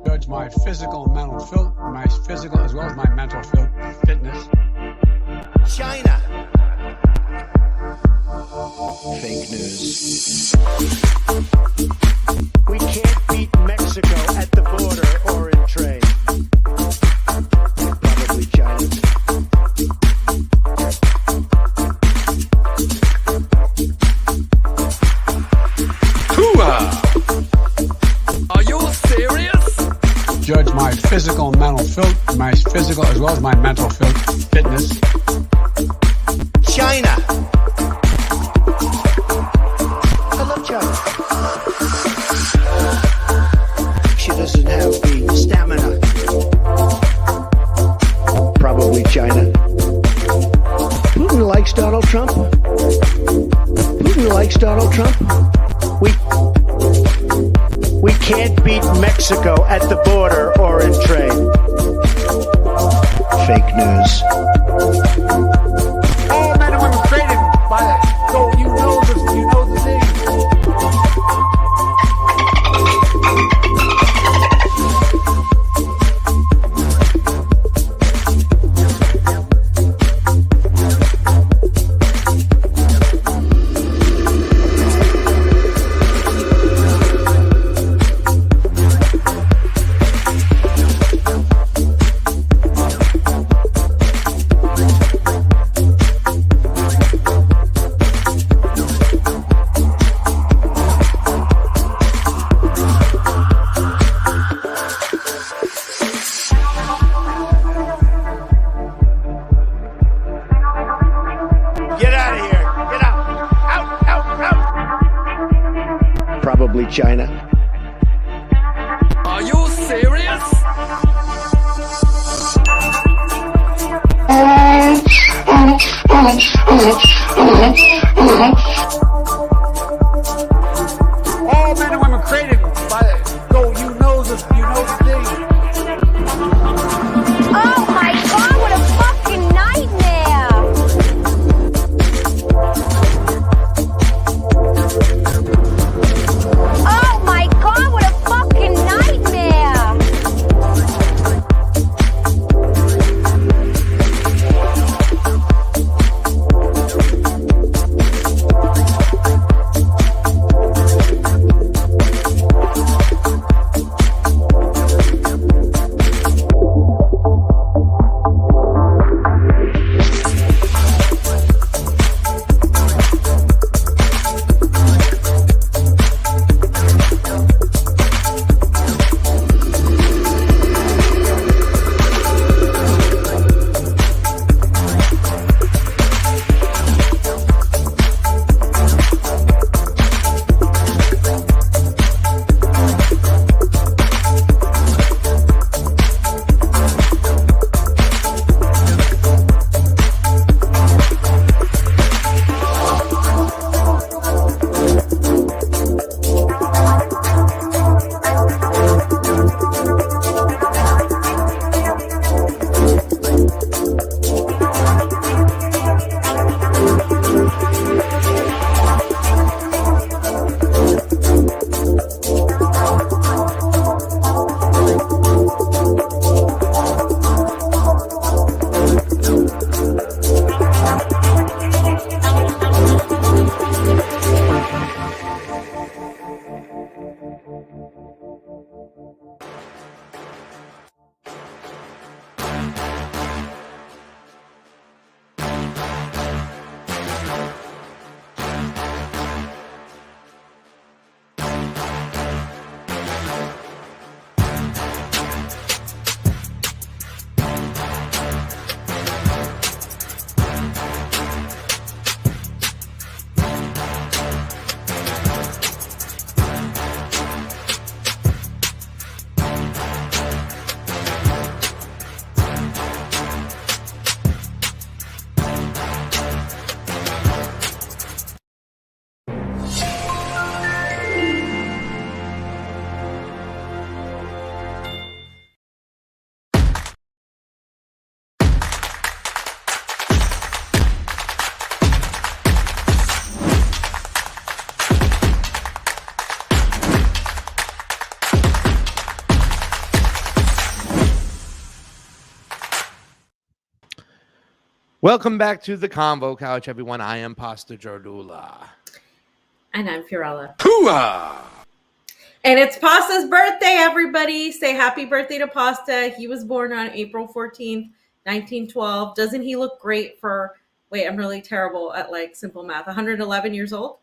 Judge my physical and mental my physical as well as my mental fitness. China. Fake news. We can't beat Mexico at the border or in trade. Probably China. Cuba! Are you serious? Judge my physical and mental my physical as well as my mental fitness. China. I love China. She doesn't have the stamina. Probably China. Putin likes Donald Trump. Putin likes Donald Trump. We can't beat Mexico at the border or in trade. Fake news. All men and women created by that. So you know the thing. Probably China. Are you serious? All men and women created by that. So you know the thing. Oh my God! What a fucking nightmare! Oh my God! What a fucking nightmare! Welcome back to the Convo Couch, everyone. I am Pasta Jardula. And I'm Fiorella. Hooah! And it's Pasta's birthday, everybody. Say happy birthday to Pasta. He was born on April 14th, 1912. Doesn't he look great for, I'm really terrible at like simple math, 111 years old?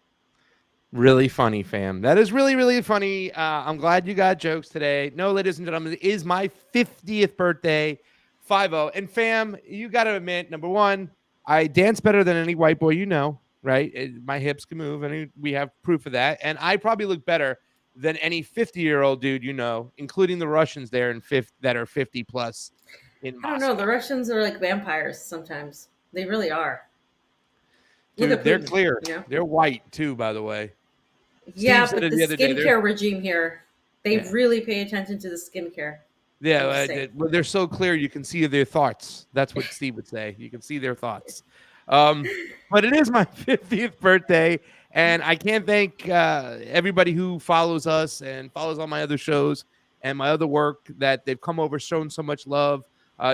Really funny, fam. That is really, really funny. I'm glad you got jokes today. No, ladies and gentlemen, it is my 50th birthday, 50. And fam, you got to admit, number one, I dance better than any white boy you know, right? My hips can move, and we have proof of that. And I probably look better than any 50-year-old dude you know, including the Russians there that are 50 plus. I don't know. The Russians are like vampires sometimes. They really are. Dude, they're clear. You know? They're white too, by the way. Yeah, but the skincare regime here, they really pay attention to the skincare. Yeah, they're so clear you can see their thoughts. That's what Steve would say. You can see their thoughts. But it is my 50th birthday, and I can't thank everybody who follows us and follows all my other shows and my other work that they've come over, shown so much love.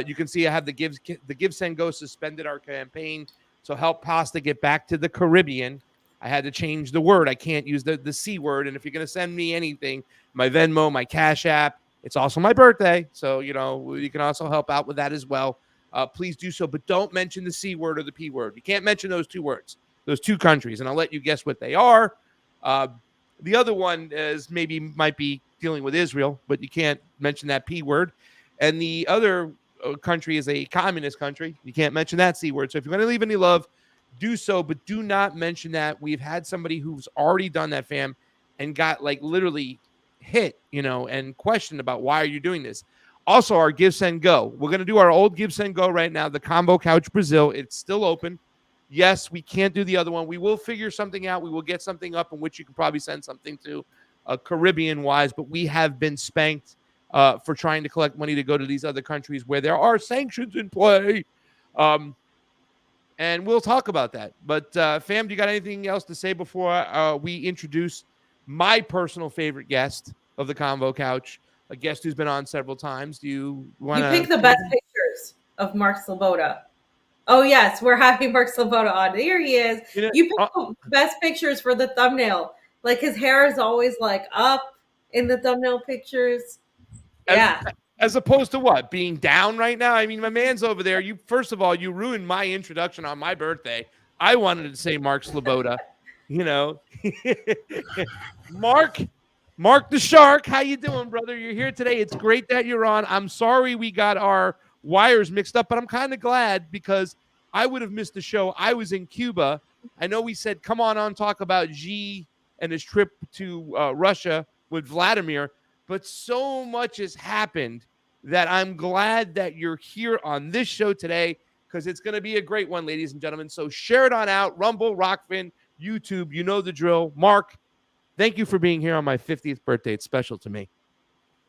You can see I have the Give Send Go suspended our campaign, so help Pasta get back to the Caribbean. I had to change the word. I can't use the C word. And if you're going to send me anything, my Venmo, my Cash App, it's also my birthday. So, you know, you can also help out with that as well. Please do so. But don't mention the C word or the P word. You can't mention those two words, those two countries. And I'll let you guess what they are. The other one might be dealing with Israel, but you can't mention that P word. And the other country is a communist country. You can't mention that C word. So if you're going to leave any love, do so, but do not mention that. We've had somebody who's already done that, fam, and got like literally hit, you know, and questioned about why are you doing this. Also, our Give Send Go. We're going to do our old Give Send Go right now, the Combo Couch Brazil. It's still open. Yes, we can't do the other one. We will figure something out. We will get something up in which you can probably send something to Caribbean-wise, but we have been spanked for trying to collect money to go to these other countries where there are sanctions in play. And we'll talk about that. But, fam, do you got anything else to say before we introduce my personal favorite guest of the Convo Couch, a guest who's been on several times? Do you want to... You pick the best pictures of Mark Sleboda. Oh, yes, we're having Mark Sleboda on. Here he is. You pick the best pictures for the thumbnail. Like, his hair is always, like, up in the thumbnail pictures. Yeah. As opposed to what? Being down right now? I mean, my man's over there. First of all, you ruined my introduction on my birthday. I wanted to say Mark Sleboda. You know. Mark the Shark, how you doing, brother? You're here today. It's great that you're on. I'm sorry we got our wires mixed up, but I'm kind of glad because I would have missed the show. I was in Cuba. I know we said, come on, talk about Xi and his trip to Russia with Vladimir, but so much has happened that I'm glad that you're here on this show today because it's going to be a great one, ladies and gentlemen. So share it on out. Rumble, Rockfin, YouTube, you know the drill. Mark, thank you for being here on my 50th birthday. It's special to me.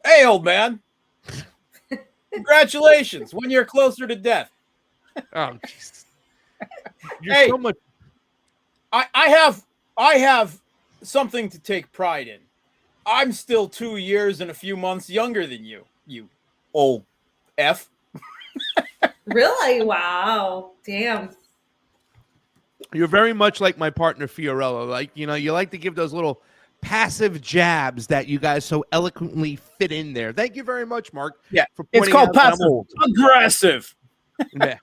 Hey, old man. Congratulations. 1 year closer to death. Oh, Jesus. You're so much. I have something to take pride in. I'm still 2 years and a few months younger than you, you old F. Really? Wow. Damn. You're very much like my partner, Fiorella. Like, you know, you like to give those little passive jabs that you guys so eloquently fit in there. Thank you very much, Mark. Yeah, it's called passive aggressive. Yeah.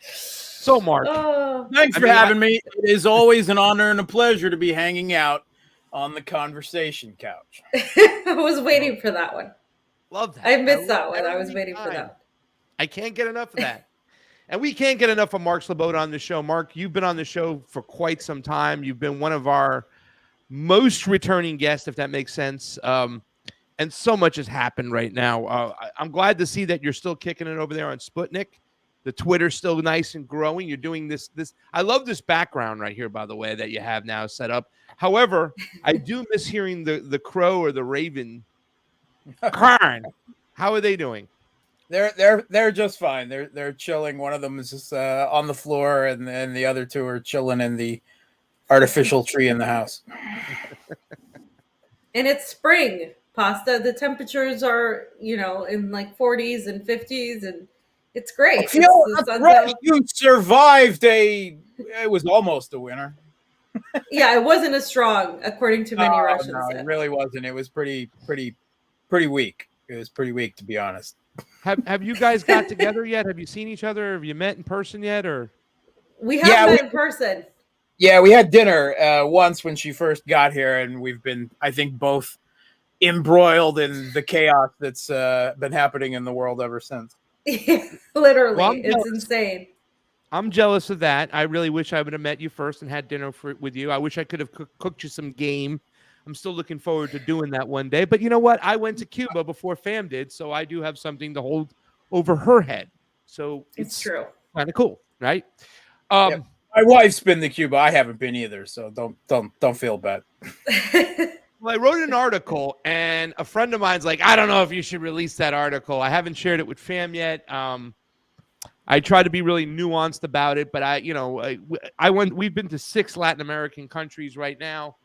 So, Mark. Thanks for having me. It is always an honor and a pleasure to be hanging out on the conversation couch. I was waiting for that one. Love that. I missed that one. I was waiting for that. I can't get enough of that. And we can't get enough of Mark Sleboda on the show. Mark, you've been on the show for quite some time. You've been one of our most returning guests, if that makes sense. And so much has happened right now. I'm glad to see that you're still kicking it over there on Sputnik. The Twitter's still nice and growing. You're doing this. I love this background right here, by the way, that you have now set up. However, I do miss hearing the crow or the raven crying. How are they doing? They're just fine. They're chilling. One of them is just on the floor, and then the other two are chilling in the artificial tree in the house. And it's spring, Pasta. The temperatures are, in like 40s and 50s, and It's great. I It's feel the sun's right. out. You survived it was almost a winner. Yeah, it wasn't as strong, according to many Russians. No, it really wasn't. It was pretty weak. It was pretty weak, to be honest. Have you guys got together yet? Have you seen each other? Have you met in person yet? Or We have met in person. Yeah, we had dinner once when she first got here, and we've been, I think, both embroiled in the chaos that's been happening in the world ever since. Literally, Well, it's insane. I'm jealous of that. I really wish I would have met you first and had dinner with you. I wish I could have cooked you some game. I'm still looking forward to doing that one day. But you know what? I went to Cuba before Fam did, so I do have something to hold over her head. So It's true. Kind of cool, right? Yeah. My wife's been to Cuba. I haven't been either, so don't feel bad. Well, I wrote an article, and a friend of mine's like, I don't know if you should release that article. I haven't shared it with Fam yet. I try to be really nuanced about it, but we've been to 6 Latin American countries right now.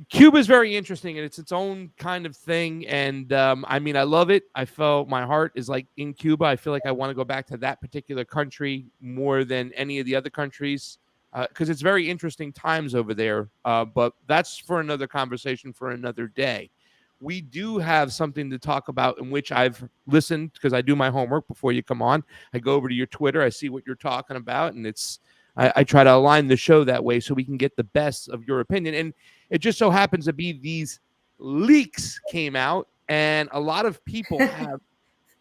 Cuba is very interesting, and it's its own kind of thing. And I mean, I love it. I felt my heart is like in Cuba. I feel like I want to go back to that particular country more than any of the other countries because it's very interesting times over there. But that's for another conversation for another day. We do have something to talk about in which I've listened because I do my homework before you come on. I go over to your Twitter. I see what you're talking about, and I try to align the show that way so we can get the best of your opinion. And it just so happens to be these leaks came out, and a lot of people have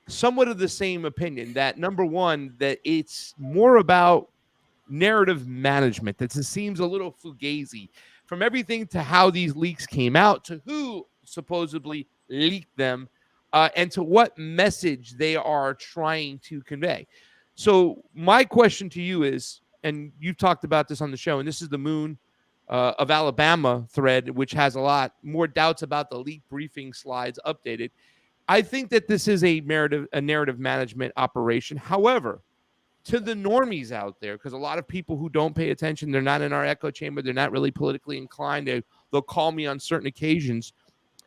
somewhat of the same opinion that, number one, that it's more about narrative management. That it seems a little fugazi from everything to how these leaks came out to who supposedly leaked them and to what message they are trying to convey. So my question to you is, and you've talked about this on the show, and this is the Moon of Alabama thread, which has a lot more doubts about the leak briefing slides updated. I think that this is a narrative management operation. However, to the normies out there, because a lot of people who don't pay attention, they're not in our echo chamber, they're not really politically inclined, they'll call me on certain occasions.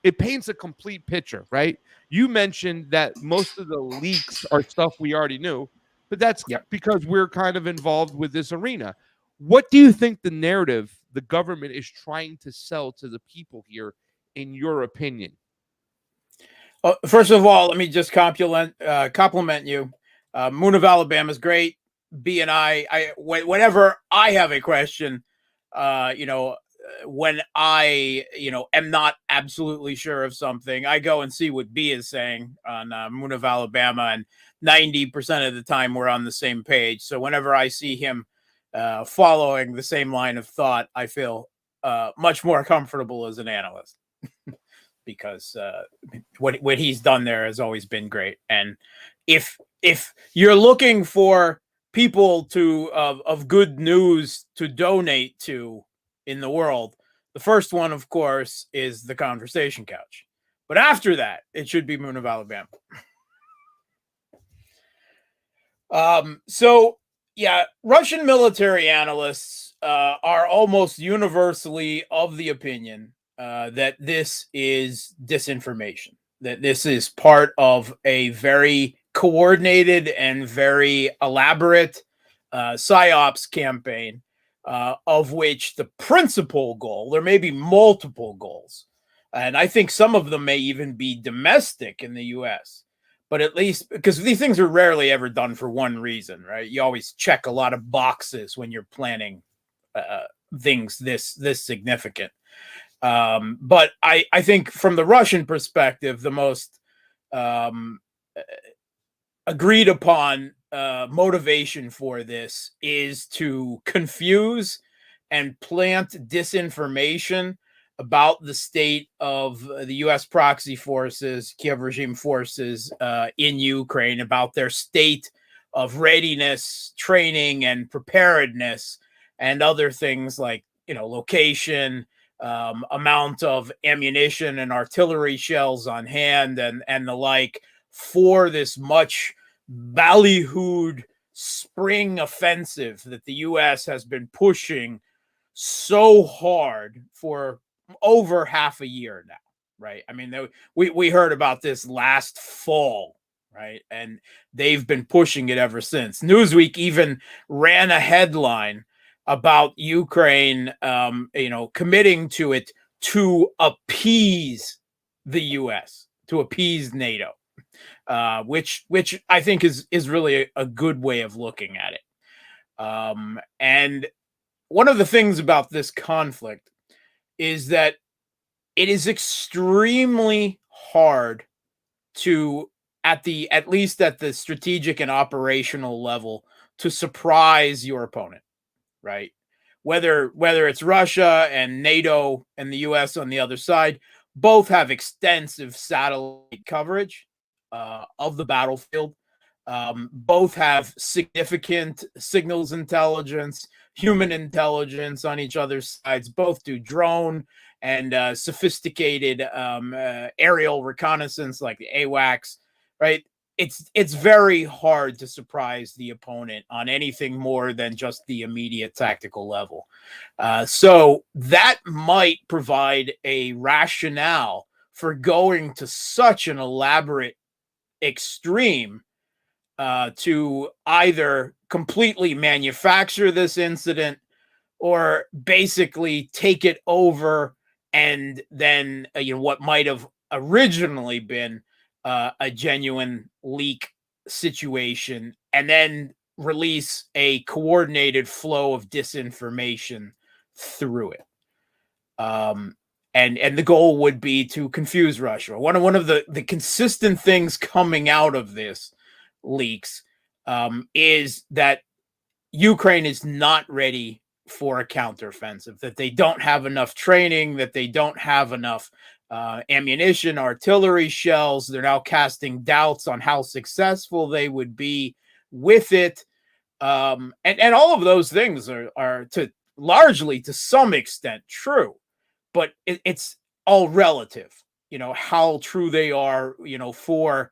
It paints a complete picture, right? You mentioned that most of the leaks are stuff we already knew, but that's because we're kind of involved with this arena. What do you think the narrative the government is trying to sell to the people here, in your opinion? First of all, let me just compliment you. Moon of Alabama is great. B and whenever I have a question, when I, am not absolutely sure of something, I go and see what B is saying on Moon of Alabama, and 90% of the time we're on the same page. So whenever I see him following the same line of thought, I feel much more comfortable as an analyst because what he's done there has always been great. And if you're looking for people of good news to donate to in the world, the first one, of course, is the Conversation Couch. But after that, it should be Moon of Alabama. Russian military analysts are almost universally of the opinion that this is disinformation, that this is part of a very coordinated and very elaborate Psyops campaign, of which the principal goal, there may be multiple goals, and I think some of them may even be domestic in the U.S., but at least because these things are rarely ever done for one reason, right? You always check a lot of boxes when you're planning things this significant. But I think from the Russian perspective, the most agreed upon motivation for this is to confuse and plant disinformation about the state of the U.S. proxy forces, Kiev regime forces in Ukraine, about their state of readiness, training, and preparedness, and other things like, location, amount of ammunition and artillery shells on hand, and the like, for this much ballyhooed spring offensive that the U.S. has been pushing so hard for over half a year now, right? I mean, we heard about this last fall, right? And they've been pushing it ever since. Newsweek even ran a headline about Ukraine, committing to it to appease the U.S., to appease NATO, which I think is really a good way of looking at it. And one of the things about this conflict is that it is extremely hard to, at least at the strategic and operational level, to surprise your opponent, right? Whether it's Russia and NATO and the US on the other side, both have extensive satellite coverage of the battlefield. Both have significant signals intelligence, human intelligence on each other's sides. Both do drone and sophisticated aerial reconnaissance like the AWACS, right? It's very hard to surprise the opponent on anything more than just the immediate tactical level. So that might provide a rationale for going to such an elaborate extreme to either completely manufacture this incident or basically take it over, and then what might have originally been a genuine leak situation, and then release a coordinated flow of disinformation through it. And the goal would be to confuse Russia. One of the consistent things coming out of this leaks is that Ukraine is not ready for a counteroffensive, that they don't have enough training, that they don't have enough ammunition, artillery shells. They're now casting doubts on how successful they would be with it. And all of those things are largely to some extent true, but it's all relative, how true they are, for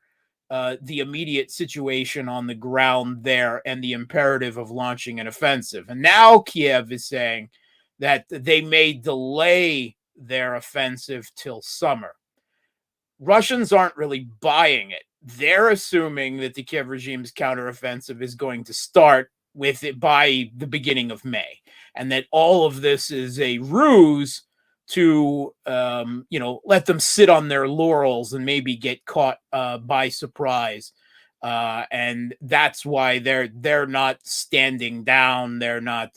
the immediate situation on the ground there and the imperative of launching an offensive. And now Kiev is saying that they may delay their offensive till summer. Russians aren't really buying it. They're assuming that the Kiev regime's counteroffensive is going to start with it by the beginning of May, and that all of this is a ruse to let them sit on their laurels and maybe get caught by surprise, and that's why they're not standing down. They're not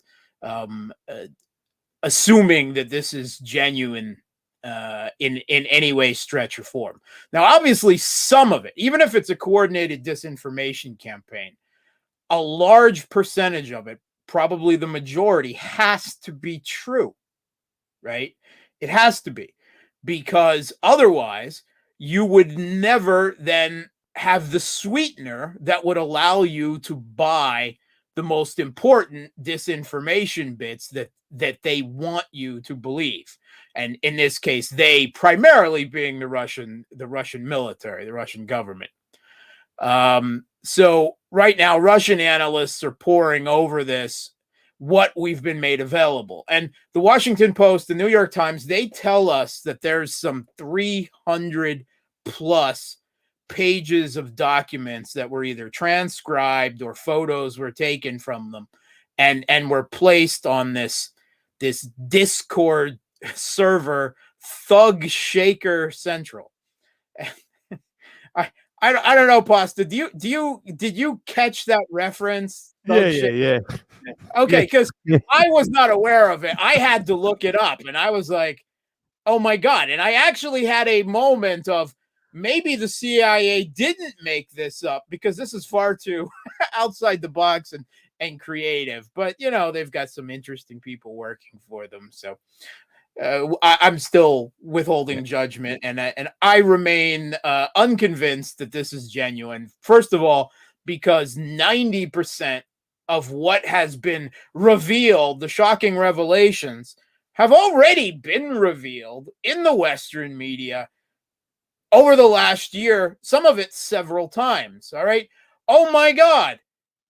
assuming that this is genuine in any way, stretch, or form. Now, obviously, some of it, even if it's a coordinated disinformation campaign, a large percentage of it, probably the majority, has to be true, right? It has to be, because otherwise you would never then have the sweetener that would allow you to buy the most important disinformation bits that they want you to believe. And in this case, they primarily being the Russian military, the Russian government. So right now, Russian analysts are poring over this, what we've been made available. And the Washington Post, the New York Times, they tell us that there's some 300 plus pages of documents that were either transcribed or photos were taken from them and were placed on this Discord server, Thug Shaker Central. I don't know, Pasta. Did you catch that reference? Yeah. Okay, because I was not aware of it. I had to look it up, and I was like, "Oh my god!" And I actually had a moment of maybe the CIA didn't make this up, because this is far too outside the box and creative. But they've got some interesting people working for them, so. I'm still withholding judgment, and I remain unconvinced that this is genuine. First of all, because 90% of what has been revealed, the shocking revelations, have already been revealed in the Western media over the last year, some of it several times. All right. Oh my God.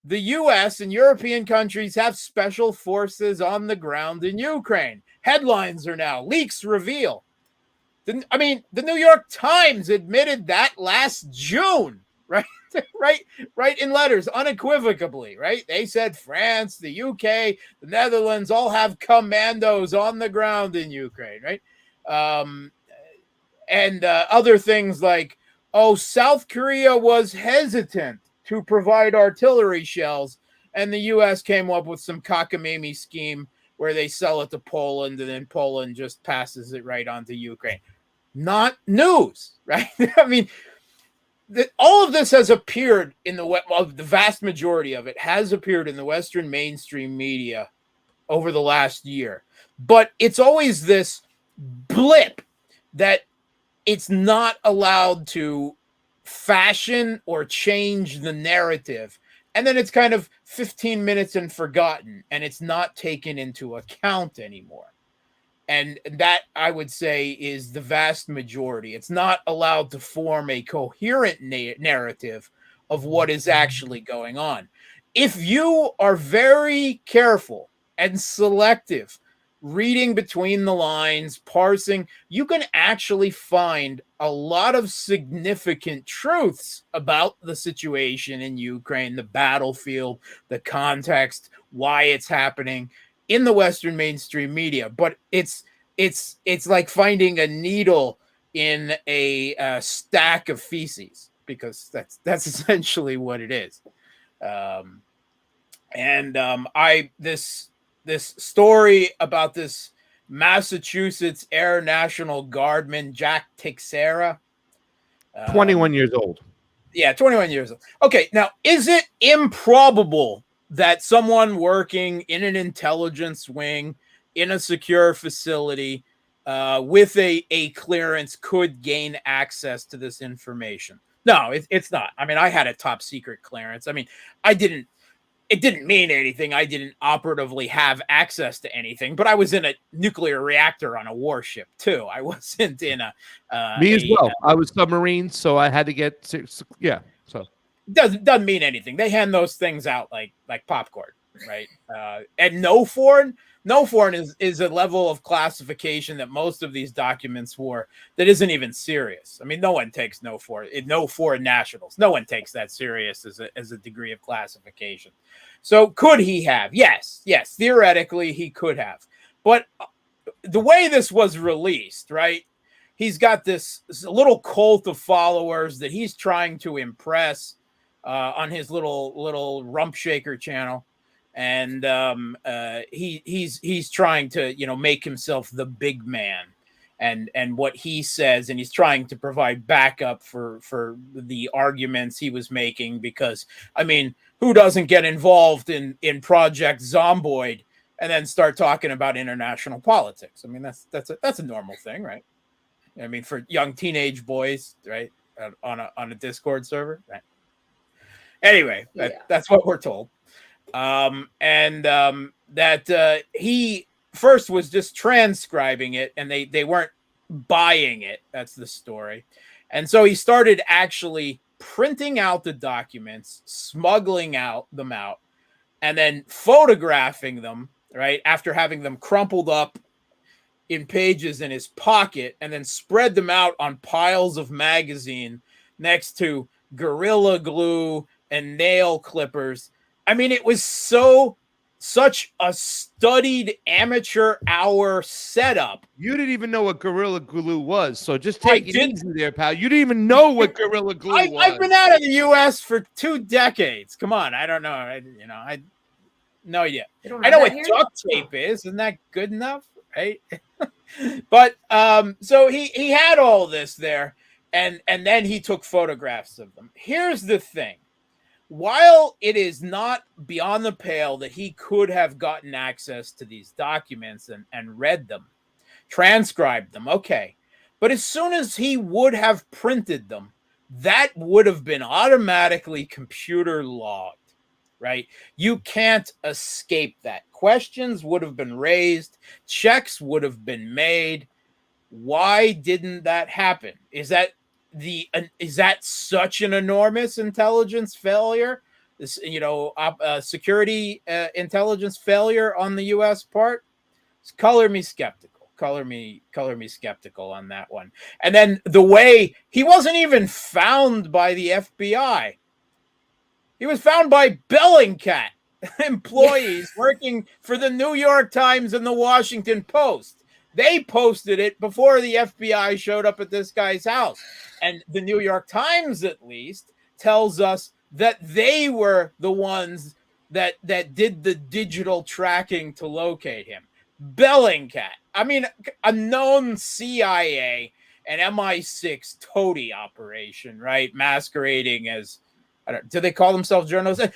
The US and European countries have special forces on the ground in Ukraine. Headlines are now, leaks reveal. The New York Times admitted that last June, right? right in letters, unequivocally, right? They said France, the UK, the Netherlands all have commandos on the ground in Ukraine, right? And other things like, oh, South Korea was hesitant to provide artillery shells, and the U.S. came up with some cockamamie scheme where they sell it to Poland, and then Poland just passes it right on to Ukraine. Not news, right? I mean, all of this has appeared in the vast majority of it has appeared in the Western mainstream media over the last year. But it's always this blip that it's not allowed to fashion or change the narrative. And then it's kind of 15 minutes and forgotten, and it's not taken into account anymore. And that, I would say, is the vast majority. It's not allowed to form a coherent narrative of what is actually going on. If you are very careful and selective, reading between the lines, parsing, you can actually find a lot of significant truths about the situation in Ukraine, the battlefield, the context, why it's happening in the Western mainstream media. But it's like finding a needle in a stack of feces, because that's essentially what it is. This story about this Massachusetts Air National Guardman, Jack Teixeira. 21 years old. Yeah, 21 years old. Okay, now, is it improbable that someone working in an intelligence wing in a secure facility with a clearance could gain access to this information? No, it's not. I mean, I had a top secret clearance. I mean, it didn't mean anything. I didn't operatively have access to anything, but I was in a nuclear reactor on a warship too. I wasn't in me as well. I was submarine, so I had to get So doesn't mean anything. They hand those things out like popcorn, right? And no foreign is a level of classification that most of these documents were that isn't even serious. I mean, no one takes no foreign nationals. No one takes that serious as a degree of classification. So could he have? Yes. Theoretically, he could have. But the way this was released, right? He's got this little cult of followers that he's trying to impress on his little rump shaker channel. And he's trying to, make himself the big man, and what he says, and he's trying to provide backup for the arguments he was making, because, I mean, who doesn't get involved in Project Zomboid and then start talking about international politics? I mean, that's a normal thing, right? I mean, for young teenage boys, right, on a Discord server, right? Anyway, that's what we're told. That he first was just transcribing it, and they weren't buying it. That's the story. And so he started actually printing out the documents, smuggling them out, and then photographing them, right, after having them crumpled up in pages in his pocket, and then spread them out on piles of magazine next to Gorilla Glue and nail clippers. I mean, it was such a studied amateur hour setup. You didn't even know what Gorilla Glue was, so just take it easy there, pal. You didn't even know what Gorilla Glue was. I've been out of the U.S. for 2 decades. Come on, I don't know. I no idea. I know what duct tape is. Isn't that good enough, right? But so he had all this there, and then he took photographs of them. Here's the thing. While it is not beyond the pale that he could have gotten access to these documents and read them, transcribed them, okay. But as soon as he would have printed them, that would have been automatically computer logged, right? You can't escape that. Questions would have been raised. Checks would have been made. Why didn't that happen? Is that such an enormous intelligence failure? This, security intelligence failure on the U.S. part? Color me skeptical. Color me skeptical on that one. And then the way he wasn't even found by the FBI He was found by Bellingcat employees working for the New York Times and the Washington Post. They posted it before the FBI showed up at this guy's house. And the New York Times, at least, tells us that they were the ones that did the digital tracking to locate him. Bellingcat. I mean, a known CIA and MI6 toady operation, right? Masquerading as, do they call themselves journalists?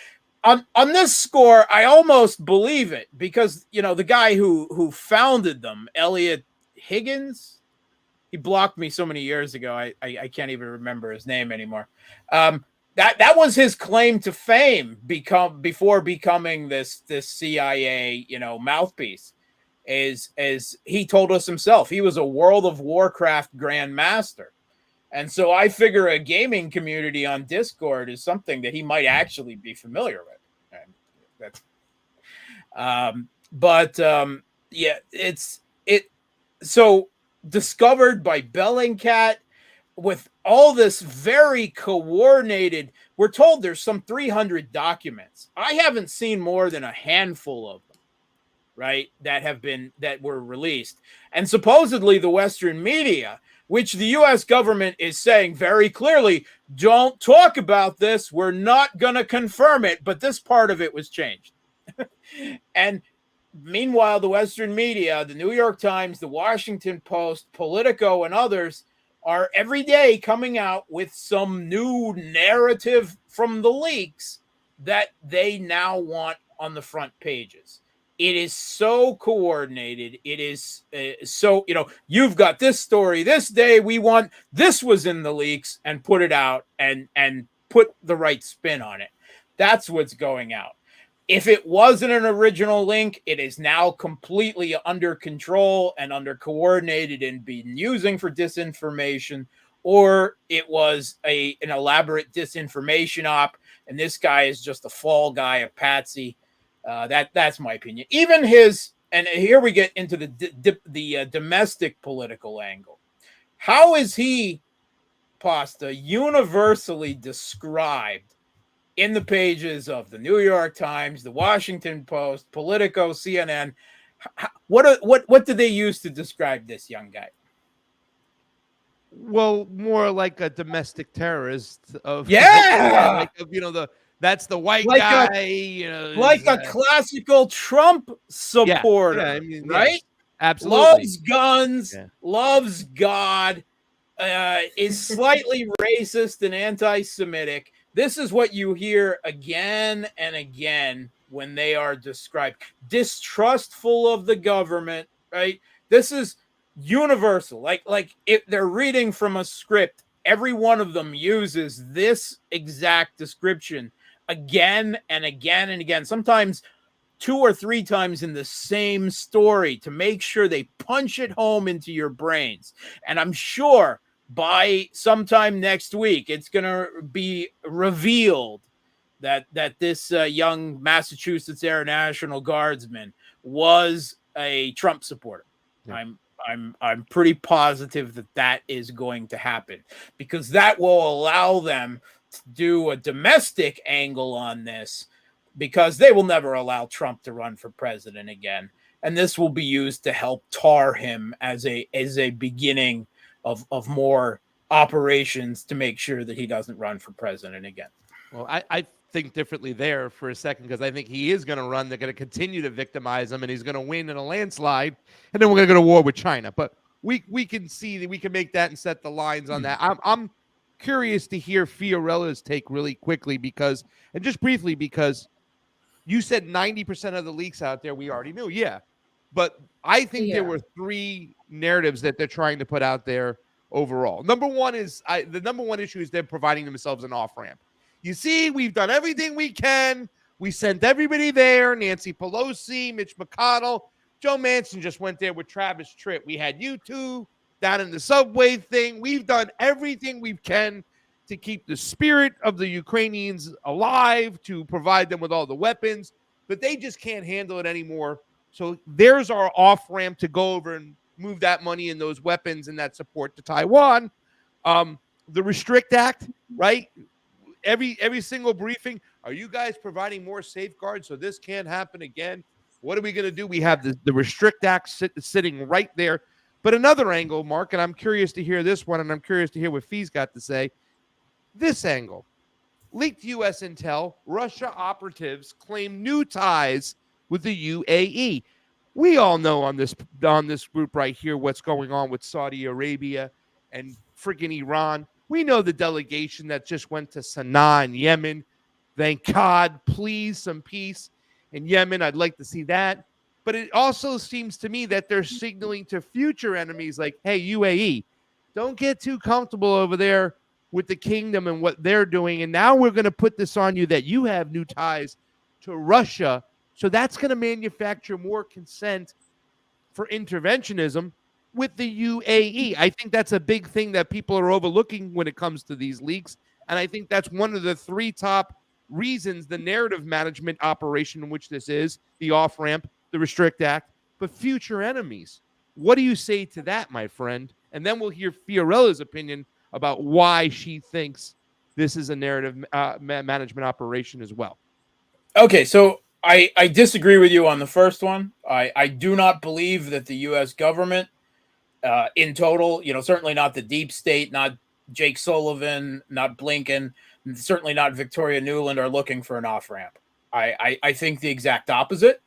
On this score, I almost believe it because, you know, the guy who founded them, Elliot Higgins, he blocked me so many years ago. I can't even remember his name anymore. That was his claim to fame before becoming this CIA, you know, mouthpiece. As he told us himself, he was a World of Warcraft grandmaster. And so I figure a gaming community on Discord is something that he might actually be familiar with. Yeah, so discovered by Bellingcat with all this very coordinated. We're told there's some 300 documents. I haven't seen more than a handful of them, right? That were released. And supposedly the Western media, which the U.S. government is saying very clearly, don't talk about this. We're not going to confirm it. But this part of it was changed. And meanwhile, the Western media, the New York Times, the Washington Post, Politico, and others are every day coming out with some new narrative from the leaks that they now want on the front pages. It is so coordinated. It is so, you know, you've got this story this day. We want this was in the leaks and put it out and put the right spin on it. That's what's going out. If it wasn't an original link, it is now completely under control and under coordinated and being using for disinformation, or it was an elaborate disinformation op. And this guy is just a fall guy, a patsy. That's my opinion. Even his, and here we get into the domestic political angle. How is he, Pasta, universally described in the pages of the New York Times, the Washington Post, Politico, CNN? What do they use to describe this young guy? Well, more like a domestic terrorist of like that's the white like guy, like a classical Trump supporter, I mean, right? Yes, absolutely. Loves guns, loves God, is slightly racist and anti-Semitic. This is what you hear again and again when they are described. Distrustful of the government, right? This is universal. Like if they're reading from a script, every one of them uses this exact description again and again and again, sometimes 2 or 3 times in the same story to make sure they punch it home into your brains. And I'm sure by sometime next week, it's going to be revealed that this young Massachusetts Air National Guardsman was a Trump supporter. Yeah. I'm pretty positive that is going to happen, because that will allow them to do a domestic angle on this, because they will never allow Trump to run for president again. And this will be used to help tar him as a beginning of more operations to make sure that he doesn't run for president again. Well, I think differently there for a second, because I think he is going to run. They're going to continue to victimize him, and he's going to win in a landslide, and then we're going to go to war with China. But we can see that we can make that and set the lines on that. I'm curious to hear Fiorella's take really quickly, because you said 90% of the leaks out there we already knew. Yeah. But I think there were 3 narratives that they're trying to put out there overall. Number one is the number one issue is they're providing themselves an off-ramp. You see, we've done everything we can. We sent everybody there. Nancy Pelosi, Mitch McConnell, Joe Manchin just went there with Travis Tritt. We had you two down in the subway thing. We've done everything we can to keep the spirit of the Ukrainians alive, to provide them with all the weapons, but they just can't handle it anymore. So there's our off-ramp to go over and move that money and those weapons and that support to Taiwan. The Restrict Act, right? every single briefing, are you guys providing more safeguards so this can't happen again? What are we going to do? We have the Restrict Act sitting right there. But another angle, Mark, and I'm curious to hear this one, and I'm curious to hear what Fee's got to say. This angle. Leaked U.S. intel, Russia operatives claim new ties with the UAE. We all know on this group right here what's going on with Saudi Arabia and freaking Iran. We know the delegation that just went to Sana'a in Yemen. Thank God, please, some peace in Yemen. I'd like to see that. But it also seems to me that they're signaling to future enemies like, hey, UAE, don't get too comfortable over there with the kingdom and what they're doing. And now we're going to put this on you that you have new ties to Russia. So that's going to manufacture more consent for interventionism with the UAE. I think that's a big thing that people are overlooking when it comes to these leaks. And I think that's one of the three top reasons, the narrative management operation in which this is, the off-ramp, the Restrict Act, but future enemies. What do you say to that, my friend? And then we'll hear Fiorella's opinion about why she thinks this is a narrative management operation as well. Okay, so I disagree with you on the first one. I do not believe that the U.S. government in total, certainly not the deep state, not Jake Sullivan, not Blinken, certainly not Victoria Nuland are looking for an off-ramp. I think the exact opposite.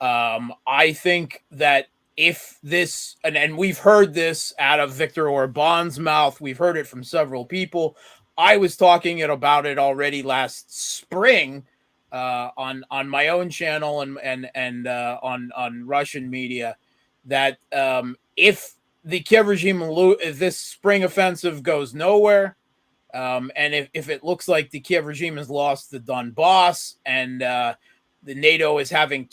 I think that if this, and we've heard this out of Viktor Orban's mouth, we've heard it from several people. I was talking about it already last spring on my own channel and on Russian media, that if the Kiev regime, if this spring offensive goes nowhere, and if it looks like the Kiev regime has lost the Donbass and the NATO is having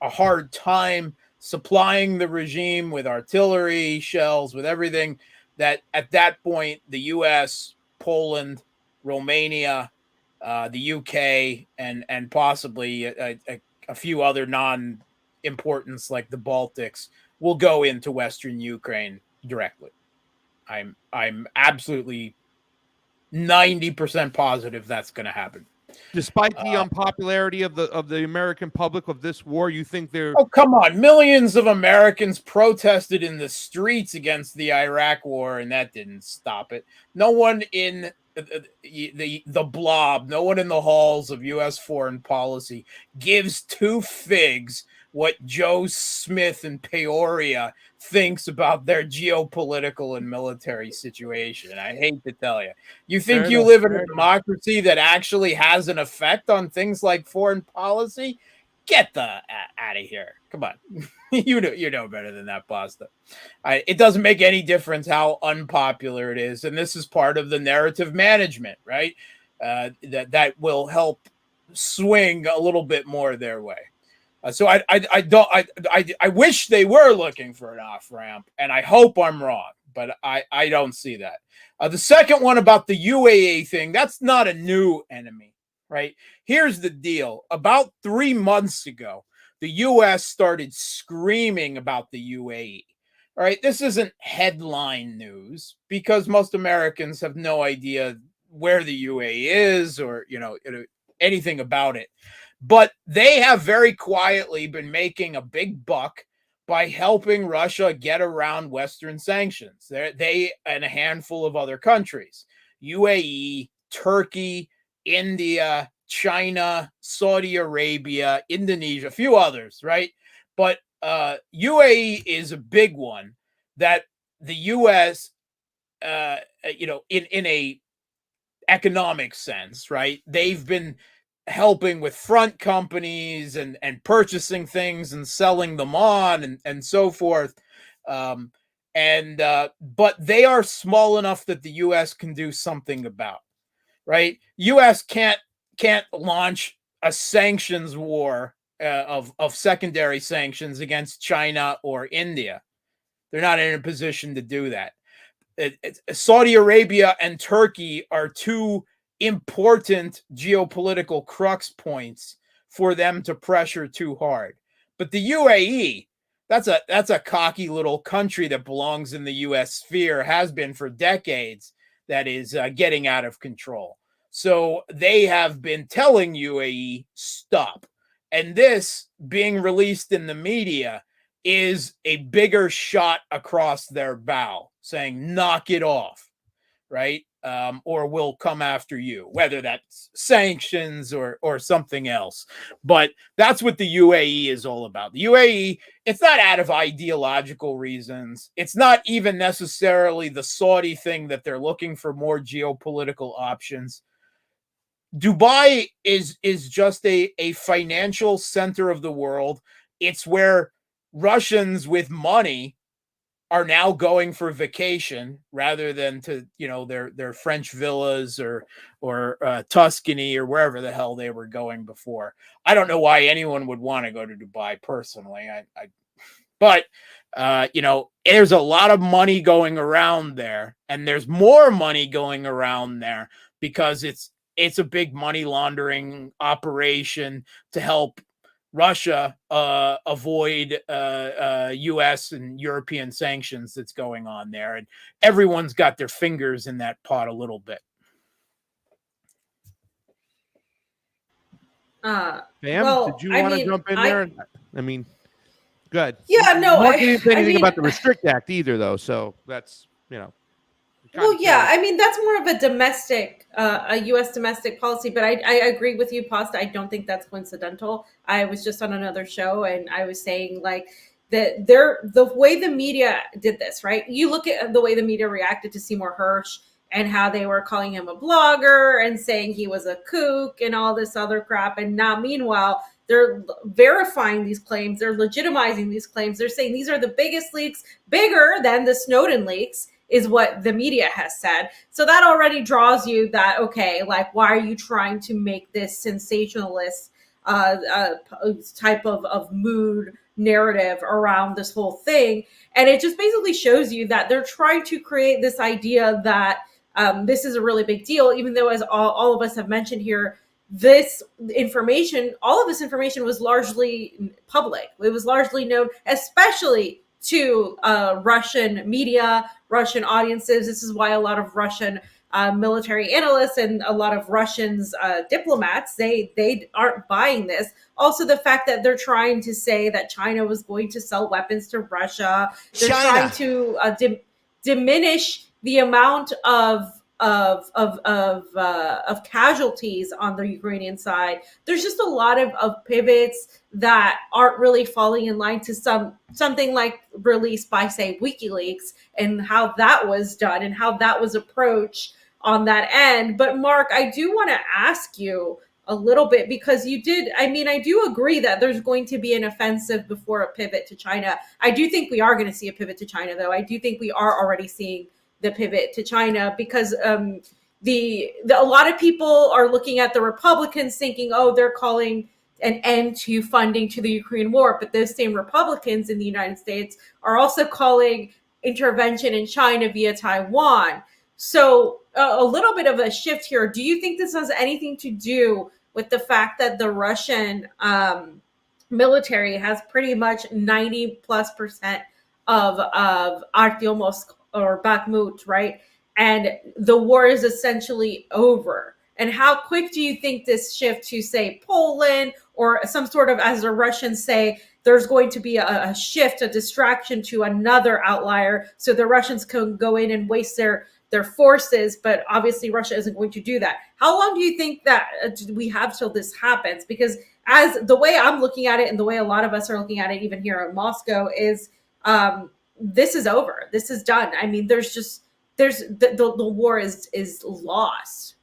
a hard time supplying the regime with artillery, shells, with everything, that at that point, the U.S., Poland, Romania, the UK, and possibly a few other non-importance like the Baltics will go into Western Ukraine directly. I'm absolutely 90% positive that's going to happen. Despite the unpopularity of the American public of this war, you think they're... Oh, come on. Millions of Americans protested in the streets against the Iraq war, and that didn't stop it. No one in the blob, no one in the halls of U.S. foreign policy gives two figs what Joe Smith in Peoria thinks about their geopolitical and military situation. I hate to tell you. You think you live in a democracy that actually has an effect on things like foreign policy? Get the out of here. Come on. you know better than that, Pasta. It doesn't make any difference how unpopular it is. And this is part of the narrative management, right? That will help swing a little bit more their way. So I wish they were looking for an off-ramp, and I hope I'm wrong, but I don't see that. The second one about the UAE thing, that's not a new enemy, right? Here's the deal. About 3 months ago, the U.S. started screaming about the UAE. All right, this isn't headline news because most Americans have no idea where the UAE is or, anything about it. But they have very quietly been making a big buck by helping Russia get around Western sanctions. They and a handful of other countries, UAE, Turkey, India, China, Saudi Arabia, Indonesia, a few others, right? But UAE is a big one that the U.S., in a economic sense, right? They've been helping with front companies and purchasing things and selling them on and so forth. But they are small enough that the U.S. can do something about, right? U.S. can't launch a sanctions war of secondary sanctions against China or India. They're not in a position to do that. Saudi Arabia and Turkey are two important geopolitical crux points for them to pressure too hard. But the UAE, that's a cocky little country that belongs in the U.S. sphere, has been for decades, that is getting out of control. So they have been telling UAE, stop. And this being released in the media is a bigger shot across their bow saying, knock it off, right? Or we'll come after you, whether that's sanctions or something else. But that's what the UAE is all about. The UAE, it's not out of ideological reasons. It's not even necessarily the Saudi thing that they're looking for more geopolitical options. Dubai is just a financial center of the world. It's where Russians with money are now going for vacation rather than to, their French villas or Tuscany or wherever the hell they were going before. I don't know why anyone would want to go to Dubai personally. But there's a lot of money going around there, and there's more money going around there because it's a big money laundering operation to help Russia avoid U.S. and European sanctions that's going on there. And everyone's got their fingers in that pot a little bit. Bam, well, did you want to jump in there? I mean, good. Yeah, no. Mark didn't say anything about the Restrict Act either, though. So that's, Well, yeah, I mean, that's more of a domestic, a U.S. domestic policy, but I agree with you, Pasta. I don't think that's coincidental. I was just on another show and I was saying like that the way the media did this, right? You look at the way the media reacted to Seymour Hersh and how they were calling him a blogger and saying he was a kook and all this other crap. And now, meanwhile, they're verifying these claims. They're legitimizing these claims. They're saying these are the biggest leaks, bigger than the Snowden leaks, is what the media has said. So that already draws you that, okay, like, why are you trying to make this sensationalist type of mood narrative around this whole thing? And it just basically shows you that they're trying to create this idea that this is a really big deal, even though, as all of us have mentioned here, all of this information was largely public. It was largely known, especially to Russian media, Russian audiences. This is why a lot of Russian military analysts and a lot of Russians diplomats, they aren't buying this. Also, the fact that they're trying to say that China was going to sell weapons to Russia. They're trying to diminish the amount of casualties on the Ukrainian side. There's just a lot of pivots that aren't really falling in line to something like released by, say, WikiLeaks, and how that was done and how that was approached on that end. But Mark, I do want to ask you a little bit, because I do agree that there's going to be an offensive before a pivot to China. I do think we are going to see a pivot to China, though. I do think we are already seeing the pivot to China, because a lot of people are looking at the Republicans thinking, oh, they're calling an end to funding to the Ukraine war. But those same Republicans in the United States are also calling intervention in China via Taiwan. So a little bit of a shift here. Do you think this has anything to do with the fact that the Russian military has pretty much 90+% of Artyomsk or Bakhmut, right? And the war is essentially over. And how quick do you think this shift to, say, Poland, or some sort of, as the Russians say, there's going to be a shift, a distraction to another outlier, so the Russians can go in and waste their forces, but obviously Russia isn't going to do that. How long do you think that we have till this happens? Because as the way I'm looking at it, and the way a lot of us are looking at it, even here in Moscow, is this is over. This is done. I mean, the war is lost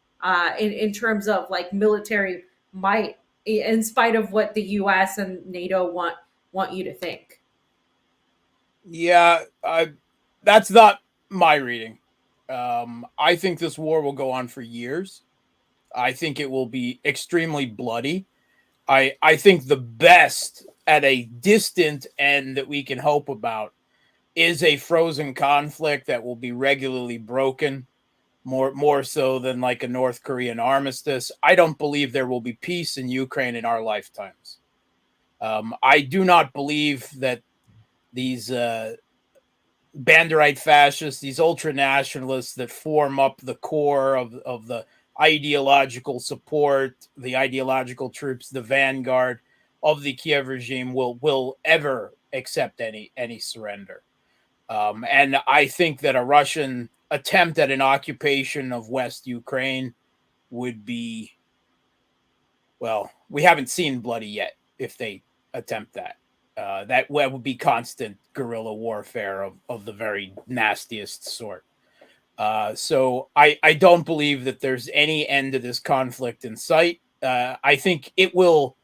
in terms of like military might, in spite of what the U.S. and NATO want you to think. Yeah, that's not my reading. I think this war will go on for years. I think it will be extremely bloody. I think the best at a distant end that we can hope about is a frozen conflict that will be regularly broken, more so than like a North Korean armistice. I don't believe there will be peace in Ukraine in our lifetimes. I do not believe that these Banderite fascists, these ultra nationalists that form up the core of the ideological support, the ideological troops, the vanguard of the Kiev regime will ever accept any surrender. And I think that a Russian attempt at an occupation of West Ukraine would be, well, we haven't seen bloody yet if they attempt that. That would be constant guerrilla warfare of the very nastiest sort. So I don't believe that there's any end to this conflict in sight. I think it will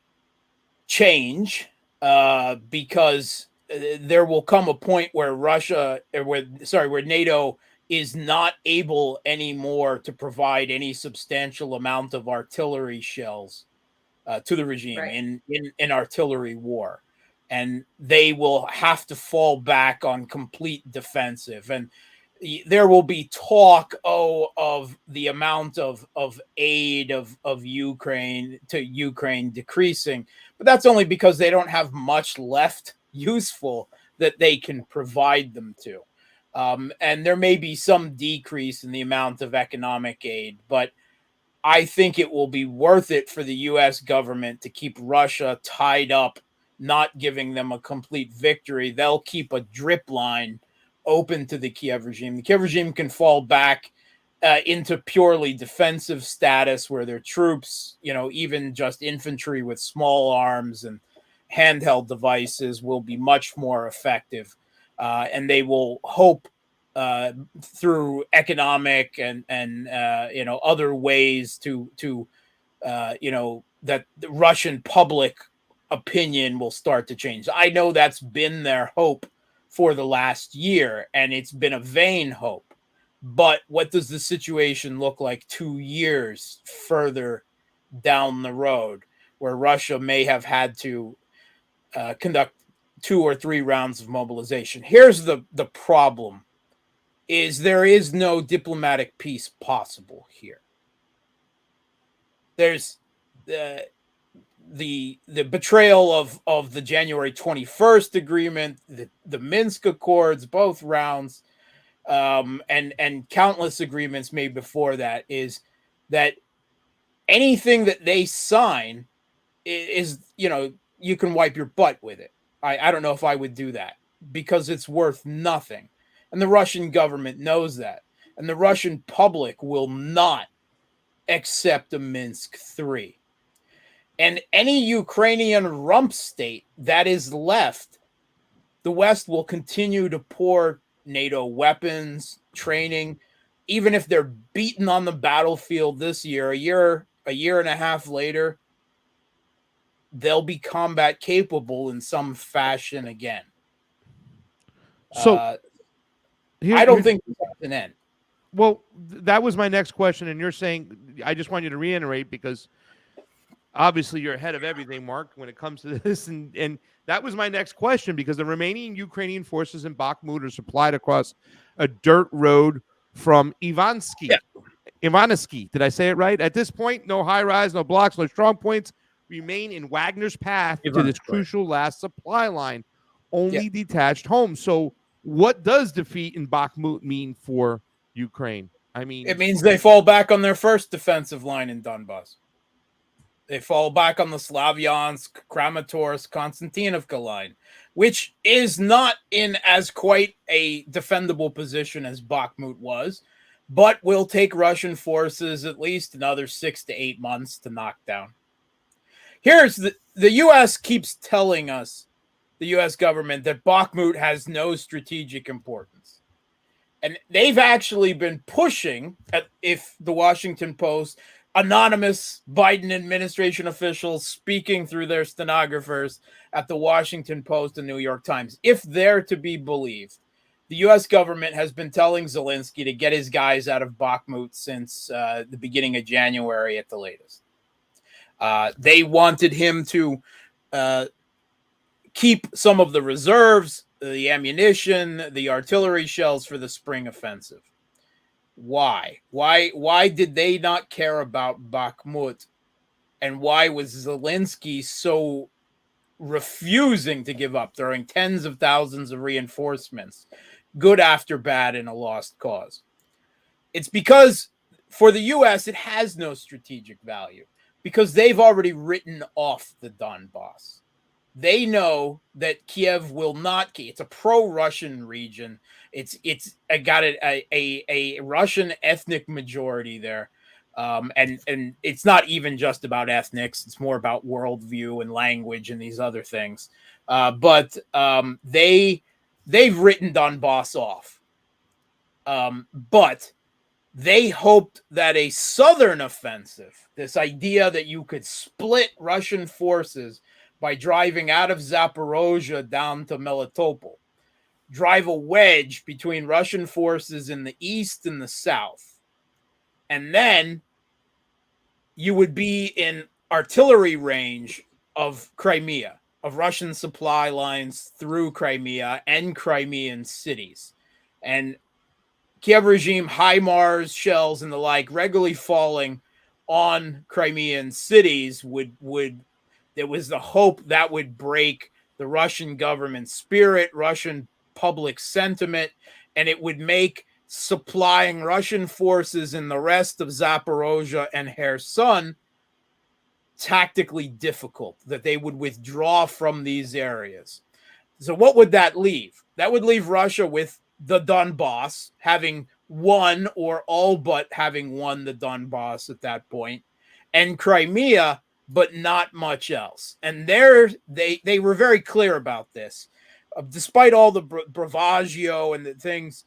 change because there will come a point where where NATO is not able anymore to provide any substantial amount of artillery shells to the regime in artillery war. And they will have to fall back on complete defensive. And there will be talk of the amount of aid of Ukraine to Ukraine decreasing, but that's only because they don't have much left useful that they can provide them to. And there may be some decrease in the amount of economic aid, but I think it will be worth it for the U.S. government to keep Russia tied up, not giving them a complete victory. They'll keep a drip line open to the Kiev regime. The Kiev regime can fall back into purely defensive status where their troops, even just infantry with small arms and handheld devices will be much more effective. And they will hope through economic and other ways to that the Russian public opinion will start to change. I know that's been their hope for the last year, and it's been a vain hope. But what does the situation look like 2 years further down the road, where Russia may have had to conduct 2 or 3 rounds of mobilization? Here's the problem: is there is no diplomatic peace possible here. There's the betrayal of the January 21st agreement, the Minsk Accords, both rounds, and countless agreements made before that, is that anything that they sign is you can wipe your butt with it. I don't know if I would do that, because it's worth nothing. And the Russian government knows that. And the Russian public will not accept a Minsk III. And any Ukrainian rump state that is left, the West will continue to pour NATO weapons, training, even if they're beaten on the battlefield this year, a year and a half later, they'll be combat capable in some fashion again. So I don't think that's an end. Well, that was my next question, and you're saying, I just want you to reiterate, because obviously you're ahead of everything, Mark, when it comes to this, and that was my next question, because the remaining Ukrainian forces in Bakhmut are supplied across a dirt road from Ivansky. Did I say it right? At this point, no high rise, no blocks, no strong points remain in Wagner's path to this crucial last supply line. Only detached homes. So what does defeat in Bakhmut mean for Ukraine? I mean, it means they fall back on their first defensive line in Donbass. They fall back on the Slavyansk, Kramatorsk, Konstantinovka line, which is not in as quite a defendable position as Bakhmut was, but will take Russian forces at least another 6 to 8 months to knock down. Here's the U.S. keeps telling us, the U.S. government, that Bakhmut has no strategic importance. And they've actually been pushing, if the Washington Post, anonymous Biden administration officials speaking through their stenographers at the Washington Post and New York Times, if they're to be believed, the U.S. government has been telling Zelensky to get his guys out of Bakhmut since the beginning of January at the latest. They wanted him to keep some of the reserves, the ammunition, the artillery shells for the spring offensive. Why? Why did they not care about Bakhmut? And why was Zelensky so refusing to give up, throwing tens of thousands of reinforcements, good after bad, in a lost cause? It's because for the U.S., it has no strategic value because they've already written off the Donbass. They know that Kiev will not. It's a pro-Russian region. It's got a Russian ethnic majority there, and it's not even just about ethnics. It's more about worldview and language and these other things. But they've written Donbass off. But they hoped that a southern offensive, this idea that you could split Russian forces by driving out of Zaporozhye down to Melitopol, drive a wedge between Russian forces in the east and the south, and then you would be in artillery range of Crimea, of Russian supply lines through Crimea and Crimean cities. And Kiev regime HIMARS shells and the like regularly falling on Crimean cities there was the hope that would break the Russian government spirit, Russian public sentiment, and it would make supplying Russian forces in the rest of Zaporozhye and Kherson tactically difficult, that they would withdraw from these areas. So what would that leave? That would leave Russia with the Donbass having won, or all but having won the Donbass at that point, and Crimea, but not much else. And they were very clear about this. Despite all the bravado and the things,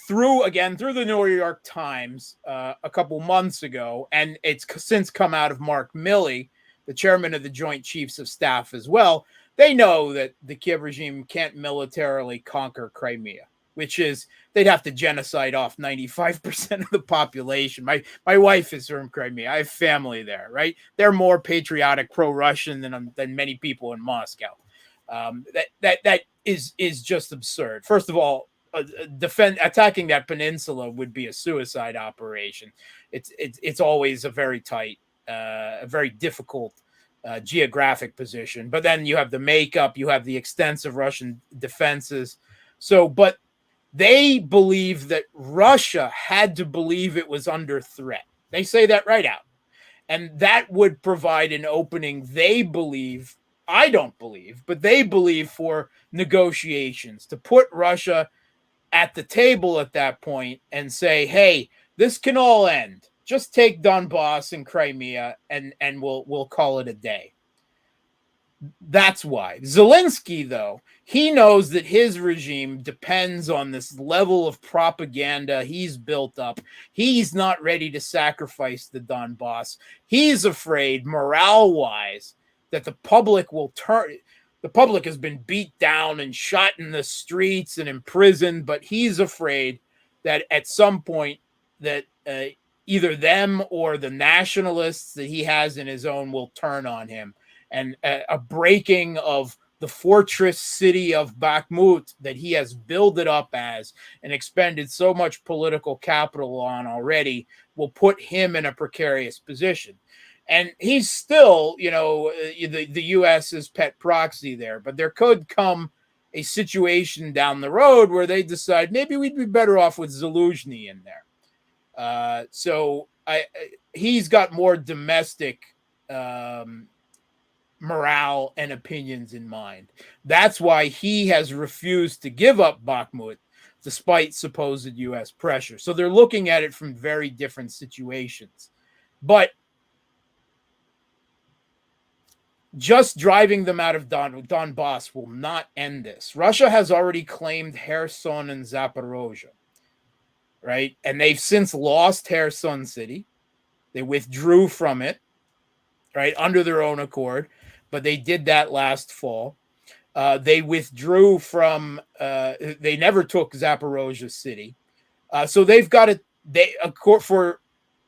through the New York Times a couple months ago, and it's since come out of Mark Milley, the chairman of the Joint Chiefs of Staff as well. They know that the Kiev regime can't militarily conquer Crimea, which is they'd have to genocide off 95% of the population. My wife is from Crimea. I have family there, right? They're more patriotic, pro-Russian than many people in Moscow. That is just absurd. First of all, attacking that peninsula would be a suicide operation. It's always a very tight, a very difficult geographic position. But then you have the makeup, you have the extensive Russian defenses. So, but they believe that Russia had to believe it was under threat. They say that right out. And that would provide an opening, they believe, I don't believe, but they believe, for negotiations, to put Russia at the table at that point and say, hey, this can all end. Just take Donbass and Crimea and we'll call it a day. That's why. Zelensky, though, he knows that his regime depends on this level of propaganda he's built up. He's not ready to sacrifice the Donbass. He's afraid, morale-wise, that the public will turn. The public has been beat down and shot in the streets and imprisoned, but he's afraid that at some point that either them or the nationalists that he has in his own will turn on him. And a breaking of the fortress city of Bakhmut that he has built it up as and expended so much political capital on already will put him in a precarious position. And he's still, the U.S.'s pet proxy there. But there could come a situation down the road where they decide maybe we'd be better off with Zaluzhny in there. So he's got more domestic morale and opinions in mind. That's why he has refused to give up Bakhmut despite supposed U.S. pressure. So they're looking at it from very different situations. But just driving them out of Donbass will not end this. Russia has already claimed Kherson and Zaporozhye, right? And they've since lost Kherson City. They withdrew from it, right, under their own accord, but they did that last fall. They withdrew from, they never took Zaporozhye City. So they've got it, for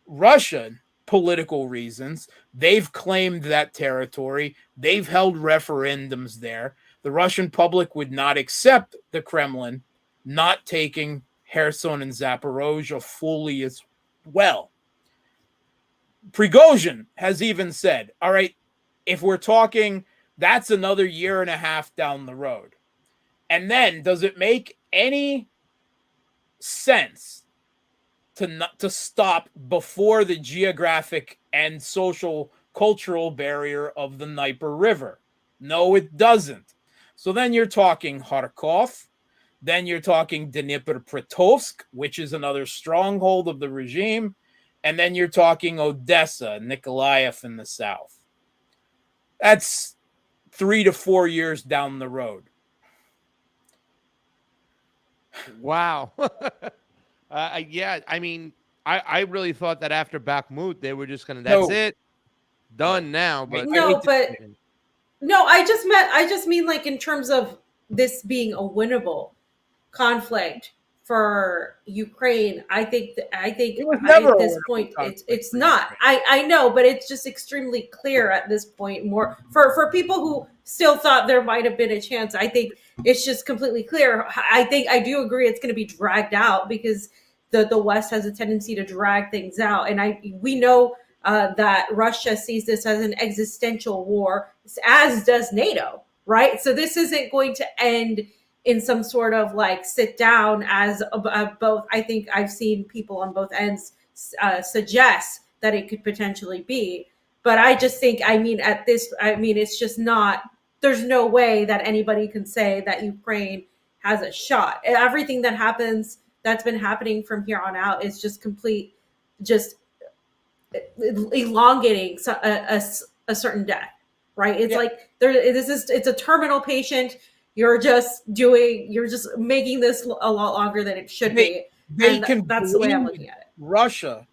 Russian political reasons, they've claimed that territory. They've held referendums there. The Russian public would not accept the Kremlin not taking Kherson and Zaporozhye fully as well. Prigozhin has even said, all right, if we're talking, that's another year and a half down the road. And then does it make any sense to stop before the geographic and social cultural barrier of the Dnieper River. No, it doesn't. So then you're talking Kharkov, then you're talking Dnipropetrovsk, which is another stronghold of the regime, and then you're talking Odessa, Nikolaev in the south. That's 3 to 4 years down the road. Wow. Yeah, I mean, I really thought that after Bakhmut, they were just going to, that's it, done now. But I just mean like in terms of this being a winnable conflict for Ukraine. I think at this point it's not. I know, but it's just extremely clear at this point. More for people who still thought there might have been a chance. I think it's just completely clear. I do agree it's going to be dragged out because the West has a tendency to drag things out, and we know that Russia sees this as an existential war, as does NATO, right? So this isn't going to end in some sort of like sit down as both. I think I've seen people on both ends suggest that it could potentially be. But I just think, it's just not, there's no way that anybody can say that Ukraine has a shot. Everything that's been happening from here on out is just elongating a certain death, right? It's like it's a terminal patient. You're just making this a lot longer than it should be. That's the way I'm looking at it. Russia,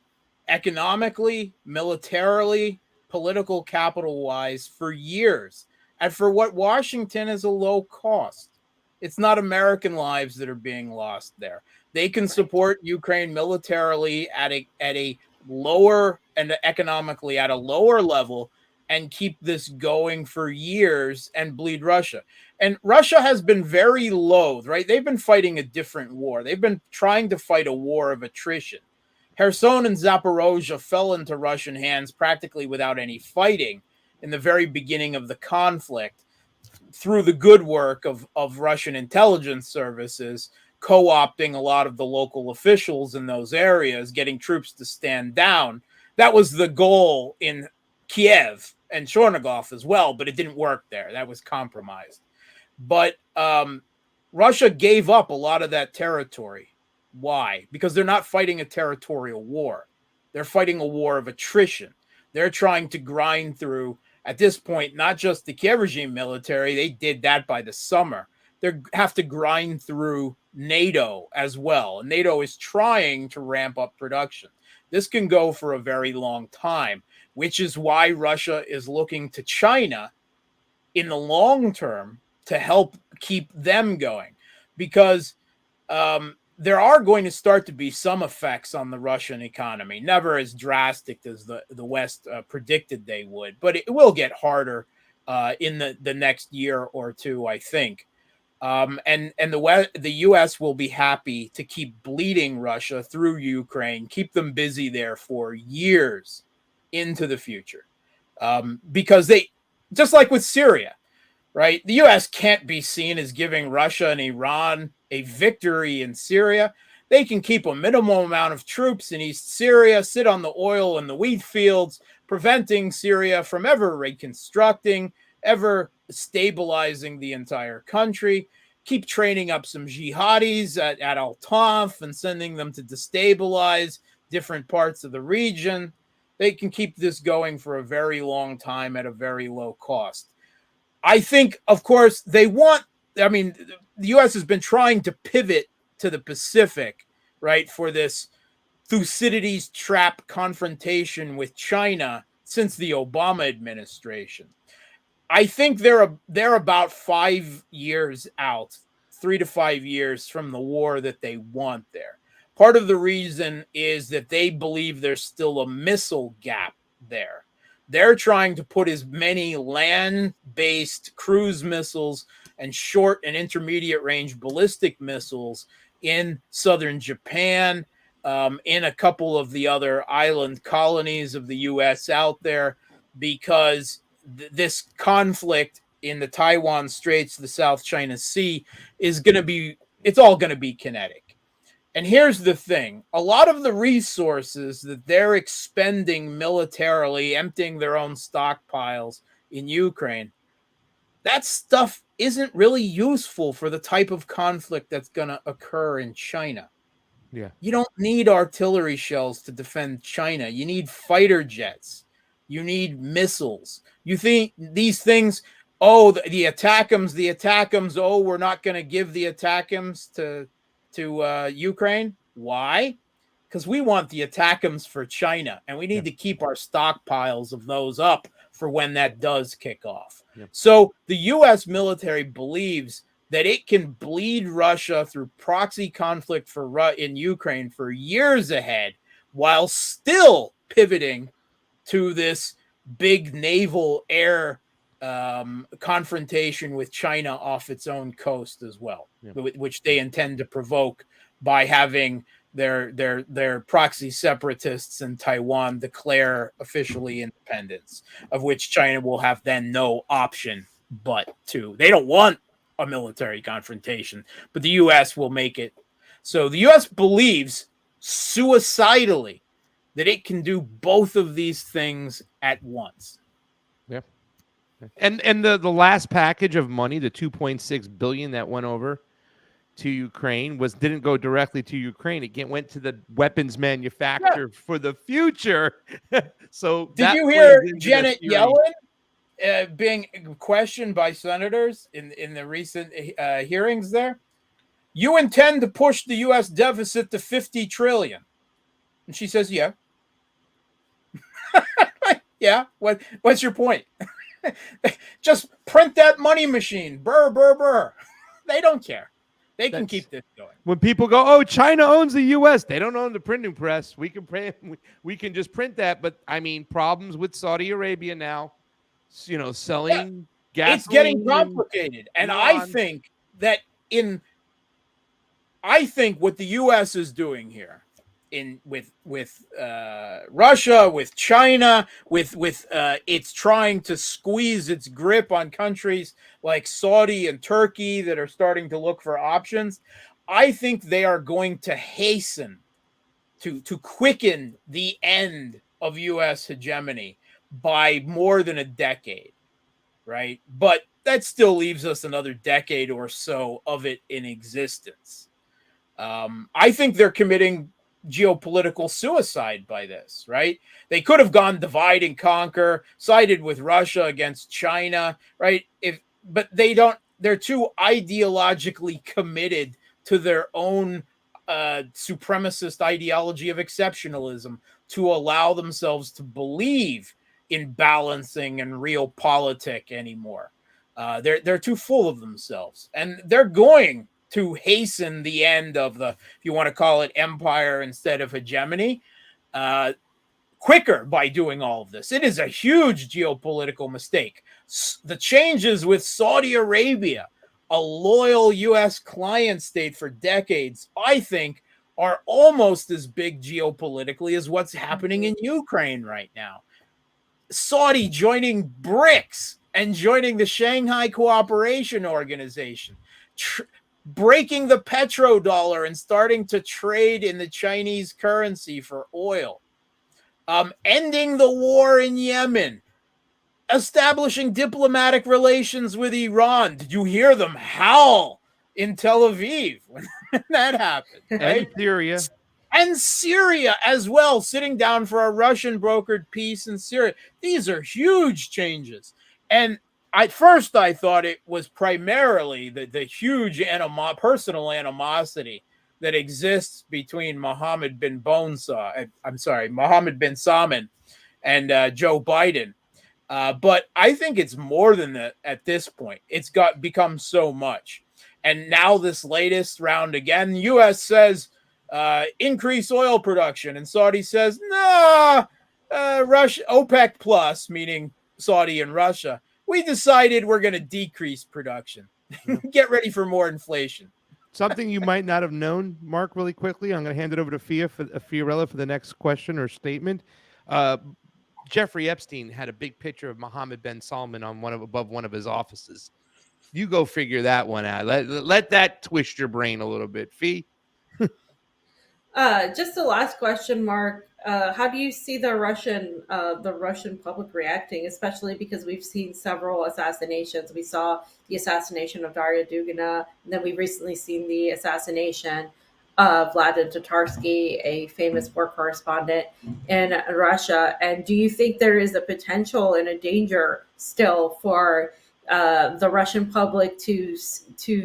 economically, militarily, political capital wise, for years, and for what Washington is a low cost. It's not American lives that are being lost there. They can support Ukraine militarily at a lower and economically at a lower level and keep this going for years and bleed Russia. And Russia has been very loath, right? They've been fighting a different war. They've been trying to fight a war of attrition. Kherson and Zaporozhye fell into Russian hands practically without any fighting in the very beginning of the conflict through the good work of Russian intelligence services, co-opting a lot of the local officials in those areas, getting troops to stand down. That was the goal in Kiev and Chernigov as well, but it didn't work there. That was compromised. But Russia gave up a lot of that territory. Why? Because they're not fighting a territorial war. They're fighting a war of attrition. They're trying to grind through, at this point, not just the Kiev regime military. They did that by the summer. They have to grind through NATO as well. And NATO is trying to ramp up production. This can go for a very long time, which is why Russia is looking to China in the long term to help keep them going. Because there are going to start to be some effects on the Russian economy, never as drastic as the West predicted they would, but it will get harder in the next year or two, I think. And the U.S. will be happy to keep bleeding Russia through Ukraine, keep them busy there for years into the future, because they, just like with Syria, right? The U.S. can't be seen as giving Russia and Iran a victory in Syria. They can keep a minimal amount of troops in East Syria, sit on the oil and the wheat fields, preventing Syria from ever reconstructing, ever stabilizing the entire country, keep training up some jihadis at Al-Tanf and sending them to destabilize different parts of the region. They can keep this going for a very long time at a very low cost. I think, of course, the U.S. has been trying to pivot to the Pacific, right, for this Thucydides trap confrontation with China since the Obama administration. I think they're about 5 years out, 3 to 5 years from the war that they want there. Part of the reason is that they believe there's still a missile gap there. They're trying to put as many land-based cruise missiles and short and intermediate range ballistic missiles in southern Japan, in a couple of the other island colonies of the U.S. out there, because this conflict in the Taiwan Straits, the South China Sea, it's all going to be kinetic. And here's the thing. A lot of the resources that they're expending militarily, emptying their own stockpiles in Ukraine, that stuff isn't really useful for the type of conflict that's going to occur in China. Yeah. You don't need artillery shells to defend China. You need fighter jets. You need missiles. You think these things, oh, the ATACMS, oh, we're not going to give the ATACMS to Ukraine. Why? Because we want the ATACMS for China, and we need to keep our stockpiles of those up for when that does kick off. Yep. So the U.S. military believes that it can bleed Russia through proxy conflict in Ukraine for years ahead, while still pivoting to this big naval air confrontation with China off its own coast as well, which they intend to provoke by having their proxy separatists in Taiwan declare officially independence, of which China will have then no option but to. They don't want a military confrontation, but the U.S. will make it. So the U.S. believes suicidally that it can do both of these things at once. Yeah. And the last package of money, the $2.6 billion that went over to Ukraine, didn't go directly to Ukraine. It went to the weapons manufacturer for the future. So did you hear Janet Yellen being questioned by senators in the recent hearings there? You intend to push the U.S. deficit to $50 trillion. And she says, yeah. Yeah. What's your point? Just print that money machine. Burr, burr, burr. They don't care. They can keep this going. When people go, oh, China owns the U.S., they don't own the printing press. We can just print that. But I mean, problems with Saudi Arabia now, selling gas. It's getting complicated. And I think what the U.S. is doing here with Russia, with China, with it's trying to squeeze its grip on countries like Saudi and Turkey that are starting to look for options. I think they are going to hasten to quicken the end of U.S. hegemony by more than a decade, right? But that still leaves us another decade or so of it in existence. I think they're committing geopolitical suicide by this, right? They could have gone divide and conquer, sided with Russia against China, right? But they don't. They're too ideologically committed to their own supremacist ideology of exceptionalism to allow themselves to believe in balancing and realpolitik anymore. They're too full of themselves, and they're going to hasten the end of the, if you want to call it empire instead of hegemony, quicker by doing all of this. It is a huge geopolitical mistake. The changes with Saudi Arabia, a loyal U.S. client state for decades, I think are almost as big geopolitically as what's happening in Ukraine right now. Saudi joining BRICS and joining the Shanghai Cooperation Organization, breaking the petrodollar and starting to trade in the Chinese currency for oil, ending the war in Yemen, establishing diplomatic relations with Iran. Did you hear them howl in Tel Aviv when that happened? Right? And Syria as well, sitting down for a Russian brokered peace in Syria. These are huge changes. And at first I thought it was primarily the huge personal animosity that exists between Mohammed bin Salman and Joe Biden. But I think it's more than that at this point. It's become so much. And now this latest round again, the U.S. says increase oil production. And Saudi says, Russia, OPEC plus, meaning Saudi and Russia, we decided we're going to decrease production. Get ready for more inflation. Something you might not have known, Mark, really quickly. I'm going to hand it over to Fiorella for the next question or statement. Jeffrey Epstein had a big picture of Mohammed bin Salman on above one of his offices. You go figure that one out. Let that twist your brain a little bit, Fee. Just the last question, Mark. How do you see the Russian public reacting, especially because we've seen several assassinations? We saw the assassination of Daria Dugina, and then we've recently seen the assassination of Vladimir Tatarsky, a famous war correspondent in Russia. And do you think there is a potential and a danger still for the Russian public to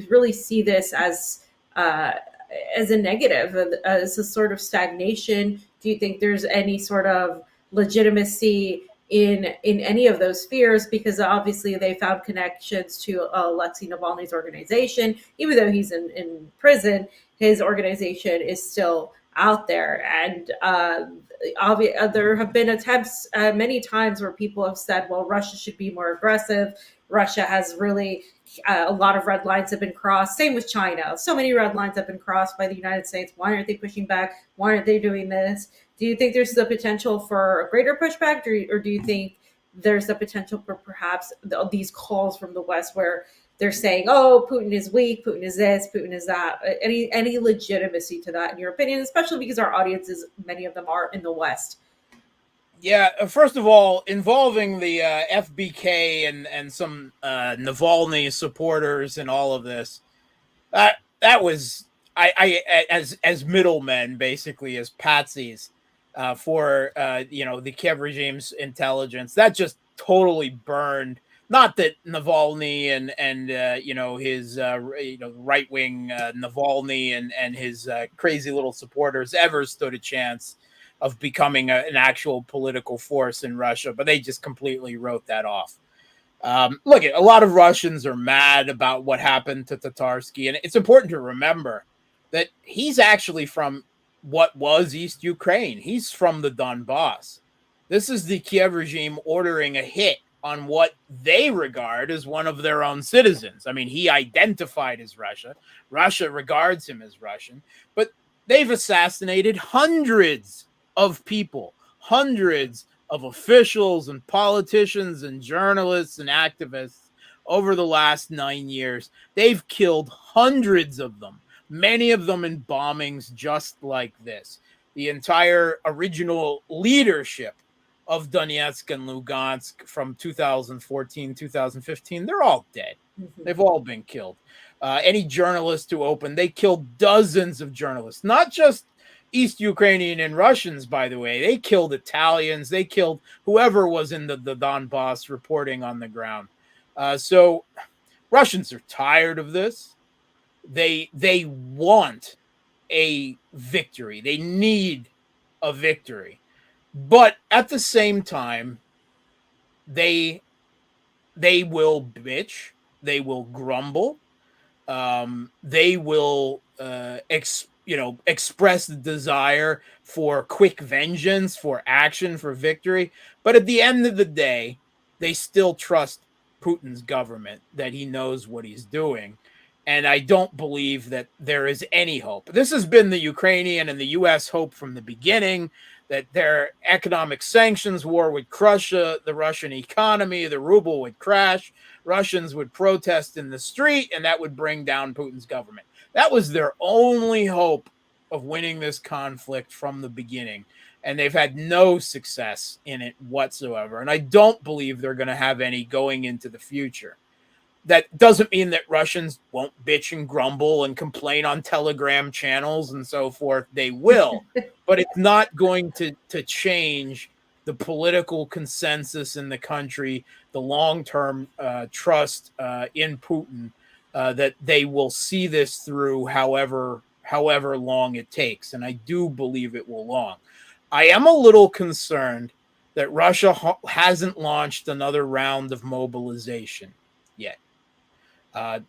really see this as a negative, as a sort of stagnation? Do you think there's any sort of legitimacy in any of those fears? Because obviously they found connections to Alexei Navalny's organization. Even though he's in prison, his organization is still out there. And there have been attempts many times where people have said, well, Russia should be more aggressive. Russia has really a lot of red lines have been crossed. Same with China. So many red lines have been crossed by the United States. Why aren't they pushing back? Why aren't they doing this? Do you think there's the potential for a greater pushback, or do you think there's the potential for perhaps these calls from the West where they're saying, oh, Putin is weak, Putin is this, Putin is that? Any legitimacy to that in your opinion, especially because our audiences, many of them are in the West? Yeah, first of all, involving the FBK and some Navalny supporters and all of this, that was I as middlemen, basically as patsies for the Kiev regime's intelligence. That just totally burned. Not that Navalny and his right wing Navalny and his crazy little supporters ever stood a chance of becoming an actual political force in Russia, but they just completely wrote that off. Look, a lot of Russians are mad about what happened to Tatarsky, and it's important to remember that he's actually from what was East Ukraine. He's from the Donbass. This is the Kiev regime ordering a hit on what they regard as one of their own citizens. I mean, he identified as Russia. Russia regards him as Russian, but they've assassinated hundreds of people, hundreds of officials and politicians and journalists and activists over the last 9 years. They've killed hundreds of them, many of them in bombings just like this. The entire original leadership of Donetsk and Lugansk from 2014, 2015, they're all dead. Mm-hmm. They've all been killed. Any journalist who opened, they killed dozens of journalists, not just East Ukrainian and Russians, by the way. They killed Italians. They killed whoever was in the Donbass reporting on the ground. So Russians are tired of this. They want a victory. They need a victory. But at the same time, they will bitch. They will grumble. They will express the desire for quick vengeance, for action, for victory. But at the end of the day, they still trust Putin's government, that he knows what he's doing. And I don't believe that there is any hope. This has been the Ukrainian and the U.S. hope from the beginning, that their economic sanctions war would crush the Russian economy, the ruble would crash, Russians would protest in the street, and that would bring down Putin's government. That was their only hope of winning this conflict from the beginning, and they've had no success in it whatsoever. And I don't believe they're going to have any going into the future. That doesn't mean that Russians won't bitch and grumble and complain on Telegram channels and so forth. They will, but it's not going to change the political consensus in the country, the long-term trust in Putin, that they will see this through however long it takes. And I do believe it will long. I am a little concerned that Russia hasn't launched another round of mobilization yet.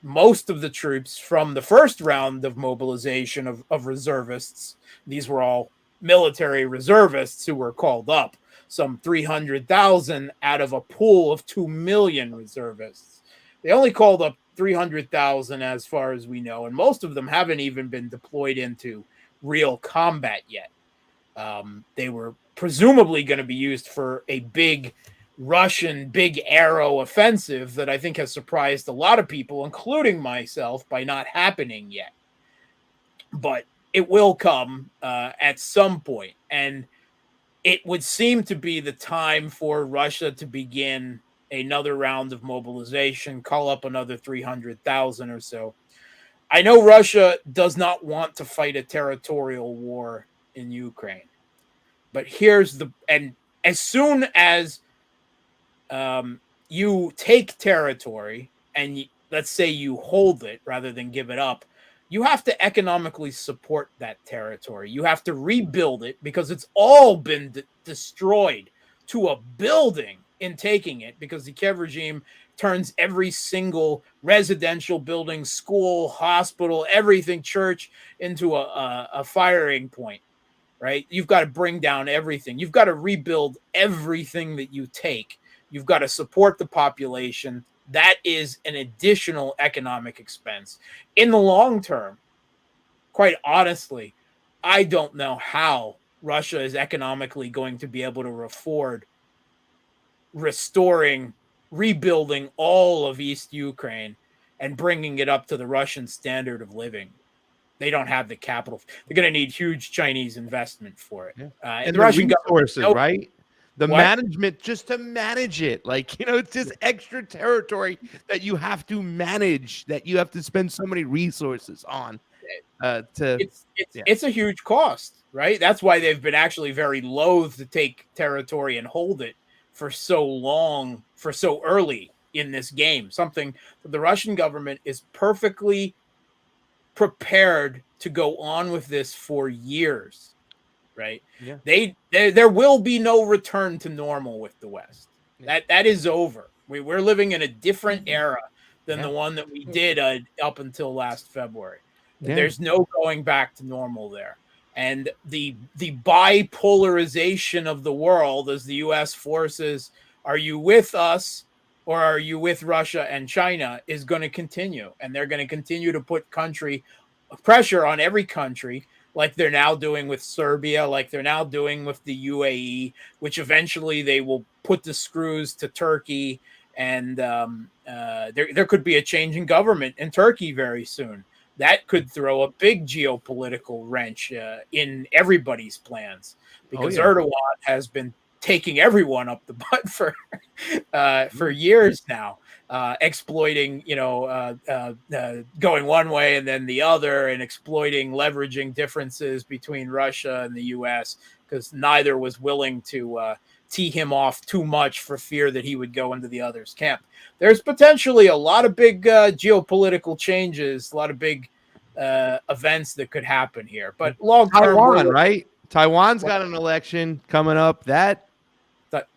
Most of the troops from the first round of mobilization of reservists, these were all military reservists who were called up, some 300,000 out of a pool of 2 million reservists. They only called up 300,000 as far as we know, and most of them haven't even been deployed into real combat yet. They were presumably going to be used for a big Russian big arrow offensive that I think has surprised a lot of people, including myself, by not happening yet. But it will come at some point, and it would seem to be the time for Russia to begin another round of mobilization, call up another 300,000 or so. I know Russia does not want to fight a territorial war in Ukraine, but and as soon as you take territory and let's say you hold it rather than give it up, you have to economically support that territory. You have to rebuild it because it's all been destroyed to a building in taking it, because the Kiev regime turns every single residential building, school, hospital, everything, church, into a firing point, right? You've got to bring down everything. You've got to rebuild everything that you take. You've got to support the population. That is an additional economic expense. In the long term, quite honestly, I don't know how Russia is economically going to be able to afford rebuilding all of East Ukraine and bringing it up to the Russian standard of living. They don't have the capital. They're going to need huge Chinese investment for it. And the Russian resources, right? The management, just to manage it. Like, it's just extra territory that you have to manage, that you have to spend so many resources on. It's a huge cost, right? That's why they've been actually very loath to take territory and hold it for so long, for so early in this game. Something that the Russian government is perfectly prepared to go on with this for years. Right? Yeah. There will be no return to normal with the West. Yeah. That is over. We're living in a different era than the one that we did up until last February. Yeah. There's no going back to normal there. And the bipolarization of the world as the U.S. forces, are you with us or are you with Russia and China, is going to continue. And they're going to continue to put pressure on every country, like they're now doing with Serbia, like they're now doing with the UAE, which eventually they will put the screws to Turkey. And there could be a change in government in Turkey very soon. That could throw a big geopolitical wrench in everybody's plans, because Erdogan has been taking everyone up the butt for years now, exploiting, going one way and then the other, and leveraging differences between Russia and the U.S. because neither was willing to tee him off too much for fear that he would go into the other's camp. There's potentially a lot of big geopolitical changes, a lot of big events that could happen here. But long term, Taiwan, right? Taiwan's got an election coming up.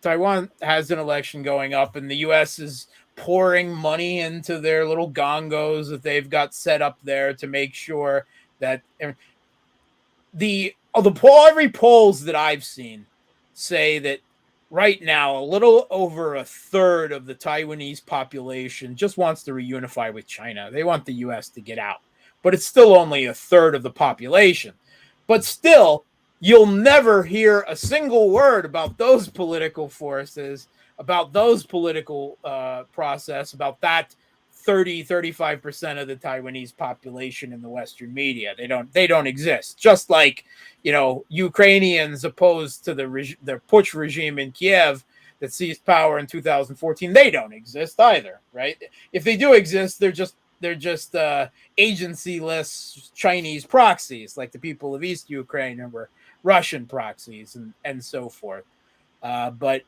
Taiwan has an election going up, and the U.S. is pouring money into their little gongos that they've got set up there to make sure that every polls that I've seen say that right now a little over a third of the Taiwanese population just wants to reunify with China. They want the U.S. to get out, but it's still only a third of the population. But still, you'll never hear a single word about those political forces, about those political process, about that 35% of the Taiwanese population in the Western media. They don't exist. Just like, Ukrainians opposed to the putsch regime in Kiev that seized power in 2014, they don't exist either, right? If they do exist, they're just agency-less Chinese proxies, like the people of East Ukraine were Russian proxies and so forth. But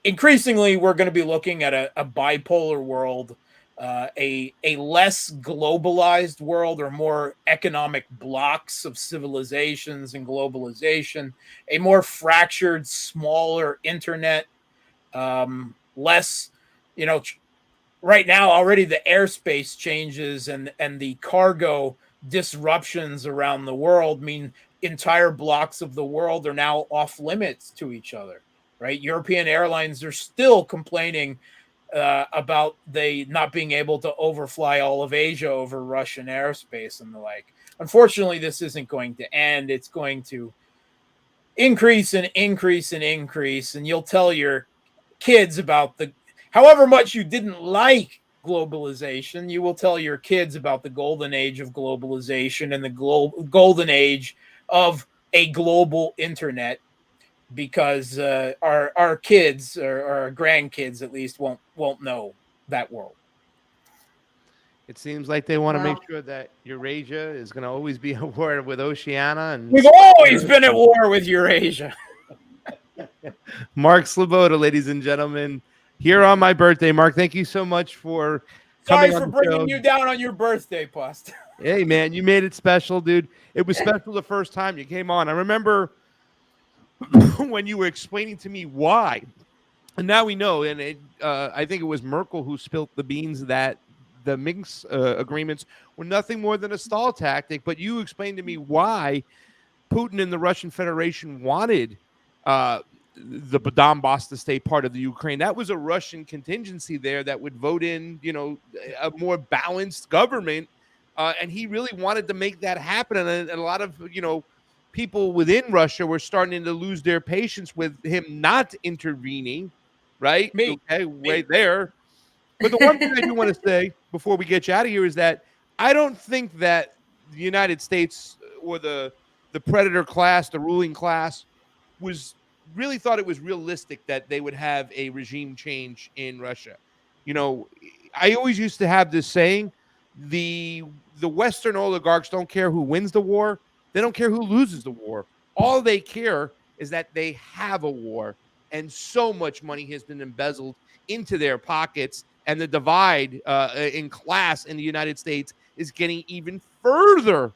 increasingly, we're going to be looking at a bipolar world, a less globalized world, or more economic blocks of civilizations and globalization, a more fractured, smaller internet, less, right now already the airspace changes and the cargo disruptions around the world mean entire blocks of the world are now off limits to each other, right? European airlines are still complaining about they not being able to overfly all of Asia over Russian airspace and the like. Unfortunately, this isn't going to end. It's going to increase and increase and increase. And you'll tell your kids about however much you didn't like globalization. You will tell your kids about the golden age of globalization and the golden age of a global internet, because our kids, or our grandkids at least, won't know that world. It seems like they want to Wow. make sure that Eurasia is going to always be at war with Oceania. And We've always been at war with Eurasia. Mark Sleboda, ladies and gentlemen, here on my birthday. Mark, thank you so much for Sorry coming for on the bringing show. you down on your birthday, Pust. Hey, man, you made it special, dude. It was special the first time you came on. I remember when you were explaining to me why. And now we know, and I think it was Merkel who spilt the beans that the Minsk agreements were nothing more than a stall tactic. But you explained to me why Putin and the Russian Federation wanted the Donbass to stay part of the Ukraine. That was a Russian contingency there that would vote in, a more balanced government. And he really wanted to make that happen. And a lot of, people within Russia were starting to lose their patience with him not intervening. Right? Right there. But the one thing I do want to say before we get you out of here is that I don't think that the United States or the predator class, the ruling class, really thought it was realistic that they would have a regime change in Russia. I always used to have this saying, the Western oligarchs don't care who wins the war. They don't care who loses the war. All they care is that they have a war. And so much money has been embezzled into their pockets, and the divide in class in the United States is getting even further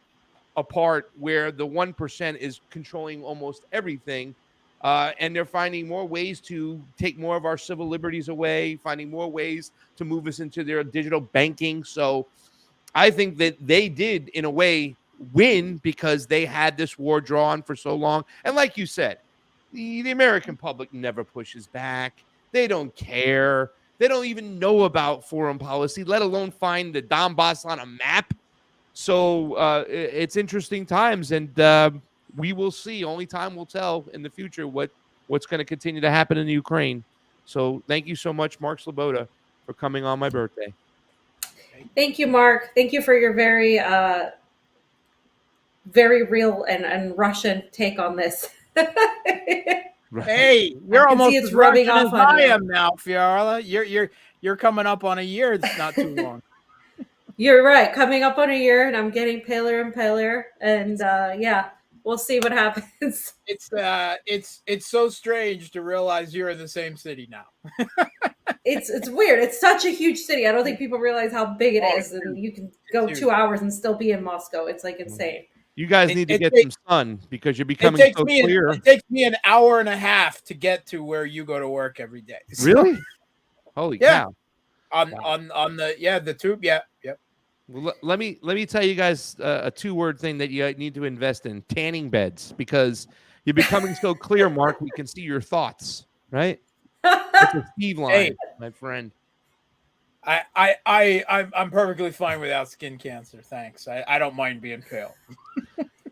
apart, where the 1% is controlling almost everything, and they're finding more ways to take more of our civil liberties away, finding more ways to move us into their digital banking. So I think that they did, in a way, win because they had this war drawn for so long. And like you said, the American public never pushes back. They don't care. They don't even know about foreign policy, let alone find the Donbass on a map. So it's interesting times, and we will see. Only time will tell in the future what's going to continue to happen in the Ukraine. So thank you so much, Mark Sleboda, for coming on my birthday. Thank you, Mark. Thank you for your very, very real and Russian take on this. Right. Hey, you're almost it's as rubbing Russian off as on I you. am now, Fiala. You're coming up on a year. It's not too long. You're right. Coming up on a year, and I'm getting paler and paler. And yeah, we'll see what happens. It's so strange to realize you're in the same city now. It's weird. It's such a huge city. I don't think people realize how big it is, and you can go 2 hours and still be in Moscow. It's like insane. You guys need to get some sun because you're becoming so clear. It takes me an hour and a half to get to where you go to work every day. So, really? Holy cow! On the tube. Yeah. Yep. Well, let me tell you guys a 2-word thing that you need to invest in: tanning beds, because you're becoming so clear, Mark. We can see your thoughts, right? That's a Steve line, my friend. I'm perfectly fine without skin cancer. Thanks. I don't mind being pale.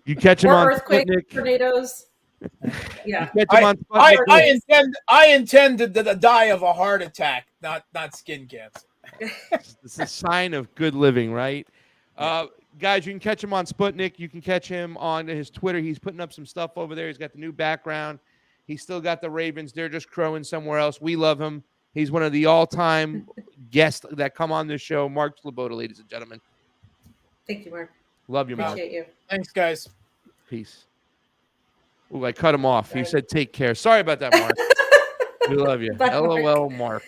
You catch him on earthquakes, Sputnik. tornadoes. Yeah. I intend to die of a heart attack, not skin cancer. It's a sign of good living, right? Guys, you can catch him on Sputnik. You can catch him on his Twitter. He's putting up some stuff over there. He's got the new background. He's still got the Ravens. They're just crowing somewhere else. We love him. He's one of the all-time guests that come on this show. Mark Sleboda, ladies and gentlemen. Thank you, Mark. Love you, Mark. Appreciate you. Thanks, guys. Peace. Ooh, I cut him off. He said take care. Sorry about that, Mark. We love you. Bye, LOL, Mark.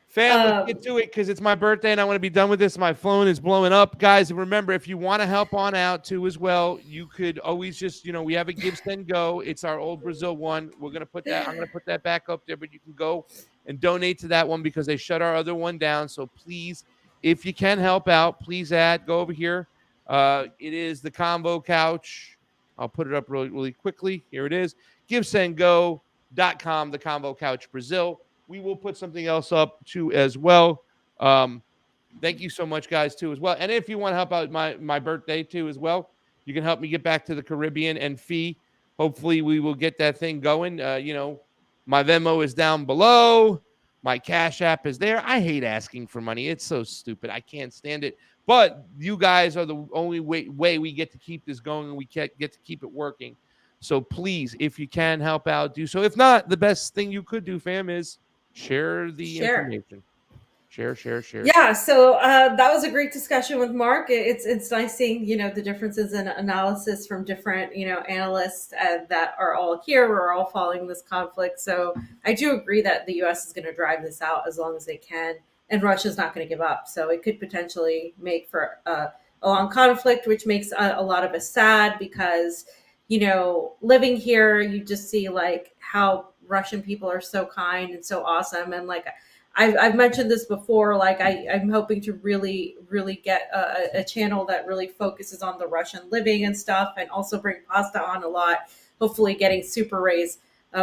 Fam, let's get to it because it's my birthday and I want to be done with this. My phone is blowing up. Guys, remember, if you want to help on out too as well, you could always just, we have a Give, Send, Go. It's our old Brazil one. I'm going to put that back up there, but you can go and donate to that one because they shut our other one down. So please, if you can help out, please go over here. It is the Convo Couch. I'll put it up really, really quickly. Here it is. GiveSendGo.com, the Convo Couch Brazil. We will put something else up too as well. Thank you so much, guys, too as well. And if you want to help out my birthday too as well, you can help me get back to the Caribbean and fee. Hopefully we will get that thing going. My Venmo is down below. My Cash App is there. I hate asking for money. It's so stupid. I can't stand it. But you guys are the only way we get to keep this going, and we get to keep it working. So please, if you can help out, do so. If not, the best thing you could do, fam, is share the information. Share. Yeah, so that was a great discussion with Mark. It's nice seeing, the differences in analysis from different, analysts that are all here. We're all following this conflict. So I do agree that the U.S. is going to drive this out as long as they can, and Russia's not going to give up. So it could potentially make for a long conflict, which makes a lot of us sad because, living here, you just see like how Russian people are so kind and so awesome, and like I've mentioned this before, like I'm hoping to really get a channel that really focuses on the Russian living and stuff, and also bring Pasta on a lot, hopefully getting Super Rays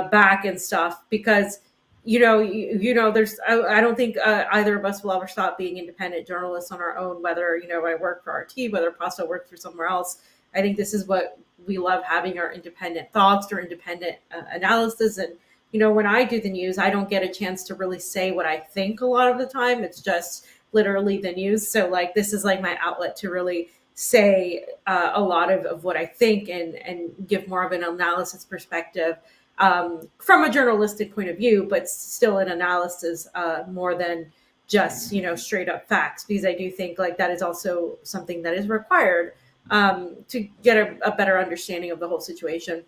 back and stuff, because, there's, I don't think either of us will ever stop being independent journalists on our own, whether, I work for RT, whether Pasta works for somewhere else. I think this is what we love, having our independent thoughts or independent analysis. And, when I do the news, I don't get a chance to really say what I think a lot of the time. It's just literally the news. So like, this is like my outlet to really say a lot of what I think and give more of an analysis perspective from a journalistic point of view, but still an analysis more than just, straight up facts, because I do think like that is also something that is required to get a better understanding of the whole situation.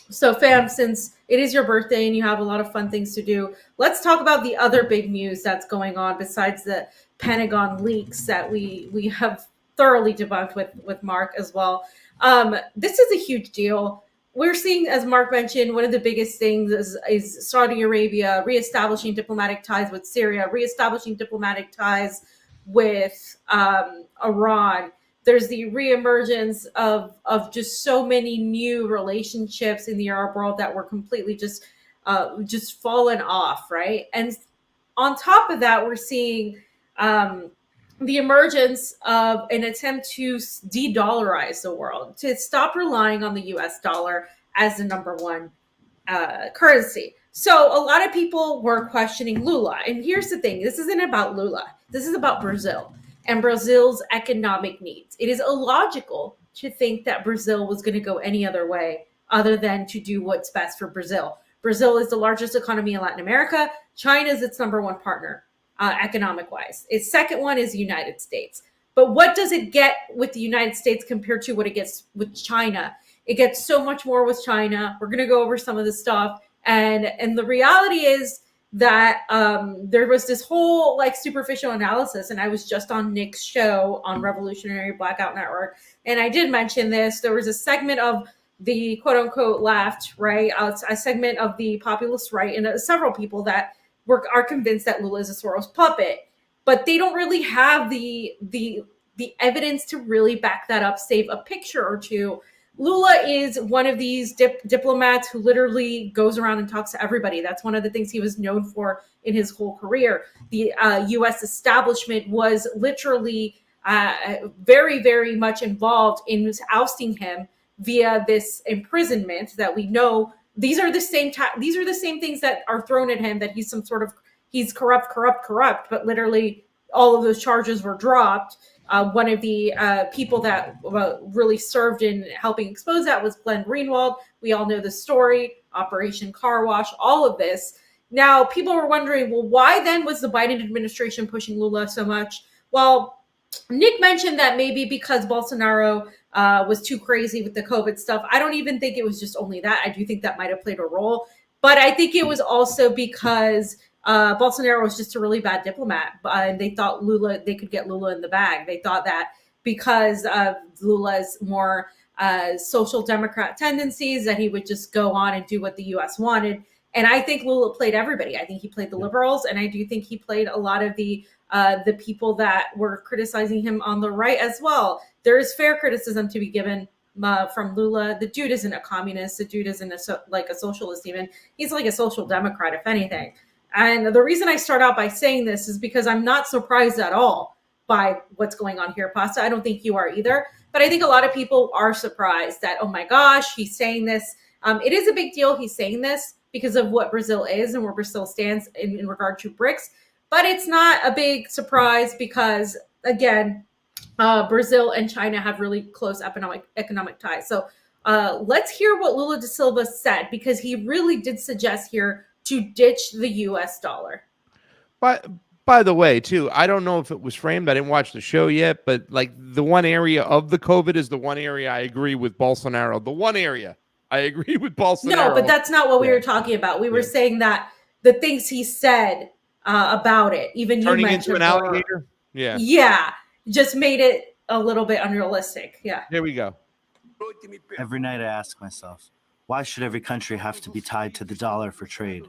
So fam, since it is your birthday and you have a lot of fun things to do, let's talk about the other big news that's going on besides the Pentagon leaks that we have thoroughly debunked with Mark as well. This is a huge deal. We're seeing, as Mark mentioned, one of the biggest things is Saudi Arabia reestablishing diplomatic ties with Syria, reestablishing diplomatic ties with Iran. There's the reemergence of just so many new relationships in the Arab world that were completely just fallen off, right? And on top of that, we're seeing the emergence of an attempt to de-dollarize the world, to stop relying on the US dollar as the number one currency. So a lot of people were questioning Lula. And here's the thing, this isn't about Lula. This is about Brazil and Brazil's economic needs. It is illogical to think that Brazil was going to go any other way other than to do what's best for Brazil. Brazil is the largest economy in Latin America. China is its number one partner, economic-wise. Its second one is the United States. But what does it get with the United States compared to what it gets with China? It gets so much more with China. We're going to go over some of this stuff. And the reality is that there was this whole like superficial analysis, and I was just on Nick's show on Revolutionary Blackout Network, and I did mention this. There was a segment of the quote unquote left, right, a segment of the populist right, and several people that are convinced that Lula is a Soros puppet, but they don't really have the evidence to really back that up, save a picture or two. Lula is one of these diplomats who literally goes around and talks to everybody. That's one of the things he was known for in his whole career. The U.S. establishment was literally very, very much involved in ousting him via this imprisonment that we know. These are the same things that are thrown at him, that he's corrupt, but literally all of those charges were dropped. One of the people that really served in helping expose that was Glenn Greenwald. We all know the story, Operation Car Wash, all of this. Now, people were wondering, well, why then was the Biden administration pushing Lula so much? Well, Nick mentioned that maybe because Bolsonaro was too crazy with the COVID stuff. I don't even think it was just only that. I do think that might have played a role. But I think it was also because Bolsonaro was just a really bad diplomat, and they thought they could get Lula in the bag. They thought that because of Lula's more social democrat tendencies, that he would just go on and do what the U.S. wanted. And I think Lula played everybody. I think he played the liberals, and I do think he played a lot of the people that were criticizing him on the right as well. There is fair criticism to be given from Lula. The dude isn't a communist. The dude isn't like a socialist even. He's like a social democrat, if anything. And the reason I start out by saying this is because I'm not surprised at all by what's going on here, Pasta. I don't think you are either. But I think a lot of people are surprised that, oh my gosh, he's saying this. It is a big deal he's saying this, because of what Brazil is and where Brazil stands in regard to BRICS. But it's not a big surprise because, again, Brazil and China have really close economic ties. So let's hear what Lula da Silva said, because he really did suggest here to ditch the U.S. dollar. By the way, too, I don't know if it was framed. I didn't watch the show yet, but like the one area of the COVID is the one area I agree with Bolsonaro. The one area I agree with Bolsonaro. No, but that's not what we were talking about. We were saying that the things he said about it, even turning you mentioned into an alligator. Yeah, just made it a little bit unrealistic. Yeah. There we go. Every night I ask myself, why should every country have to be tied to the dollar for trade?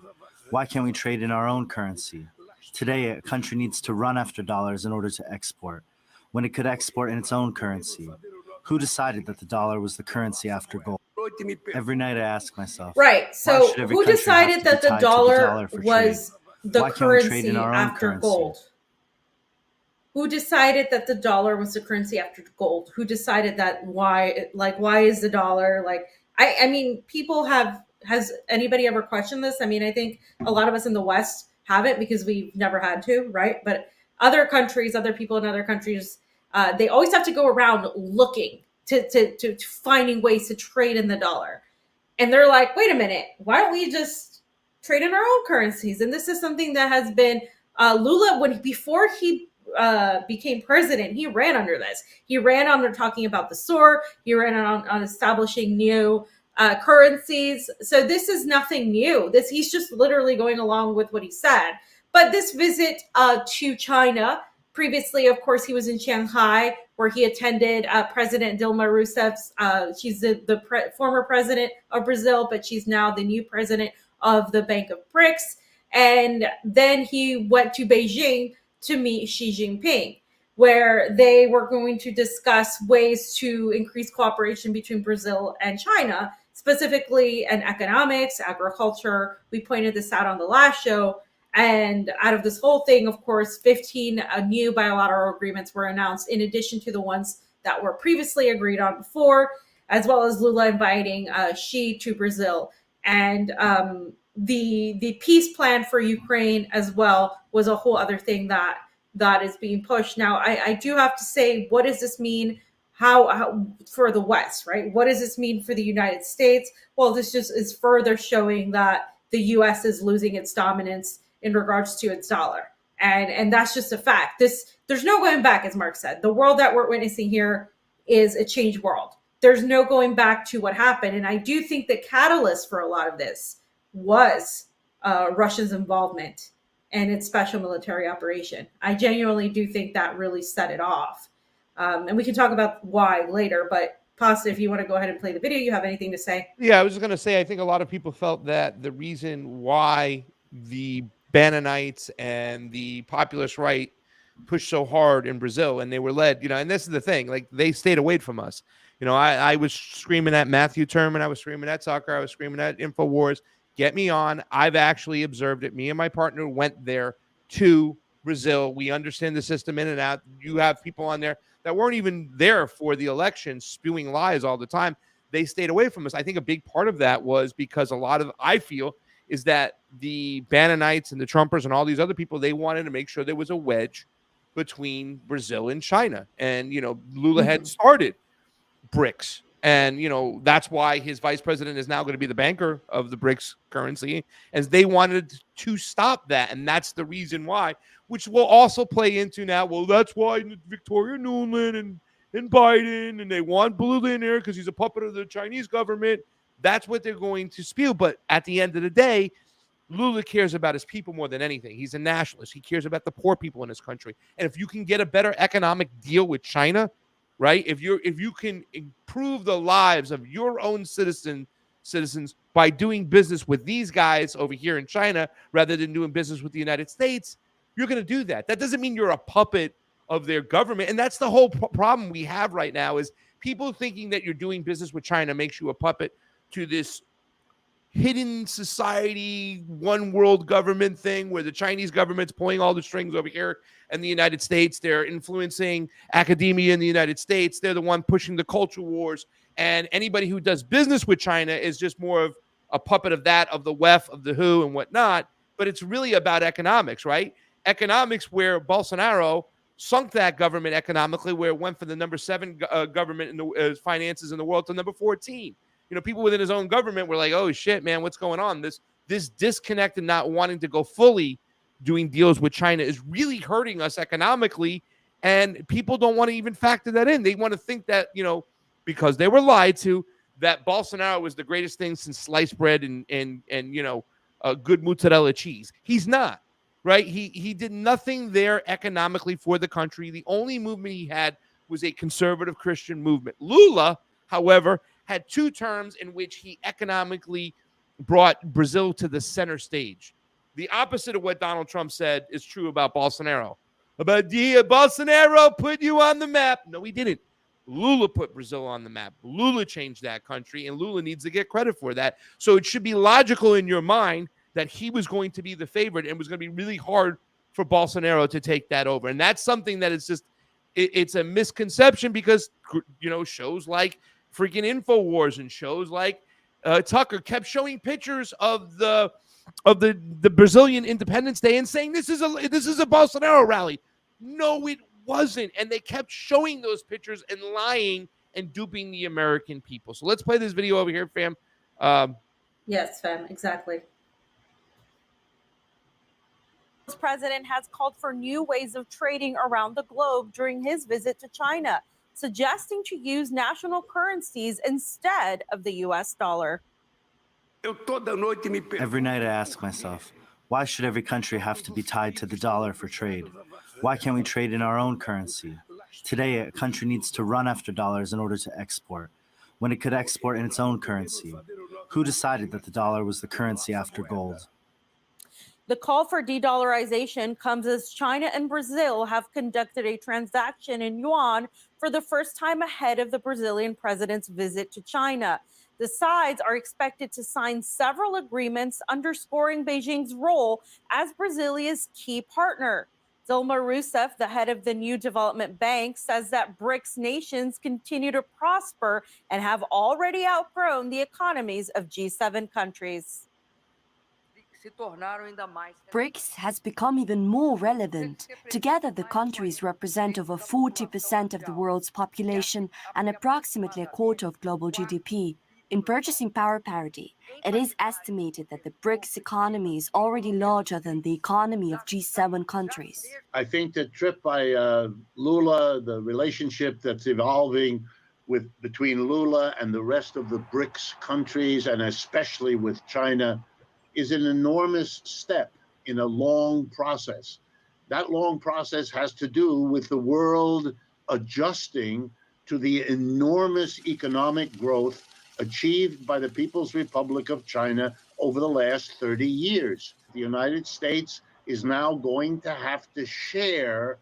Why can't we trade in our own currency? Today, a country needs to run after dollars in order to export, when it could export in its own currency. Who decided that the dollar was the currency after gold? Every night I ask myself. Right. So who decided that the dollar was the currency after gold? Who decided that the dollar was the currency after gold? Who decided that? Why is the dollar like? I mean, has anybody ever questioned this? I mean, I think a lot of us in the West haven't, because we've never had to, right? But other people in other countries, they always have to go around looking to finding ways to trade in the dollar. And they're like, wait a minute, why don't we just trade in our own currencies? And this is something that has been Lula, before he became president, he ran under this. He ran under talking about the SOR. He ran on establishing new currencies. So this is nothing new. He's just literally going along with what he said. But this visit to China, previously, of course, he was in Shanghai, where he attended President Dilma Rousseff's. She's the former president of Brazil, but she's now the new president of the Bank of BRICS. And then he went to Beijing to meet Xi Jinping, where they were going to discuss ways to increase cooperation between Brazil and China, specifically in economics, agriculture. We pointed this out on the last show. And out of this whole thing, of course, 15 new bilateral agreements were announced, in addition to the ones that were previously agreed on before, as well as Lula inviting Xi to Brazil. And the peace plan for Ukraine as well was a whole other thing that is being pushed. Now, I do have to say, what does this mean? How for the West, right? What does this mean for the United States? Well, this just is further showing that the U.S. is losing its dominance in regards to its dollar. And that's just a fact. There's no going back, as Mark said. The world that we're witnessing here is a changed world. There's no going back to what happened. And I do think the catalyst for a lot of this was Russia's involvement and its special military operation. I genuinely do think that really set it off. And we can talk about why later, but Pasta, if you want to go ahead and play the video, you have anything to say? Yeah, I was just going to say, I think a lot of people felt that the reason why the Bannonites and the populist right pushed so hard in Brazil, and they were led, and this is the thing, like they stayed away from us. I was screaming at Matthew Turman, I was screaming at Tucker, I was screaming at InfoWars, get me on. I've actually observed it. Me and my partner went there to Brazil. We understand the system in and out. You have people on there that weren't even there for the election spewing lies all the time. They stayed away from us. I think a big part of that was because I feel is that the Bannonites and the Trumpers and all these other people, they wanted to make sure there was a wedge between Brazil and China. And, Lula had started BRICS. And, that's why his vice president is now going to be the banker of the BRICS currency, as they wanted to stop that. And that's the reason why, which will also play into now, well, that's why Victoria Nuland and Biden, and they want Lula in there because he's a puppet of the Chinese government. That's what they're going to spew. But at the end of the day, Lula cares about his people more than anything. He's a nationalist. He cares about the poor people in his country. And if you can get a better economic deal with China, right? If you can improve the lives of your own citizens by doing business with these guys over here in China rather than doing business with the United States, you're going to do that. That doesn't mean you're a puppet of their government. And that's the whole problem we have right now, is people thinking that you're doing business with China makes you a puppet to this hidden society, one world government thing where the Chinese government's pulling all the strings over here in the United States. They're influencing academia in the United States. They're the one pushing the culture wars. And anybody who does business with China is just more of a puppet of that, of the WEF, of the WHO, and whatnot. But it's really about economics, right? Economics, where Bolsonaro sunk that government economically, where it went from the number 7 government in the finances in the world to number 14. You know, people within his own government were like, "Oh shit, man, what's going on?" This disconnect and not wanting to go fully doing deals with China is really hurting us economically, and people don't want to even factor that in. They want to think that, you know, because they were lied to, that Bolsonaro was the greatest thing since sliced bread and you know, good mozzarella cheese. He's not, right? He did nothing there economically for the country. The only movement he had was a conservative Christian movement. Lula, however, had 2 terms in which he economically brought Brazil to the center stage. The opposite of what Donald Trump said is true about Bolsonaro. Bolsonaro put you on the map. No, he didn't. Lula put Brazil on the map. Lula changed that country, and Lula needs to get credit for that. So it should be logical in your mind that he was going to be the favorite, and it was going to be really hard for Bolsonaro to take that over. And that's something that is just, it's a misconception, because, you know, shows like freaking InfoWars and shows like Tucker kept showing pictures of the Brazilian Independence Day and saying this is a Bolsonaro rally. No, it wasn't. And they kept showing those pictures and lying and duping the American people. So let's play this video over here, fam. Yes, fam, exactly. The president has called for new ways of trading around the globe during his visit to China, suggesting to use national currencies instead of the US dollar. Every night I ask myself, why should every country have to be tied to the dollar for trade? Why can't we trade in our own currency? Today, a country needs to run after dollars in order to export, when it could export in its own currency. Who decided that the dollar was the currency after gold? The call for de-dollarization comes as China and Brazil have conducted a transaction in yuan for the first time ahead of the Brazilian president's visit to China. The sides are expected to sign several agreements underscoring Beijing's role as Brazilia's key partner. Dilma Rousseff, the head of the New Development Bank, says that BRICS nations continue to prosper and have already outgrown the economies of G7 countries. BRICS has become even more relevant. Together, the countries represent over 40% of the world's population and approximately a quarter of global GDP. In purchasing power parity, it is estimated that the BRICS economy is already larger than the economy of G7 countries. I think the trip by Lula, the relationship that's evolving between Lula and the rest of the BRICS countries, and especially with China, is an enormous step in a long process. That long process has to do with the world adjusting to the enormous economic growth achieved by the People's Republic of China over the last 30 years. The United States is now going to have to share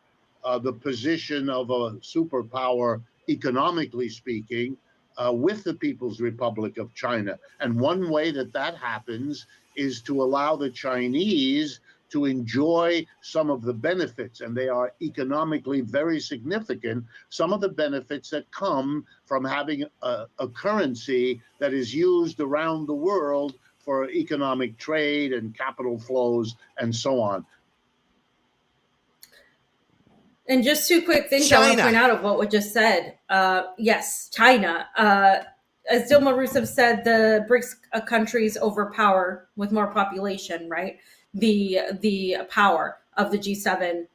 the position of a superpower, economically speaking, with the People's Republic of China. And one way that happens is to allow the Chinese to enjoy some of the benefits, and they are economically very significant, some of the benefits that come from having a currency that is used around the world for economic trade and capital flows and so on. And just 2 quick things I want to point out of what was just said. Yes, China. As Dilma Rousseff said, the BRICS countries overpower with more population, right? The power of the G7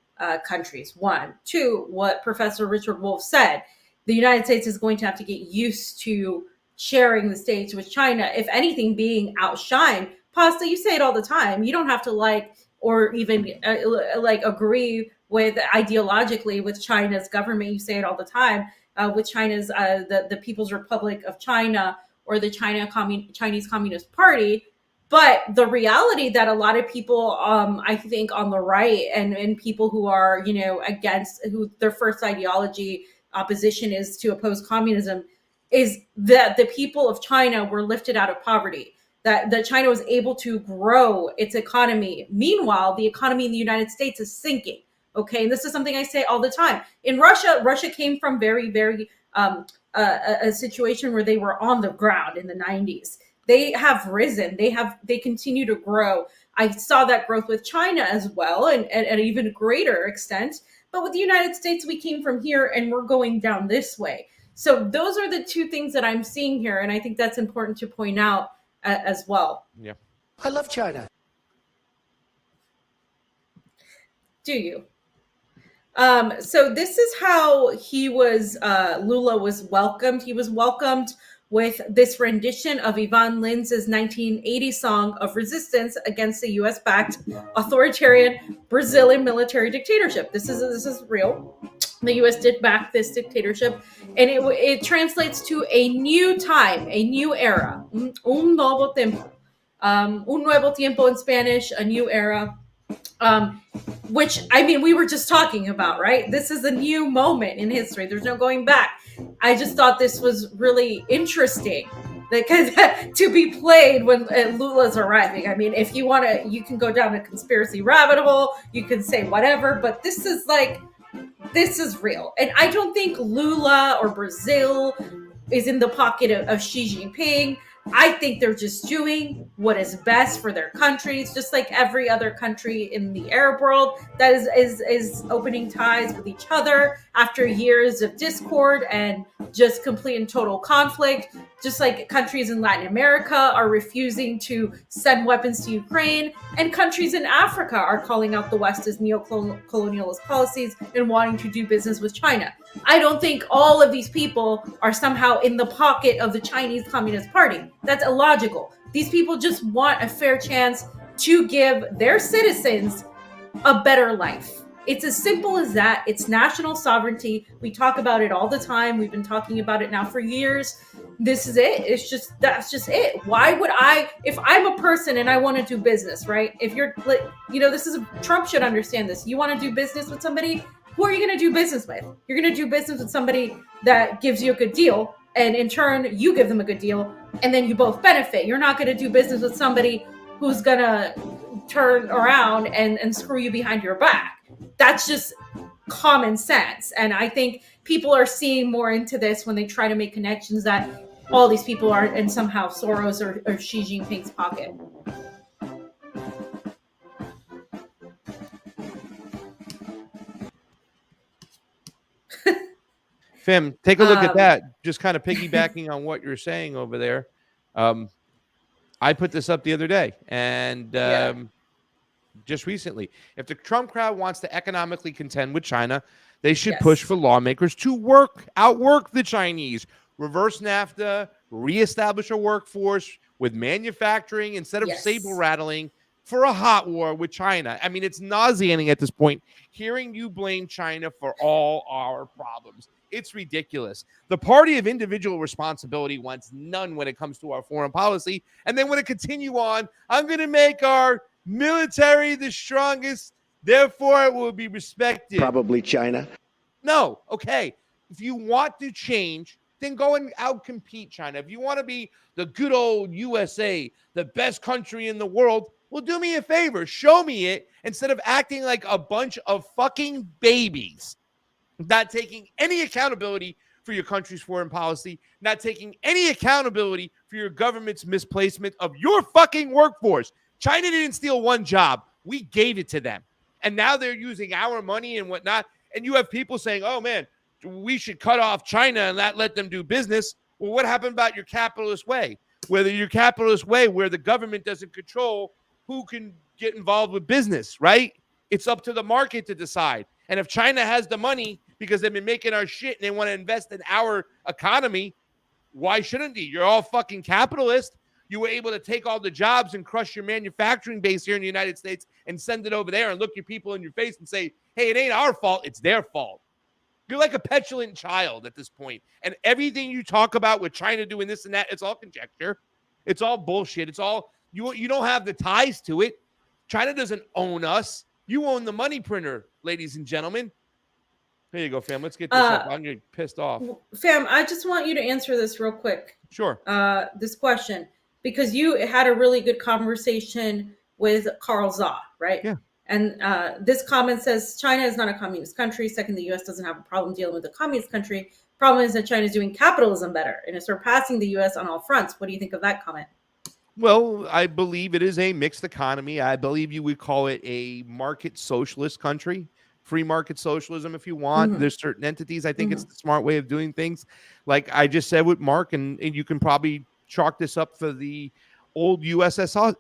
countries. 1. 2, what Professor Richard Wolff said, the United States is going to have to get used to sharing the stage with China, if anything, being outshined. Pasta, you say it all the time. You don't have to like or even agree with ideologically with China's government. You say it all the time with China's the People's Republic of China or the Chinese Communist Party. But the reality that a lot of people, I think, on the right and people who are, against, who their first ideology opposition is to oppose communism, is that the people of China were lifted out of poverty, that China was able to grow its economy. Meanwhile, the economy in the United States is sinking. Okay, and this is something I say all the time. In Russia came from very, very a situation where they were on the ground in the 90s. they have risen. They continue to grow. I saw that growth with China as well, and at an even greater extent. But with the United States, we came from here and we're going down this way. So those are the two things that I'm seeing here, and I think that's important to point out as well. Yeah, I love China. Do you? So this is how Lula was welcomed. He was welcomed with this rendition of Ivan Lin's 1980 song of resistance against the U.S.-backed authoritarian Brazilian military dictatorship. This is real. The U.S. did back this dictatorship, and it translates to a new time, a new era, un nuevo tiempo, un nuevo tiempo in Spanish, a new era. Which, I mean, we were just talking about, right? This is a new moment in history. There's no going back. I just thought this was really interesting because to be played when Lula's arriving. I mean, if you want to, you can go down a conspiracy rabbit hole. You can say whatever, but this is real. And I don't think Lula or Brazil is in the pocket of Xi Jinping. I think they're just doing what is best for their countries, just like every other country in the Arab world that is opening ties with each other after years of discord and just complete and total conflict. Just like countries in Latin America are refusing to send weapons to Ukraine, and countries in Africa are calling out the West's neo-colonialist policies and wanting to do business with China. I don't think all of these people are somehow in the pocket of the Chinese Communist Party. That's illogical. These people just want a fair chance to give their citizens a better life. It's as simple as that. It's national sovereignty. We talk about it all the time. We've been talking about it now for years. This is it. That's just it. Why would if I'm a person and I want to do business, right? If you're, Trump should understand this. You want to do business with somebody, who are you going to do business with? You're going to do business with somebody that gives you a good deal, and in turn, you give them a good deal, and then you both benefit. You're not going to do business with somebody who's going to turn around and screw you behind your back. That's just common sense. And I think people are seeing more into this when they try to make connections that all these people are in somehow Soros or Xi Jinping's pocket. Fim, take a look at that. Just kind of piggybacking on what you're saying over there. I put this up the other day, and just recently, if the Trump crowd wants to economically contend with China, they should push for lawmakers to outwork the Chinese, reverse NAFTA, reestablish a workforce with manufacturing instead of saber rattling for a hot war with China. I mean, it's nauseating at this point hearing you blame China for all our problems. It's ridiculous. The party of individual responsibility wants none when it comes to our foreign policy. And then when it continue on, I'm going to make our military the strongest, therefore it will be respected. Probably China. No. Okay. If you want to change, then go and outcompete China. If you want to be the good old USA, the best country in the world, well, do me a favor. Show me it instead of acting like a bunch of fucking babies, not taking any accountability for your country's foreign policy, not taking any accountability for your government's misplacement of your fucking workforce. China didn't steal one job. We gave it to them. And now they're using our money and whatnot. And you have people saying, oh, man, we should cut off China and not let them do business. Well, what happened about your capitalist way? Whether your capitalist way where the government doesn't control who can get involved with business, right? It's up to the market to decide. And if China has the money because they've been making our shit and they want to invest in our economy, why shouldn't they? You're all fucking capitalist. You were able to take all the jobs and crush your manufacturing base here in the United States and send it over there and look your people in your face and say, hey, it ain't our fault. It's their fault. You're like a petulant child at this point. And everything you talk about with China doing this and that, it's all conjecture. It's all bullshit. It's all, you don't have the ties to it. China doesn't own us. You own the money printer, ladies and gentlemen. There you go, fam. Let's get this up. I'm getting pissed off. Fam, I just want you to answer this real quick. Sure. This question, because you had a really good conversation with Carl Zah, right? Yeah. And this comment says, China is not a communist country. Second, the U.S. doesn't have a problem dealing with a communist country. Problem is that China is doing capitalism better and is surpassing the U.S. on all fronts. What do you think of that comment? Well, I believe it is a mixed economy. I believe you would call it a market socialist country, free market socialism if you want. There's certain entities. I think it's the smart way of doing things. Like I just said with Mark, and you can probably chalk this up for the old USSR.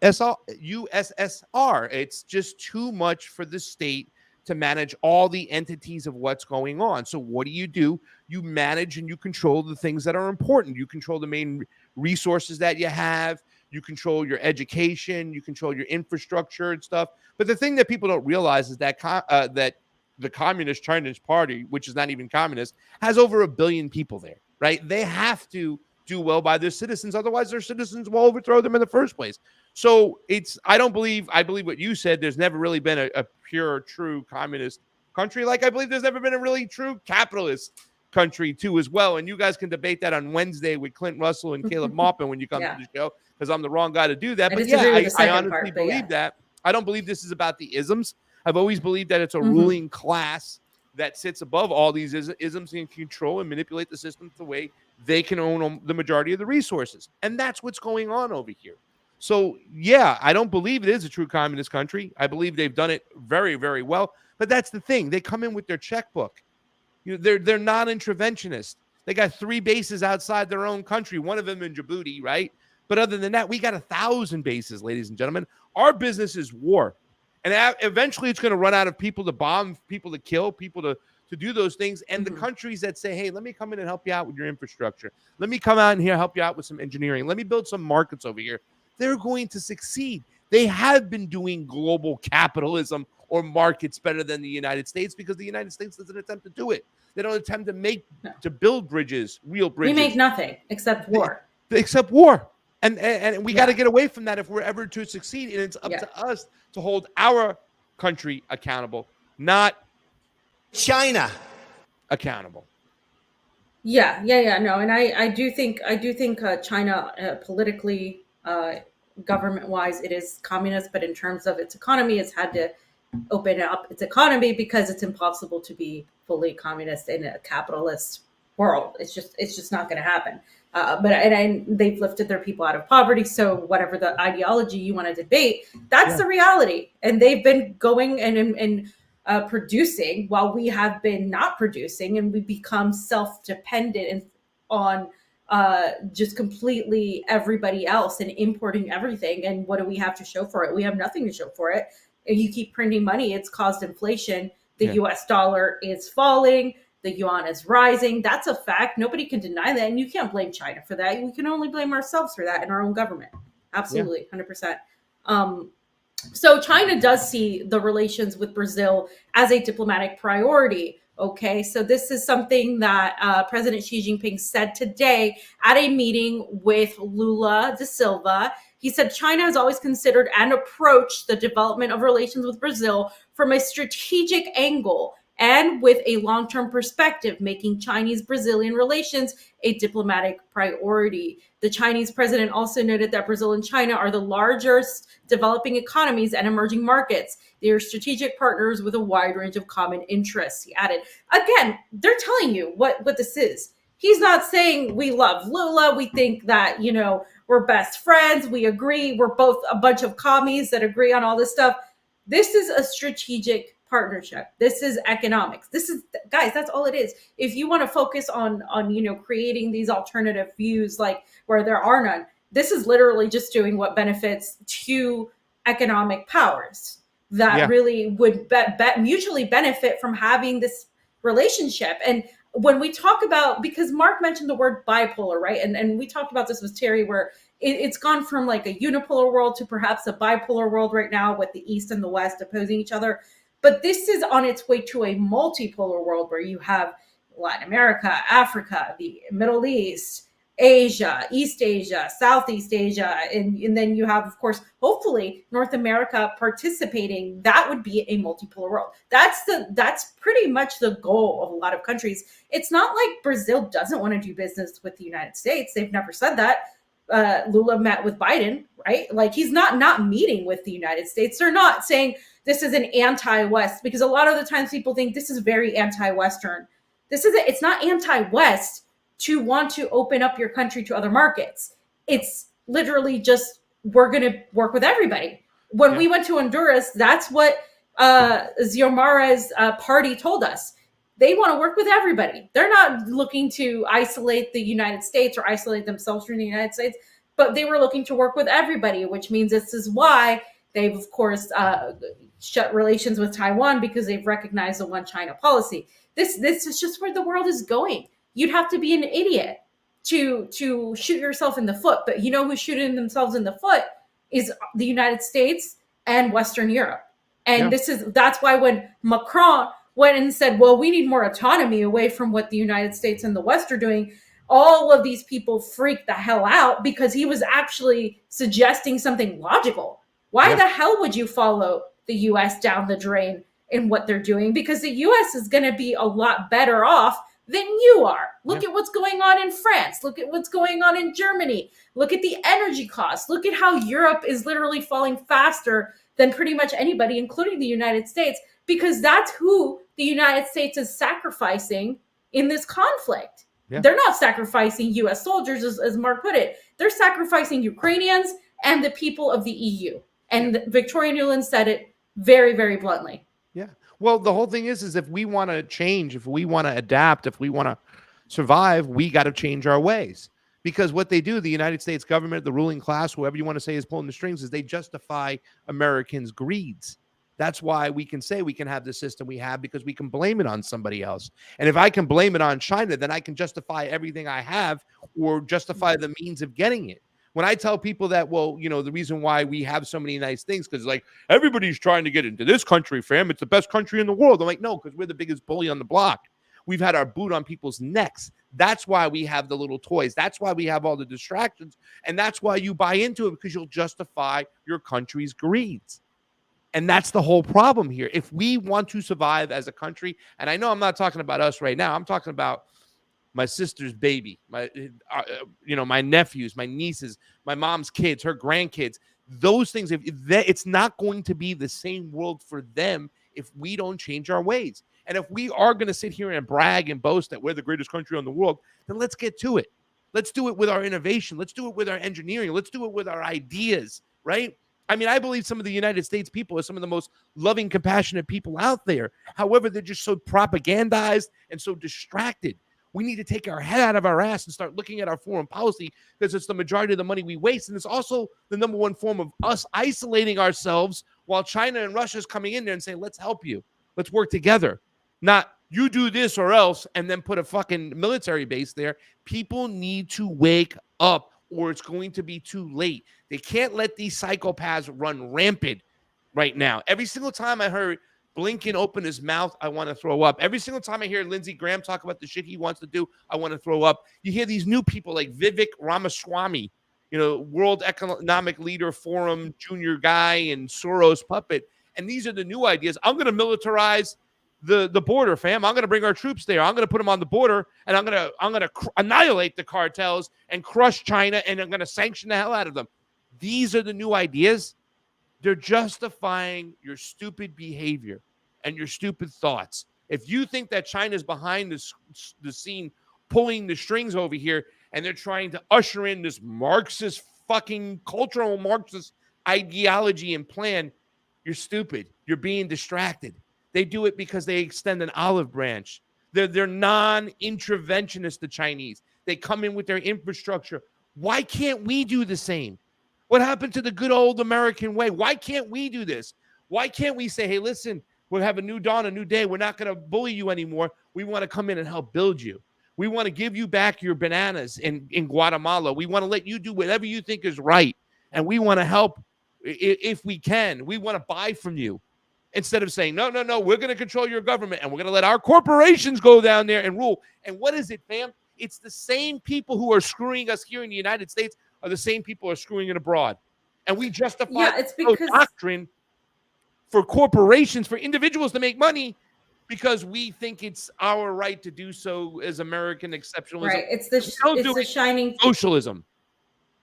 It's just too much for the state to manage all the entities of what's going on. So what do? You manage and you control the things that are important. You control the main resources that you have. You control your education, you control your infrastructure and stuff. But the thing that people don't realize is that that the Communist Chinese Party, which is not even communist, has over 1 billion people there, right? They have to do well by their citizens. Otherwise, their citizens will overthrow them in the first place. So I believe what you said. There's never really been a pure, true communist country. Like I believe there's never been a really true capitalist country too as well. And you guys can debate that on Wednesday with Clint Russell and Caleb Maupin when you come to the show, because I'm the wrong guy to do that. But I honestly believe that. I don't believe this is about the isms. I've always believed that it's a ruling class that sits above all these isms and control and manipulate the system the way they can own the majority of the resources. And that's what's going on over here. So, yeah, I don't believe it is a true communist country. I believe they've done it very, very well. But that's the thing. They come in with their checkbook. They're non-interventionist. They got 3 bases outside their own country, one of them in Djibouti, right? But other than that, we got 1,000 bases, ladies and gentlemen. Our business is war. And eventually it's going to run out of people to bomb, people to kill, people to do those things. And the countries that say, hey, let me come in and help you out with your infrastructure. Let me come out in here, help you out with some engineering. Let me build some markets over here. They're going to succeed. They have been doing global capitalism or markets better than the United States, because the United States doesn't attempt to do it. They don't attempt to build bridges, real bridges. We make nothing except war. Except war. And we got to get away from that if we're ever to succeed. And it's up to us to hold our country accountable, not China accountable. Yeah. No, and I do think China politically, government-wise, it is communist, but in terms of its economy, it's had to open up its economy because it's impossible to be fully communist in a capitalist world. It's just not going to happen. But they've lifted their people out of poverty. So whatever the ideology you want to debate, that's the reality. And they've been going and producing while we have been not producing, and we become self-dependent and on just completely everybody else and importing everything. And what do we have to show for it? We have nothing to show for it. If you keep printing money, it's caused inflation. The US dollar is falling. The yuan is rising. That's a fact. Nobody can deny that. And you can't blame China for that. We can only blame ourselves for that and our own government. Absolutely, 100%. So China does see the relations with Brazil as a diplomatic priority. Okay, so this is something that President Xi Jinping said today at a meeting with Lula da Silva. He said China has always considered and approached the development of relations with Brazil from a strategic angle and with a long-term perspective, making Chinese-Brazilian relations a diplomatic priority. The Chinese president also noted that Brazil and China are the largest developing economies and emerging markets. They are strategic partners with a wide range of common interests, he added. Again, they're telling you what this is. He's not saying we love Lula, we think that, we're best friends, we agree, we're both a bunch of commies that agree on all this stuff. This is a strategic partnership. This is economics. This is, guys, that's all it is. If you want to focus on creating these alternative views, like where there are none, this is literally just doing what benefits two economic powers that really would mutually benefit from having this relationship. And when we talk about, because Mark mentioned the word bipolar, right? And we talked about this with Terry, where it's gone from like a unipolar world to perhaps a bipolar world right now, with the East and the West opposing each other. But this is on its way to a multipolar world where you have Latin America, Africa, the Middle East, Asia, East Asia, Southeast Asia, and then you have, of course, hopefully North America participating. That would be a multipolar world. That's pretty much the goal of a lot of countries. It's not like Brazil doesn't want to do business with the United States. They've never said that. Lula met with Biden, right? Like, he's not meeting with the United States. They're not saying this is an anti-West, because a lot of the times people think this is very anti-Western. It's not anti-West to want to open up your country to other markets. It's literally just we're going to work with everybody. When we went to Honduras, that's what Xiomara's party told us. They want to work with everybody. They're not looking to isolate the United States or isolate themselves from the United States, but they were looking to work with everybody, which means this is why they've, of course, shut relations with Taiwan, because they've recognized the one China policy. This is just where the world is going. You'd have to be an idiot to shoot yourself in the foot. But you know who's shooting themselves in the foot is the United States and Western Europe. And that's why when Macron went and said, well, we need more autonomy away from what the United States and the West are doing, all of these people freaked the hell out, because he was actually suggesting something logical. Why the hell would you follow the US down the drain in what they're doing? Because the US is going to be a lot better off than you are. Look at what's going on in France. Look at what's going on in Germany. Look at the energy costs. Look at how Europe is literally falling faster than pretty much anybody, including the United States, because that's who the United States is sacrificing in this conflict. They're not sacrificing US soldiers, as Mark put it. They're sacrificing Ukrainians and the people of the EU. And Victoria Nuland said it very, very bluntly. Yeah. Well, the whole thing is if we want to change, if we want to adapt, if we want to survive, we got to change our ways. Because what they do, the United States government, the ruling class, whoever you want to say is pulling the strings, is they justify Americans' greeds. That's why we can say we can have the system we have, because we can blame it on somebody else. And if I can blame it on China, then I can justify everything I have, or justify the means of getting it. When I tell people that, well, you know, the reason why we have so many nice things, because like everybody's trying to get into this country, fam. It's the best country in the world. I'm like, no, because we're the biggest bully on the block. We've had our boot on people's necks. That's why we have the little toys. That's why we have all the distractions. And that's why you buy into it, because you'll justify your country's greeds. And that's the whole problem here. If we want to survive as a country, and I know I'm not talking about us right now, I'm talking about my sister's baby, my nephews, my nieces, my mom's kids, her grandkids, those things. It's not going to be the same world for them if we don't change our ways. And if we are going to sit here and brag and boast that we're the greatest country in the world, then let's get to it. Let's do it with our innovation. Let's do it with our engineering. Let's do it with our ideas, right? I mean, I believe some of the United States people are some of the most loving, compassionate people out there. However, they're just so propagandized and so distracted. We need to take our head out of our ass and start looking at our foreign policy, because it's the majority of the money we waste. And it's also the number one form of us isolating ourselves while China and Russia is coming in there and saying, let's help you. Let's work together. Not you do this or else, and then put a fucking military base there. People need to wake up, or it's going to be too late. They can't let these psychopaths run rampant right now. Every single time I heard Blinken open his mouth, I want to throw up. Every single time I hear Lindsey Graham talk about the shit he wants to do, I want to throw up. You hear these new people like Vivek Ramaswamy, World Economic Leader Forum junior guy and Soros puppet. And these are the new ideas. I'm going to militarize the border, fam. I'm going to bring our troops there. I'm going to put them on the border, and I'm going to annihilate the cartels and crush China, and I'm going to sanction the hell out of them. These are the new ideas. They're justifying your stupid behavior and your stupid thoughts. If you think that China's behind the scene pulling the strings over here, and they're trying to usher in this Marxist fucking cultural Marxist ideology and plan, you're stupid. You're being distracted. They do it because they extend an olive branch. They're non-interventionist, the Chinese. They come in with their infrastructure. Why can't we do the same? What happened to the good old American way? Why can't we do this? Why can't we say, hey, listen, we'll have a new dawn, a new day. We're not going to bully you anymore. We want to come in and help build you. We want to give you back your bananas in Guatemala. We want to let you do whatever you think is right. And we want to help if we can. We want to buy from you. Instead of saying, no, we're going to control your government, and we're going to let our corporations go down there and rule. And what is it, fam? It's the same people who are screwing us here in the United States are the same people who are screwing it abroad. And we justify doctrine for corporations, for individuals to make money, because we think it's our right to do so as American exceptionalism. Right. It's the shining socialism.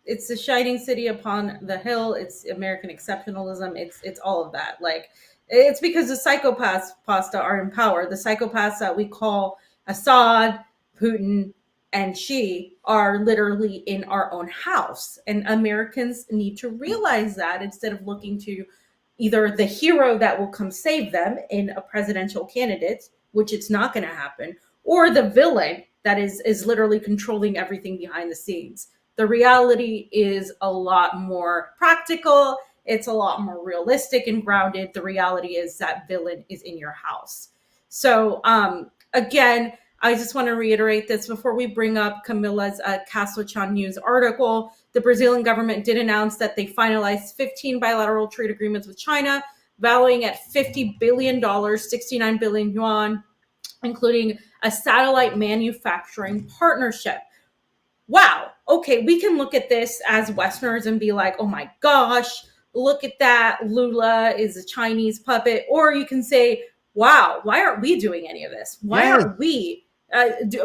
It's the shining city upon the hill. It's American exceptionalism. It's all of that. Like, it's because the psychopaths, Pasta, are in power. The psychopaths that we call Assad, Putin, and Xi are literally in our own house. And Americans need to realize that instead of looking to either the hero that will come save them in a presidential candidate, which it's not going to happen, or the villain that is literally controlling everything behind the scenes. The reality is a lot more practical. It's a lot more realistic and grounded. The reality is that villain is in your house. So again, I just want to reiterate this before we bring up Camila's Castle-Chan News article. The Brazilian government did announce that they finalized 15 bilateral trade agreements with China, valuing at $50 billion, 69 billion yuan, including a satellite manufacturing partnership. Wow. Okay, we can look at this as Westerners and be like, oh my gosh, look at that. Lula is a Chinese puppet. Or you can say, wow, why aren't we doing any of this? Why aren't we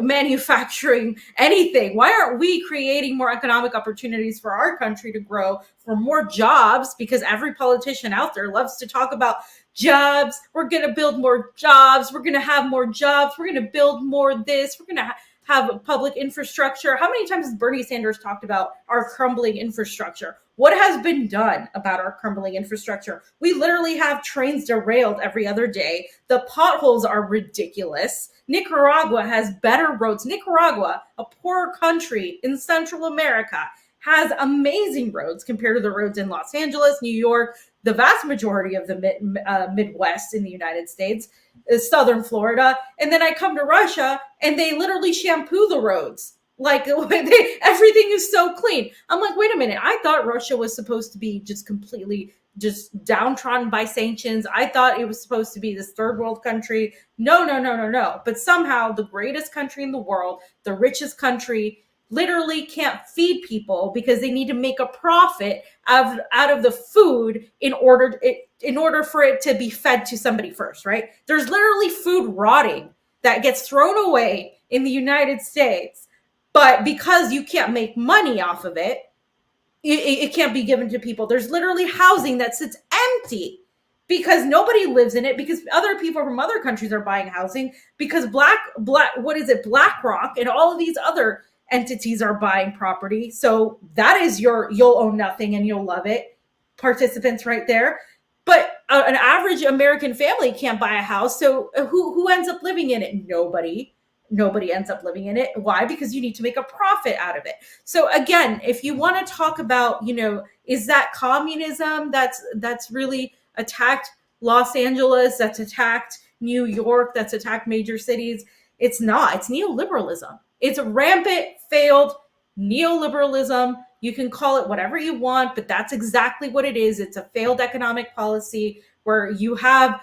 manufacturing anything? Why aren't we creating more economic opportunities for our country to grow, for more jobs? Because every politician out there loves to talk about jobs. We're going to build more jobs. We're going to have more jobs. We're going to build more this. We're going to have public infrastructure. How many times has Bernie Sanders talked about our crumbling infrastructure? What has been done about our crumbling infrastructure? We literally have trains derailed every other day. The potholes are ridiculous. Nicaragua has better roads. Nicaragua, a poor country in Central America, has amazing roads compared to the roads in Los Angeles, New York, the vast majority of the Midwest in the United States, Southern Florida. And then I come to Russia and they literally shampoo the roads. Like everything is so clean. I'm like, wait a minute. I thought Russia was supposed to be just completely just downtrodden by sanctions. I thought it was supposed to be this third world country. No. But somehow the greatest country in the world, the richest country, literally can't feed people because they need to make a profit out of the food in order for it to be fed to somebody first, right? There's literally food rotting that gets thrown away in the United States, but because you can't make money off of it, it can't be given to people. There's literally housing that sits empty because nobody lives in it, because other people from other countries are buying housing, because BlackRock and all of these other entities are buying property. So that is you'll own nothing and you'll love it participants right there. But an average American family can't buy a house. So who ends up living in it? Nobody ends up living in it. Why? Because you need to make a profit out of it. So again, if you want to talk about, is that communism that's really attacked Los Angeles, that's attacked New York, that's attacked major cities? It's not. It's neoliberalism. It's a rampant, failed neoliberalism. You can call it whatever you want, but that's exactly what it is. It's a failed economic policy where you have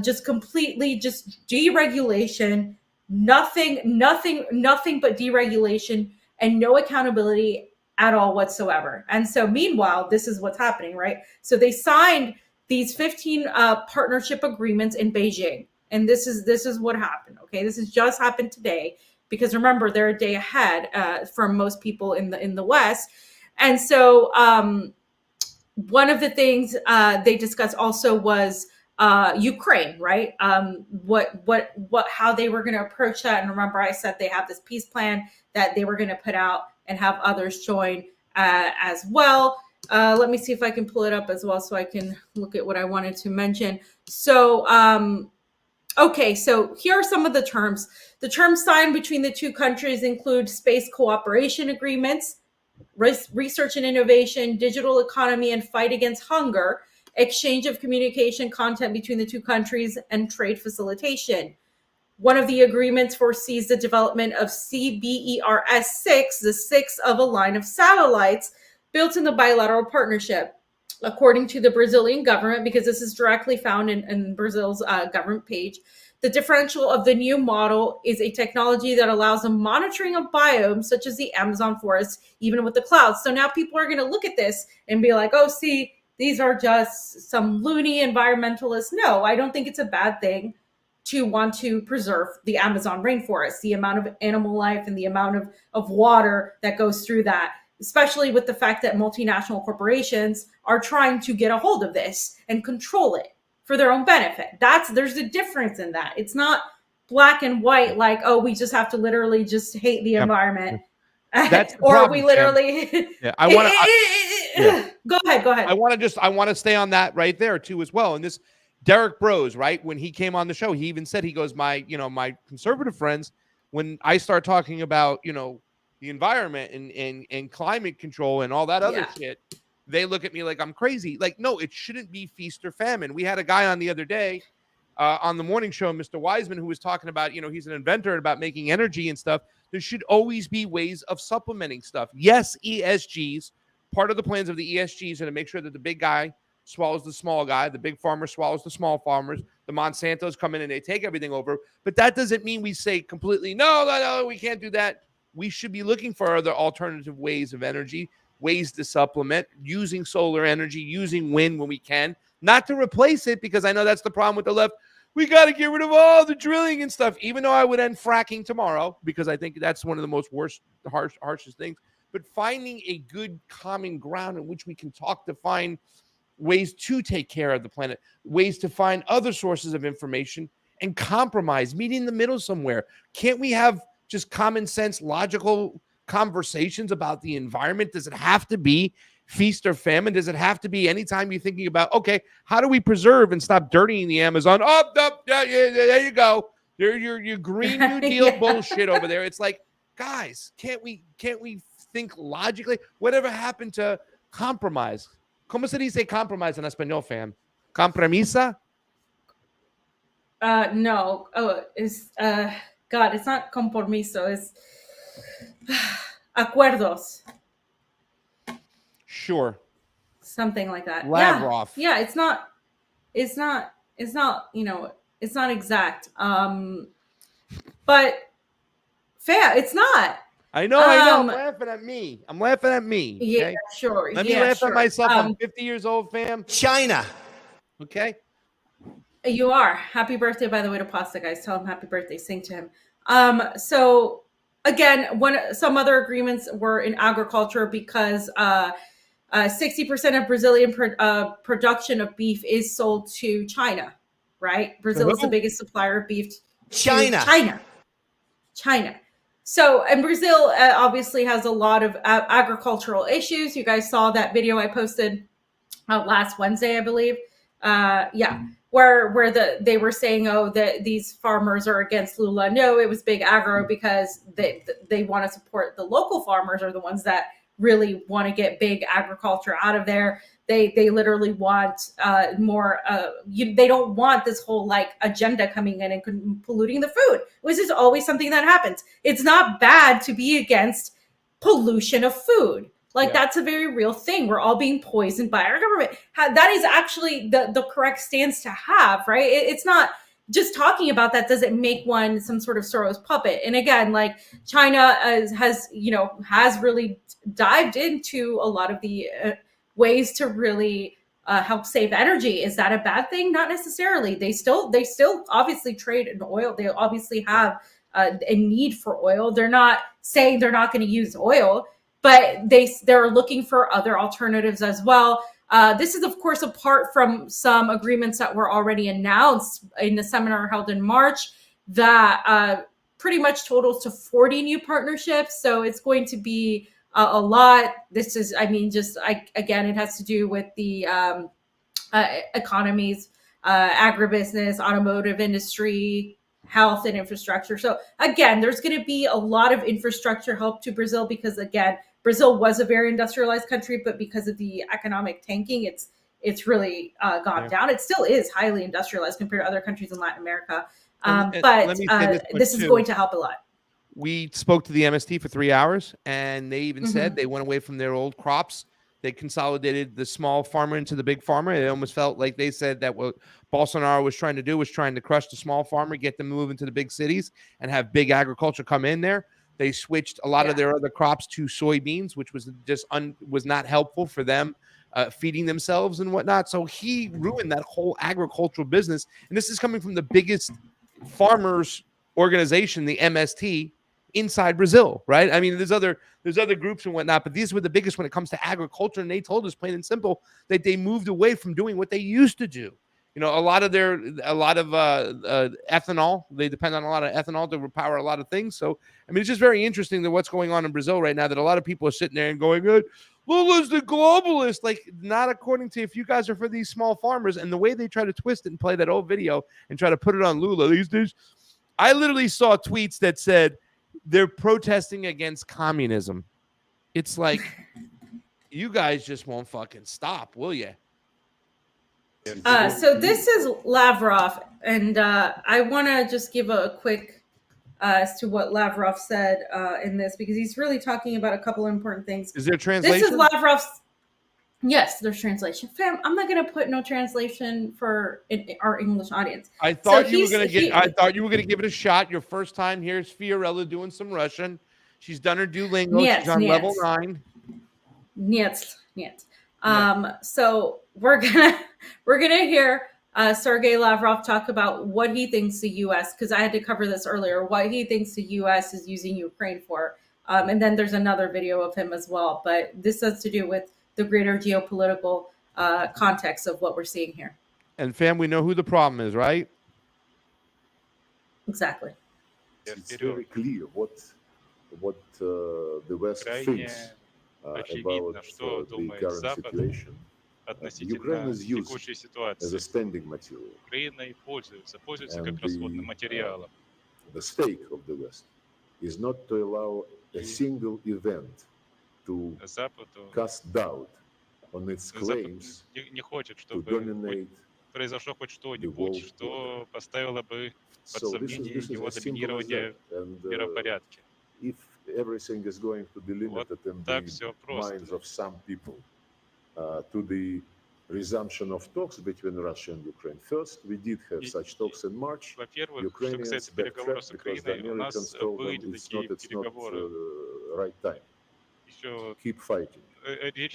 just completely just deregulation, nothing but deregulation and no accountability at all whatsoever. And so meanwhile, this is what's happening, right? So they signed these 15 partnership agreements in Beijing. And this is what happened. Okay. This has just happened today, because remember, they're a day ahead from most people in the West. And so one of the things they discussed also was Ukraine, right? How they were going to approach that. And remember, I said they have this peace plan that they were going to put out and have others join as well. Let me see if I can pull it up as well so I can look at what I wanted to mention. So, okay, so here are some of the terms. The terms signed between the two countries include space cooperation agreements, research and innovation, digital economy and fight against hunger, exchange of communication content between the two countries, and trade facilitation. One of the agreements foresees the development of CBERS-6, the sixth of a line of satellites built in the bilateral partnership. According to the Brazilian government, because this is directly found in Brazil's government page, the differential of the new model is a technology that allows the monitoring of biomes such as the Amazon forest, even with the clouds. So now people are going to look at this and be like, oh, see, these are just some loony environmentalists. No, I don't think it's a bad thing to want to preserve the Amazon rainforest, the amount of animal life and the amount of water that goes through that, especially with the fact that multinational corporations are trying to get a hold of this and control it for their own benefit. There's a difference in that. It's not black and white, like, oh, we just have to literally just hate the environment. That's or problem, we literally I want to go ahead. I want to stay on that right there too as well. And this Derek Bros, right, when he came on the show, he even said, he goes, my conservative friends, when I start talking about, the environment and climate control and all that other shit, they look at me like I'm crazy. Like, no, it shouldn't be feast or famine. We had a guy on the other day on the morning show, Mr. Wiseman, who was talking about, he's an inventor about making energy and stuff. There should always be ways of supplementing stuff. Yes, ESGs, part of the plans of the ESGs are to make sure that the big guy swallows the small guy, the big farmer swallows the small farmers, the Monsantos come in and they take everything over. But that doesn't mean we say completely, no, we can't do that. We should be looking for other alternative ways of energy, ways to supplement, using solar energy, using wind when we can, not to replace it, because I know that's the problem with the left. We got to get rid of all the drilling and stuff, even though I would end fracking tomorrow, because I think that's one of the most harshest things. But finding a good common ground in which we can talk to find ways to take care of the planet, ways to find other sources of information and compromise, meet in the middle somewhere. Can't we have just common sense, logical conversations about the environment? Does it have to be feast or famine? Does it have to be anytime you're thinking about, okay, how do we preserve and stop dirtying the Amazon? There you go. Your Green New Deal bullshit over there. It's like, guys, can't we think logically? Whatever happened to compromise? ¿Cómo se dice compromise en español, fam? ¿Compromisa? No. Oh, it's God, it's not compromiso, it's acuerdos. Sure. Something like that. Lavrov. Yeah, it's not, it's not, it's not exact. But fair, it's not. I know. I'm laughing at me. Okay? Yeah, sure. Let me laugh at myself. I'm 50 years old, fam. China. Okay. You are. Happy birthday, by the way, to Pasta, guys. Tell him happy birthday. Sing to him. So again, some other agreements were in agriculture because 60% of Brazilian production of beef is sold to China, right? Brazil is the biggest supplier of beef to China. So, and Brazil obviously has a lot of agricultural issues. You guys saw that video I posted last Wednesday, I believe. Where they were saying, oh, that these farmers are against Lula. No, it was big agro because they want to support the local farmers, are the ones that really want to get big agriculture out of there. They literally want more. They don't want this whole like agenda coming in and polluting the food, which is always something that happens. It's not bad to be against pollution of food. Like that's a very real thing. We're all being poisoned by our government. That is actually the correct stance to have, right? It's not just talking about that doesn't make one some sort of Soros puppet. And again, like China has really dived into a lot of the ways to really help save energy. Is that a bad thing? Not necessarily. They still obviously trade in oil. They obviously have a need for oil. They're not saying they're not going to use oil, but they're looking for other alternatives as well. This is, of course, apart from some agreements that were already announced in the seminar held in March that pretty much totals to 40 new partnerships. So it's going to be a lot. This is, again, it has to do with the economies, agribusiness, automotive industry, health and infrastructure. So again, there's going to be a lot of infrastructure help to Brazil because, again, Brazil was a very industrialized country, but because of the economic tanking, it's really gone down. It still is highly industrialized compared to other countries in Latin America. But this is going to help a lot. We spoke to the MST for 3 hours, and they even said they went away from their old crops. They consolidated the small farmer into the big farmer. It almost felt like they said that what Bolsonaro was trying to do was trying to crush the small farmer, get them moving to the big cities, and have big agriculture come in there. They switched a lot of their other crops to soybeans, which was just was not helpful for them feeding themselves and whatnot. So he ruined that whole agricultural business. And this is coming from the biggest farmers organization, the MST, inside Brazil, right? I mean, there's other groups and whatnot, but these were the biggest when it comes to agriculture. And they told us plain and simple that they moved away from doing what they used to do. You know, a lot of ethanol. They depend on a lot of ethanol to power a lot of things. So, I mean, it's just very interesting that what's going on in Brazil right now, that a lot of people are sitting there and going, Lula's the globalist. Like, not according to if you guys are for these small farmers. And the way they try to twist it and play that old video and try to put it on Lula these days. I literally saw tweets that said they're protesting against communism. It's like, you guys just won't fucking stop, will you? So this is Lavrov, and I want to just give a quick as to what Lavrov said in this, because he's really talking about a couple of important things. Is there translation? This is Lavrov's. Yes, there's translation. Fam, I'm not going to put no translation for our English audience. I thought you were going to give it a shot. Your first time. Here's Fiorella doing some Russian. She's done her Duolingo. She's on level 9. Niet. So we're gonna hear Sergei Lavrov talk about what he thinks the U.S., because I had to cover this earlier, what he thinks the U.S. is using Ukraine for, and then there's another video of him as well. But this has to do with the greater geopolitical context of what we're seeing here. And fam, we know who the problem is, right? Exactly. It's very clear what the West thinks about the current situation. Ukraine is used as a spending material. And the stake of the West is not to allow a single event to cast doubt on its claims to dominate the world order. So this is as simple as that. And if everything is going to be limited in the minds of some people to the resumption of talks between Russia and Ukraine. First, we did have such talks in March. Ukrainians backtracked because the Americans told them it's not right time. Keep fighting.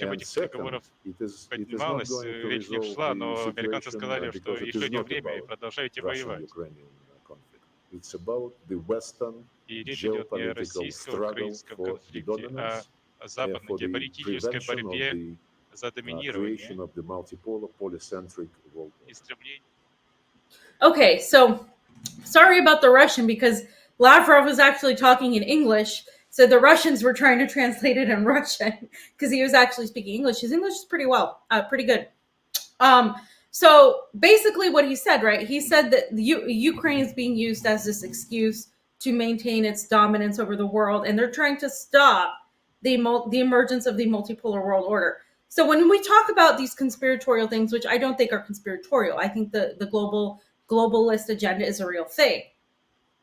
And second, it is not going to resolve the situation because it is not about Russian-Ukrainian conflict. It's about the Western geopolitical struggle for the dominance and for the prevention of the creation of the multipolar, polycentric world. Okay, so sorry about the Russian, because Lavrov was actually talking in English, so the Russians were trying to translate it in Russian because he was actually speaking English. His English is pretty good. So basically what he said, right? He said that Ukraine is being used as this excuse to maintain its dominance over the world, and they're trying to stop the emergence of the multipolar world order. So when we talk about these conspiratorial things, which I don't think are conspiratorial, I think the globalist agenda is a real thing.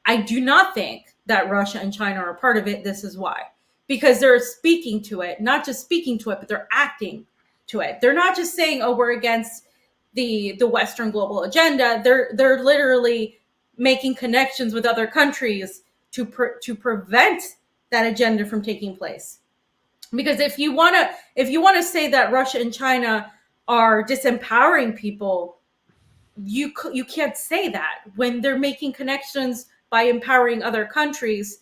I do not think that Russia and China are a part of it. This is why. Because they're speaking to it, not just speaking to it, but they're acting to it. They're not just saying, oh, we're against the Western global agenda. They're literally making connections with other countries to prevent that agenda from taking place. Because if you want to say that Russia and China are disempowering people, you can't say that when they're making connections by empowering other countries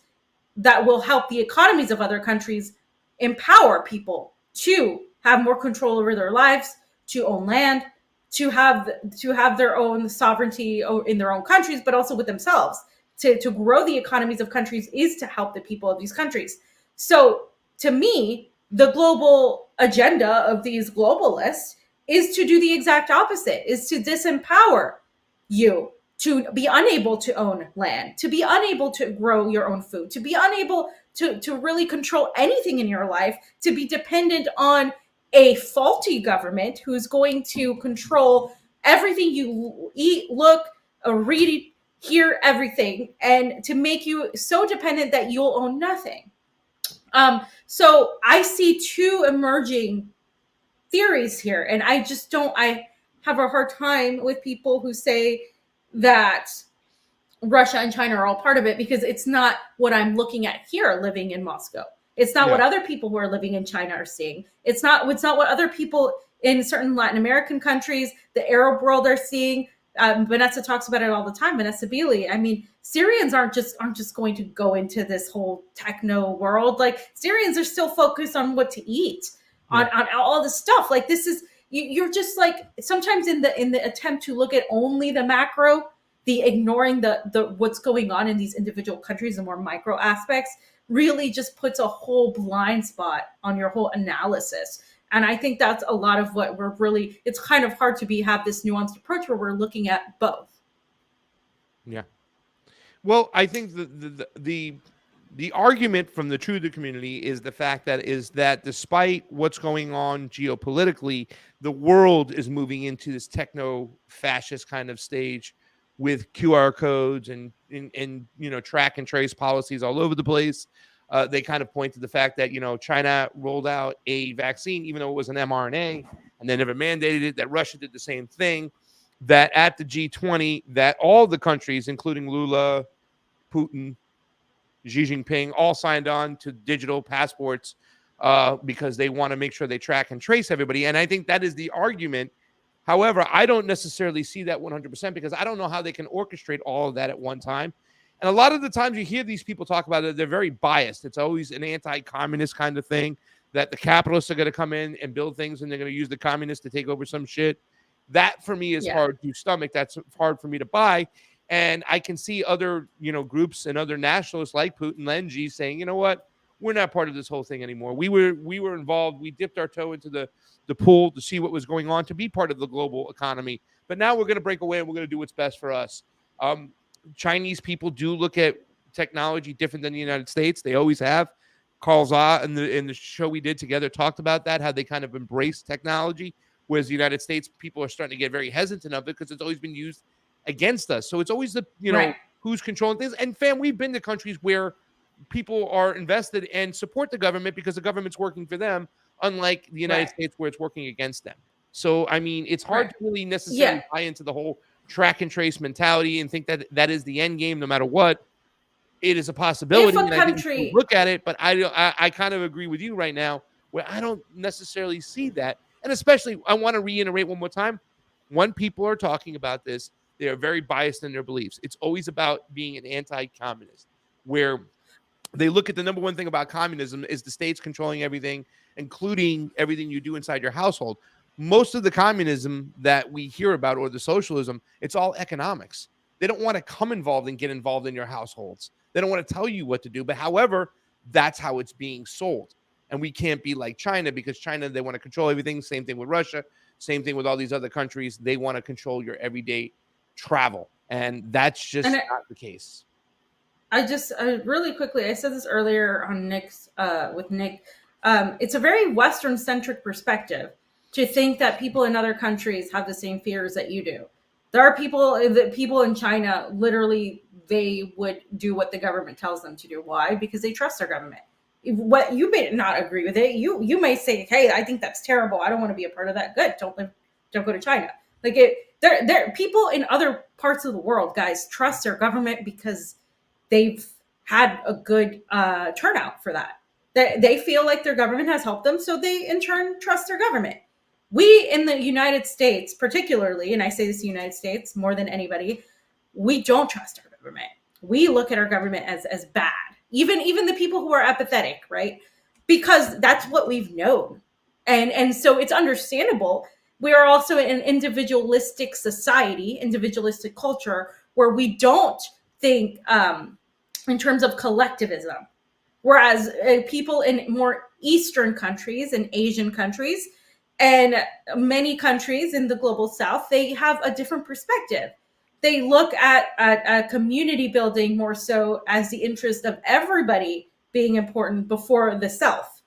that will help the economies of other countries empower people to have more control over their lives, to own land, to have their own sovereignty in their own countries, but also with themselves. To grow the economies of countries is to help the people of these countries. So to me, the global agenda of these globalists is to do the exact opposite, is to disempower you, to be unable to own land, to be unable to grow your own food, to be unable to really control anything in your life, to be dependent on a faulty government who's going to control everything you eat, look, read, hear, everything, and to make you so dependent that you'll own nothing. So I see two emerging theories here, and I have a hard time with people who say that Russia and China are all part of it, because it's not what I'm looking at here living in Moscow. It's not what other people who are living in China are seeing. It's not what other people in certain Latin American countries, the Arab world are seeing. Vanessa talks about it all the time. Vanessa Beeley. I mean, Syrians aren't just going to go into this whole techno world. Like, Syrians are still focused on what to eat, on all this stuff. Like, this is, you're just like, sometimes in the attempt to look at only the macro, the ignoring the what's going on in these individual countries, the more micro aspects, really just puts a whole blind spot on your whole analysis. And I think that's a lot of what we're really, it's kind of hard to have this nuanced approach where we're looking at both. Yeah. Well, I think the argument from the truth community is the fact that despite what's going on geopolitically, the world is moving into this techno-fascist kind of stage with QR codes and track and trace policies all over the place. They kind of point to the fact that China rolled out a vaccine, even though it was an mRNA, and they never mandated it. That Russia did the same thing. That at the G20, that all the countries, including Lula, Putin, Xi Jinping, all signed on to digital passports because they want to make sure they track and trace everybody. And I think that is the argument. However, I don't necessarily see that 100% because I don't know how they can orchestrate all of that at one time. And a lot of the times you hear these people talk about it, they're very biased. It's always an anti-communist kind of thing, that the capitalists are going to come in and build things and they're going to use the communists to take over some shit. That for me is hard to stomach. That's hard for me to buy. And I can see other, groups and other nationalists like Putin and Xi saying, you know what, we're not part of this whole thing anymore. We were involved. We dipped our toe into the pool to see what was going on, to be part of the global economy. But now we're going to break away and we're going to do what's best for us. Chinese people do look at technology different than the United States. They always have. Carl Zha in the show we did together talked about that, how they kind of embrace technology, whereas the United States people are starting to get very hesitant of it because it's always been used against us. So it's always the, right, who's controlling things. And fam, we've been to countries where people are invested and support the government because the government's working for them, unlike the United States where it's working against them. So, I mean, it's hard to really necessarily buy into the whole track and trace mentality and think that that is the end game no matter what. It is a possibility. If a country look at it, but I kind of agree with you right now where I don't necessarily see that. And especially, I want to reiterate one more time, when people are talking about this, they are very biased in their beliefs. It's always about being an anti-communist, where they look at the number one thing about communism is the state's controlling everything, including everything you do inside your household. Most of the communism that we hear about, or the socialism, it's all economics. They don't want to come involved and get involved in your households. They don't want to tell you what to do. But however, that's how it's being sold. And we can't be like China, because China, they want to control everything. Same thing with Russia. Same thing with all these other countries. They want to control your everyday travel. And that's just not the case. I just really quickly, I said this earlier on Nick's with Nick. It's a very Western-centric perspective to think that people in other countries have the same fears that you do. There are people in China, literally, they would do what the government tells them to do. Why? Because they trust their government. What you may not agree with it. You may say, "Hey, I think that's terrible. I don't want to be a part of that." Good. Don't go to China. Like there people in other parts of the world, guys, trust their government because they've had a good turnout for that. They feel like their government has helped them, so they in turn trust their government. We in the United States, particularly, and I say this in the United States more than anybody, we don't trust our government. We look at our government as bad. Even the people who are apathetic, right? Because that's what we've known. And so it's understandable. We are also an individualistic society, individualistic culture, where we don't think in terms of collectivism. Whereas people in more Eastern countries and Asian countries and many countries in the global South, they have a different perspective. They look at community building more so as the interest of everybody being important before the self.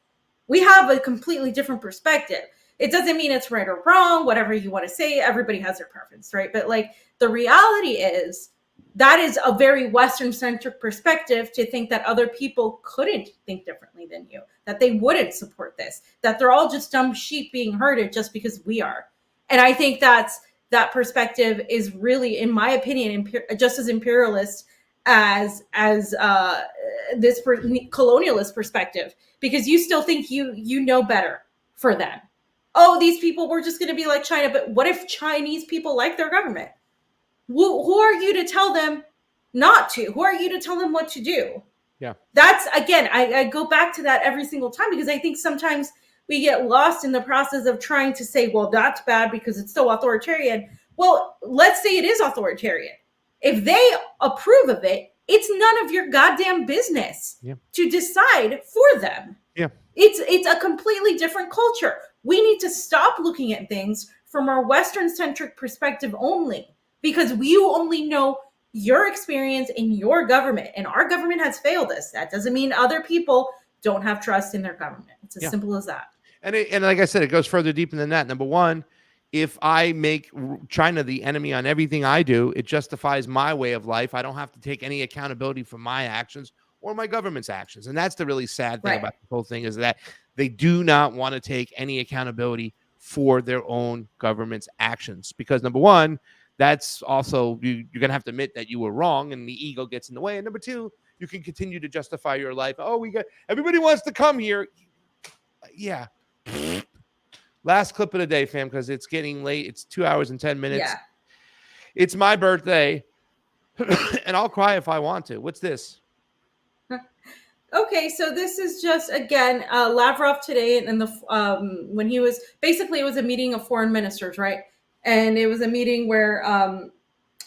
We have a completely different perspective. It doesn't mean it's right or wrong, whatever you want to say. Everybody has their preference, right? But like the reality is that is a very Western-centric perspective to think that other people couldn't think differently than you, that they wouldn't support this, that they're all just dumb sheep being herded just because we are. And I think that perspective is really, in my opinion, just as imperialist as this colonialist perspective, because you still think you know better for them. Oh, these people were just going to be like China, but what if Chinese people like their government? Who are you to tell them not to? Who are you to tell them what to do? Yeah. That's, again, I go back to that every single time, because I think sometimes we get lost in the process of trying to say, well, that's bad because it's so authoritarian. Well, let's say it is authoritarian. If they approve of it, it's none of your goddamn business to decide for them. Yeah. It's a completely different culture. We need to stop looking at things from our Western-centric perspective only, because you only know your experience in your government, and our government has failed us. That doesn't mean other people don't have trust in their government. It's as simple as that. And like I said, it goes further deeper than that. Number one, if I make China the enemy on everything I do, it justifies my way of life. I don't have to take any accountability for my actions or my government's actions. And that's the really sad thing about the whole thing, is that they do not want to take any accountability for their own government's actions. Because number one, that's also, you're going to have to admit that you were wrong and the ego gets in the way. And number two, you can continue to justify your life. Oh, everybody wants to come here. Yeah. Last clip of the day, fam, because it's getting late. It's 2 hours and 10 minutes. Yeah. It's my birthday, and I'll cry if I want to. What's this? Okay, so this is just, again, Lavrov today, and when he was, basically it was a meeting of foreign ministers, right? And it was a meeting where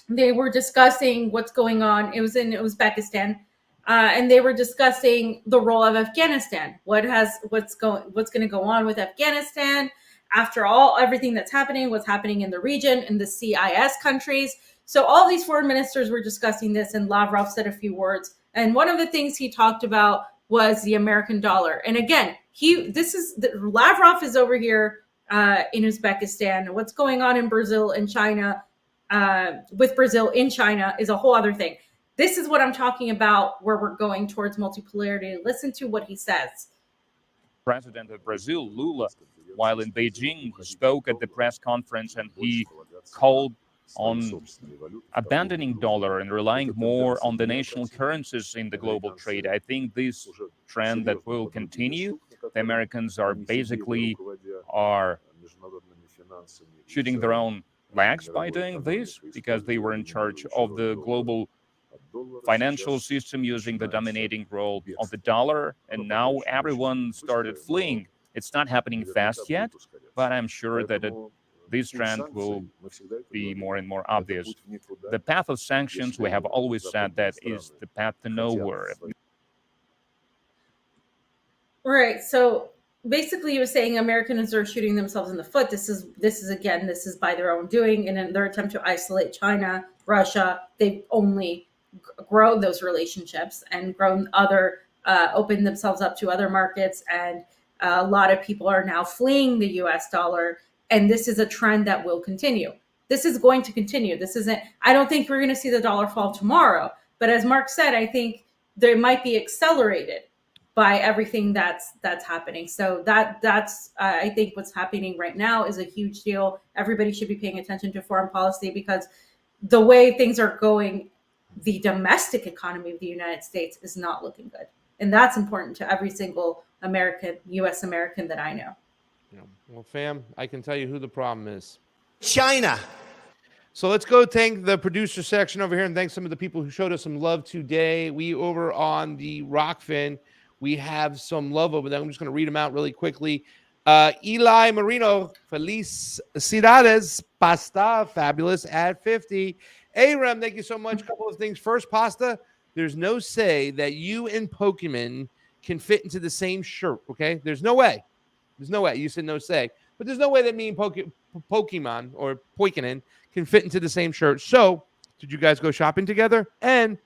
they were discussing what's going on. It was in Uzbekistan, and they were discussing the role of Afghanistan. What's going to go on with Afghanistan after everything that's happening, what's happening in the region, in the CIS countries. So all these foreign ministers were discussing this, and Lavrov said a few words. And one of the things he talked about was the American dollar. And again, Lavrov is over here in Uzbekistan. What's going on in Brazil and China, with Brazil in China, is a whole other thing. This is what I'm talking about, where we're going towards multipolarity. Listen to what he says. President of Brazil, Lula, while in Beijing, spoke at the press conference, and he called on abandoning dollar and relying more on the national currencies in the global trade. I think this trend that will continue. The Americans are basically shooting their own legs by doing this, because they were in charge of the global financial system, using the dominating role of the dollar, and now everyone started fleeing. It's not happening fast yet, but I'm sure that this trend will be more and more obvious. The path of sanctions, we have always said, that is the path to nowhere. Right. So basically, he was saying Americans are shooting themselves in the foot. This is by their own doing, and in their attempt to isolate China, Russia. They've only grown those relationships and opened themselves up to other markets, and a lot of people are now fleeing the U.S. dollar. And this is a trend that will continue. This is going to continue. I don't think we're going to see the dollar fall tomorrow. But as Mark said, I think they might be accelerated by everything that's happening. So that's I think what's happening right now is a huge deal. Everybody should be paying attention to foreign policy, because the way things are going, the domestic economy of the United States is not looking good. And that's important to every single U.S. American that I know. Well, fam, I can tell you who the problem is. China. So let's go thank the producer section over here, and thank some of the people who showed us some love today. We over on the Rockfin, we have some love over there. I'm just going to read them out really quickly. Eli Marino, Felicidades, Pasta, fabulous at 50. Aram, thank you so much. A couple of things. First, Pasta, there's no say that you and Pokemon can fit into the same shirt, okay? There's no way. There's no way. You said no say. But there's no way that me and Pokemon or Poikinen can fit into the same shirt. So, did you guys go shopping together? And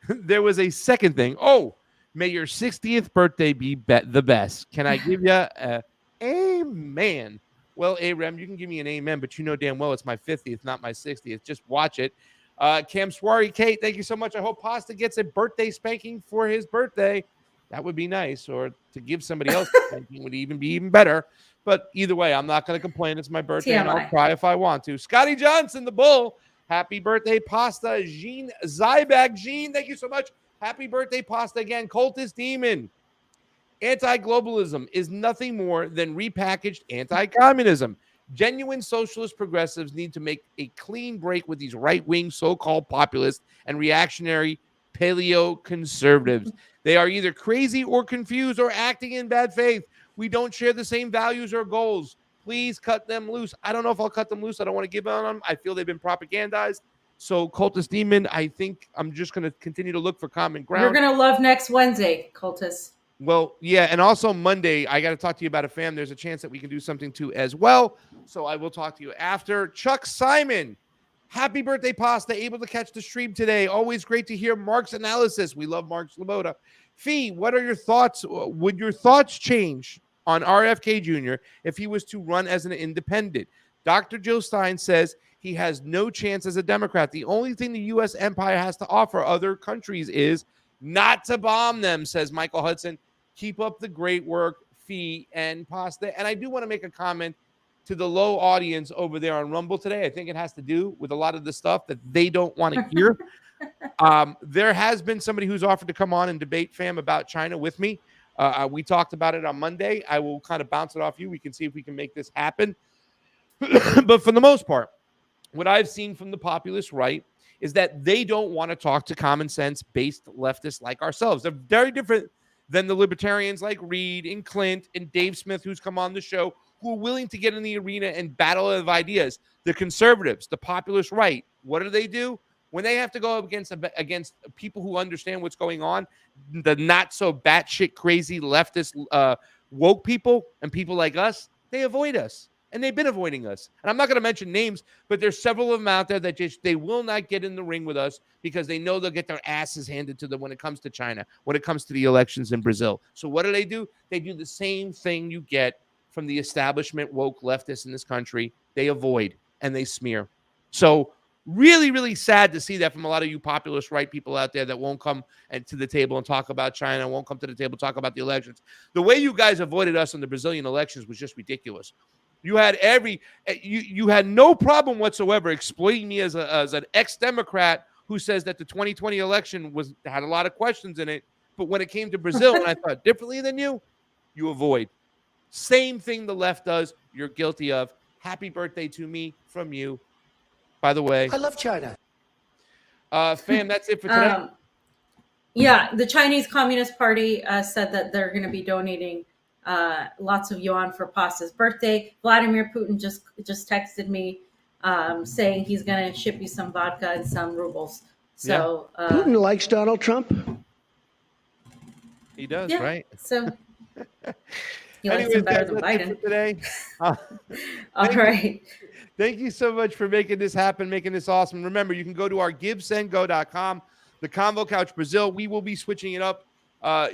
there was a second thing. Oh, may your 60th birthday be the best. Can I give you a amen? Well, Aram, you can give me an amen, but you know damn well it's my 50th, not my 60th. Just watch it. Cam Swari, Kate, thank you so much. I hope Pasta gets a birthday spanking for his birthday. That would be nice, or to give somebody else spanking would be even better. But either way, I'm not going to complain. It's my birthday, and I'll cry if I want to. Scotty Johnson, the Bull, happy birthday, Pasta. Jean Zyback, Jean, thank you so much. Happy birthday, Pasta again. Cultist Demon. Anti-globalism is nothing more than repackaged anti-communism. Genuine socialist progressives need to make a clean break with these right-wing so-called populist and reactionary paleo-conservatives. They are either crazy or confused or acting in bad faith. We don't share the same values or goals. Please cut them loose. I don't know if I'll cut them loose. I don't want to give on them. I feel they've been propagandized. So, Cultist Demon, I think I'm just going to continue to look for common ground. You're going to love next Wednesday, Cultist. Well, yeah, and also Monday, I got to talk to you about a fam. There's a chance that we can do something too as well. So I will talk to you after. Chuck Simon, happy birthday, Pasta. Able to catch the stream today. Always great to hear Mark's analysis. We love Mark Sleboda. Fee, what are your thoughts? Would your thoughts change on RFK Jr. if he was to run as an independent? Dr. Jill Stein says he has no chance as a Democrat. The only thing the U.S. empire has to offer other countries is not to bomb them, says Michael Hudson. Keep up the great work, Fee and Pasta. And I do want to make a comment to the low audience over there on Rumble today. I think it has to do with a lot of the stuff that they don't want to hear. There has been somebody who's offered to come on and debate, fam, about China with me. We talked about it on Monday. I will kind of bounce it off you. We can see if we can make this happen. But for the most part, what I've seen from the populist right is that they don't want to talk to common sense-based leftists like ourselves. They're very different than the libertarians like Reed and Clint and Dave Smith, who's come on the show, who are willing to get in the arena and battle of ideas. The conservatives, the populist right, what do? When they have to go up against people who understand what's going on, the not so batshit crazy leftist woke people and people like us, they avoid us. And they've been avoiding us. And I'm not going to mention names, but there's several of them out there that they will not get in the ring with us because they know they'll get their asses handed to them when it comes to China, when it comes to the elections in Brazil. So what do? They do the same thing you get from the establishment woke leftists in this country. They avoid and they smear. So really, really sad to see that from a lot of you populist right people out there that won't come to the table and talk about China, won't come to the table and talk about the elections. The way you guys avoided us in the Brazilian elections was just ridiculous. You had you had no problem whatsoever exploiting me as an ex-Democrat who says that the 2020 election had a lot of questions in it. But when it came to Brazil, and I thought differently than you avoid. Same thing the left does. You're guilty of. Happy birthday to me from you. By the way, I love China. Fam, that's it for today. Yeah, the Chinese Communist Party said that they're going to be donating lots of yuan for Pasta's birthday. Vladimir Putin just texted me saying he's going to ship you some vodka and some rubles. So Putin likes Donald Trump. He does, yeah, right? So he likes him better than Biden. Today. All right. Thank you so much for making this happen, making this awesome. Remember, you can go to our GiveSendGo.com, the Convo Couch Brazil. We will be switching it up.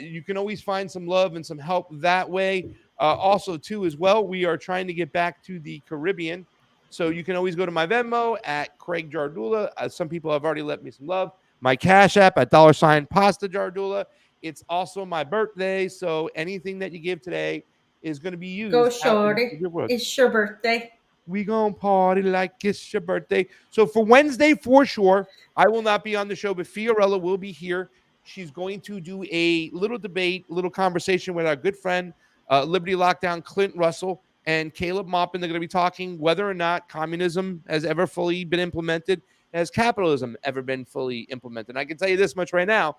You can always find some love and some help that way. Also, too, as well, we are trying to get back to the Caribbean. So you can always go to my Venmo at Craig Jardula. Some people have already let me some love. My Cash App at $Pasta Jardula. It's also my birthday. So anything that you give today is going to be used. Go shorty. It's your birthday. We gonna party like it's your birthday. So for Wednesday, for sure, I will not be on the show, but Fiorella will be here. She's going to do a little debate, little conversation with our good friend, Liberty Lockdown, Clint Russell, and Caleb Maupin. They're going to be talking whether or not communism has ever fully been implemented. Has capitalism ever been fully implemented? And I can tell you this much right now.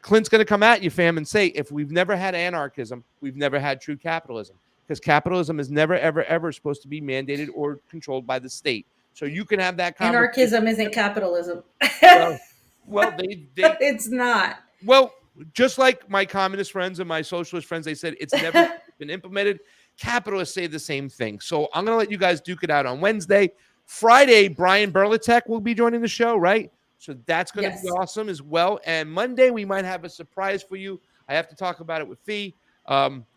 Clint's going to come at you, fam, and say, if we've never had anarchism, we've never had true capitalism. Because capitalism is never, ever, ever supposed to be mandated or controlled by the state. So you can have that conversation. Anarchism isn't capitalism. Well, it's not. Well, just like my communist friends and my socialist friends, they said it's never been implemented. Capitalists say the same thing. So I'm going to let you guys duke it out on Wednesday. Friday, Brian Berlatek will be joining the show, right? So that's going to be awesome as well. And Monday, we might have a surprise for you. I have to talk about it with Fee.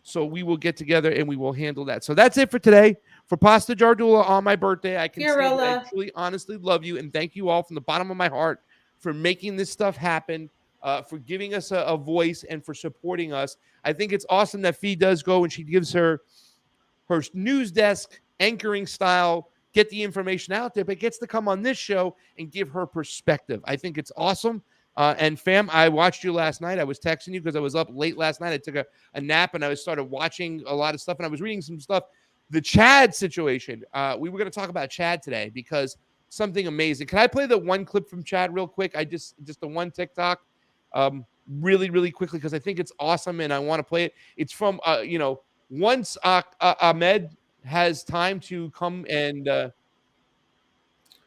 So we will get together and we will handle that. So that's it for today. For Pasta Jardula on my birthday, I can say that I truly, honestly love you and thank you all from the bottom of my heart for making this stuff happen, for giving us a voice and for supporting us. I think it's awesome that Fee does go and she gives her news desk anchoring style, get the information out there, but gets to come on this show and give her perspective. I think it's awesome. And fam, I watched you last night. I was texting you because I was up late last night. I took a nap and I started watching a lot of stuff and I was reading some stuff. The Chad situation. We were going to talk about Chad today because something amazing. Can I play the one clip from Chad real quick? Just the one really, really quickly because I think it's awesome and I want to play it. It's from, once Ahmed has time to come and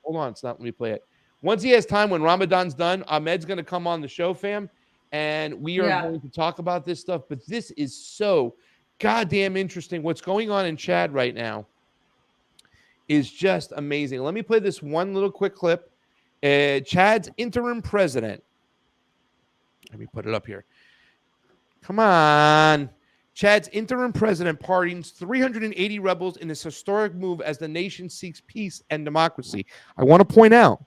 hold on, it's not. Let me play it. Once he has time, when Ramadan's done, Ahmed's going to come on the show, fam, and we are going to talk about this stuff. But this is so goddamn interesting. What's going on in Chad right now is just amazing. Let me play this one little quick clip. Chad's interim president. Let me put it up here. Come on. Chad's interim president pardons 380 rebels in this historic move as the nation seeks peace and democracy. I want to point out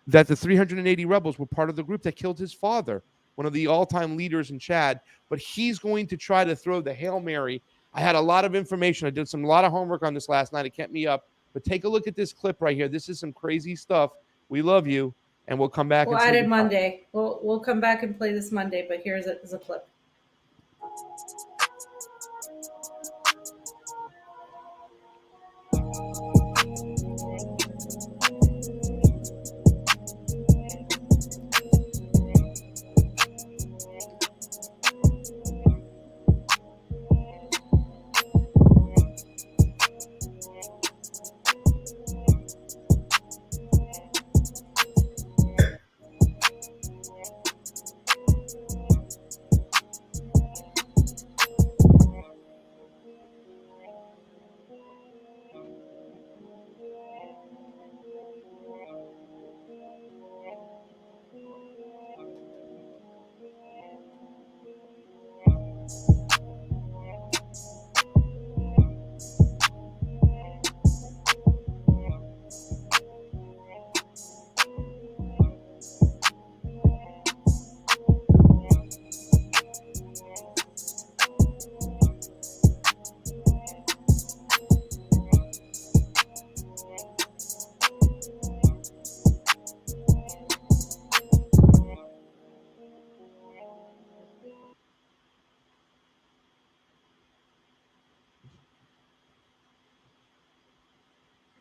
that the 380 rebels were part of the group that killed his father, one of the all-time leaders in Chad. But he's going to try to throw the Hail Mary. I had a lot of information. I did a lot of homework on this last night. It kept me up. But take a look at this clip right here. This is some crazy stuff. We love you, and we'll come back. We'll add it Monday. We'll come back and play this Monday. But here's a clip.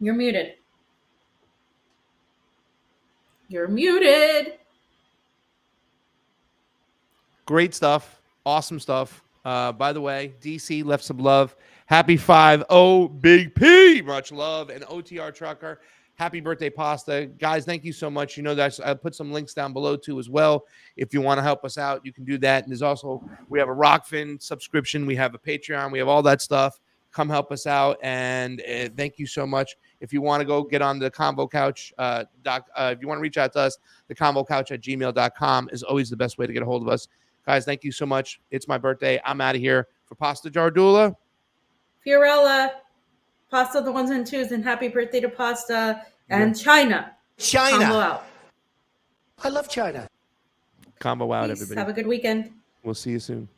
You're muted. You're muted. Great stuff. Awesome stuff. By the way, DC left some love. Happy 5-0 Big P. Much love. And OTR Trucker. Happy birthday, Pasta. Guys, thank you so much. You know that I put some links down below too as well. If you want to help us out, you can do that. And there's also, we have a Rockfin subscription. We have a Patreon. We have all that stuff. Come help us out. And thank you so much. If you want to go get on the Convo Couch, if you want to reach out to us, the convocouch@gmail.com is always the best way to get a hold of us. Guys, thank you so much. It's my birthday. I'm out of here. For Pasta Jardula. Fiorella. Pasta the ones and twos, and happy birthday to Pasta and China. Combo out. I love China. Combo out, Peace. everybody. Have a good weekend. We'll see you soon.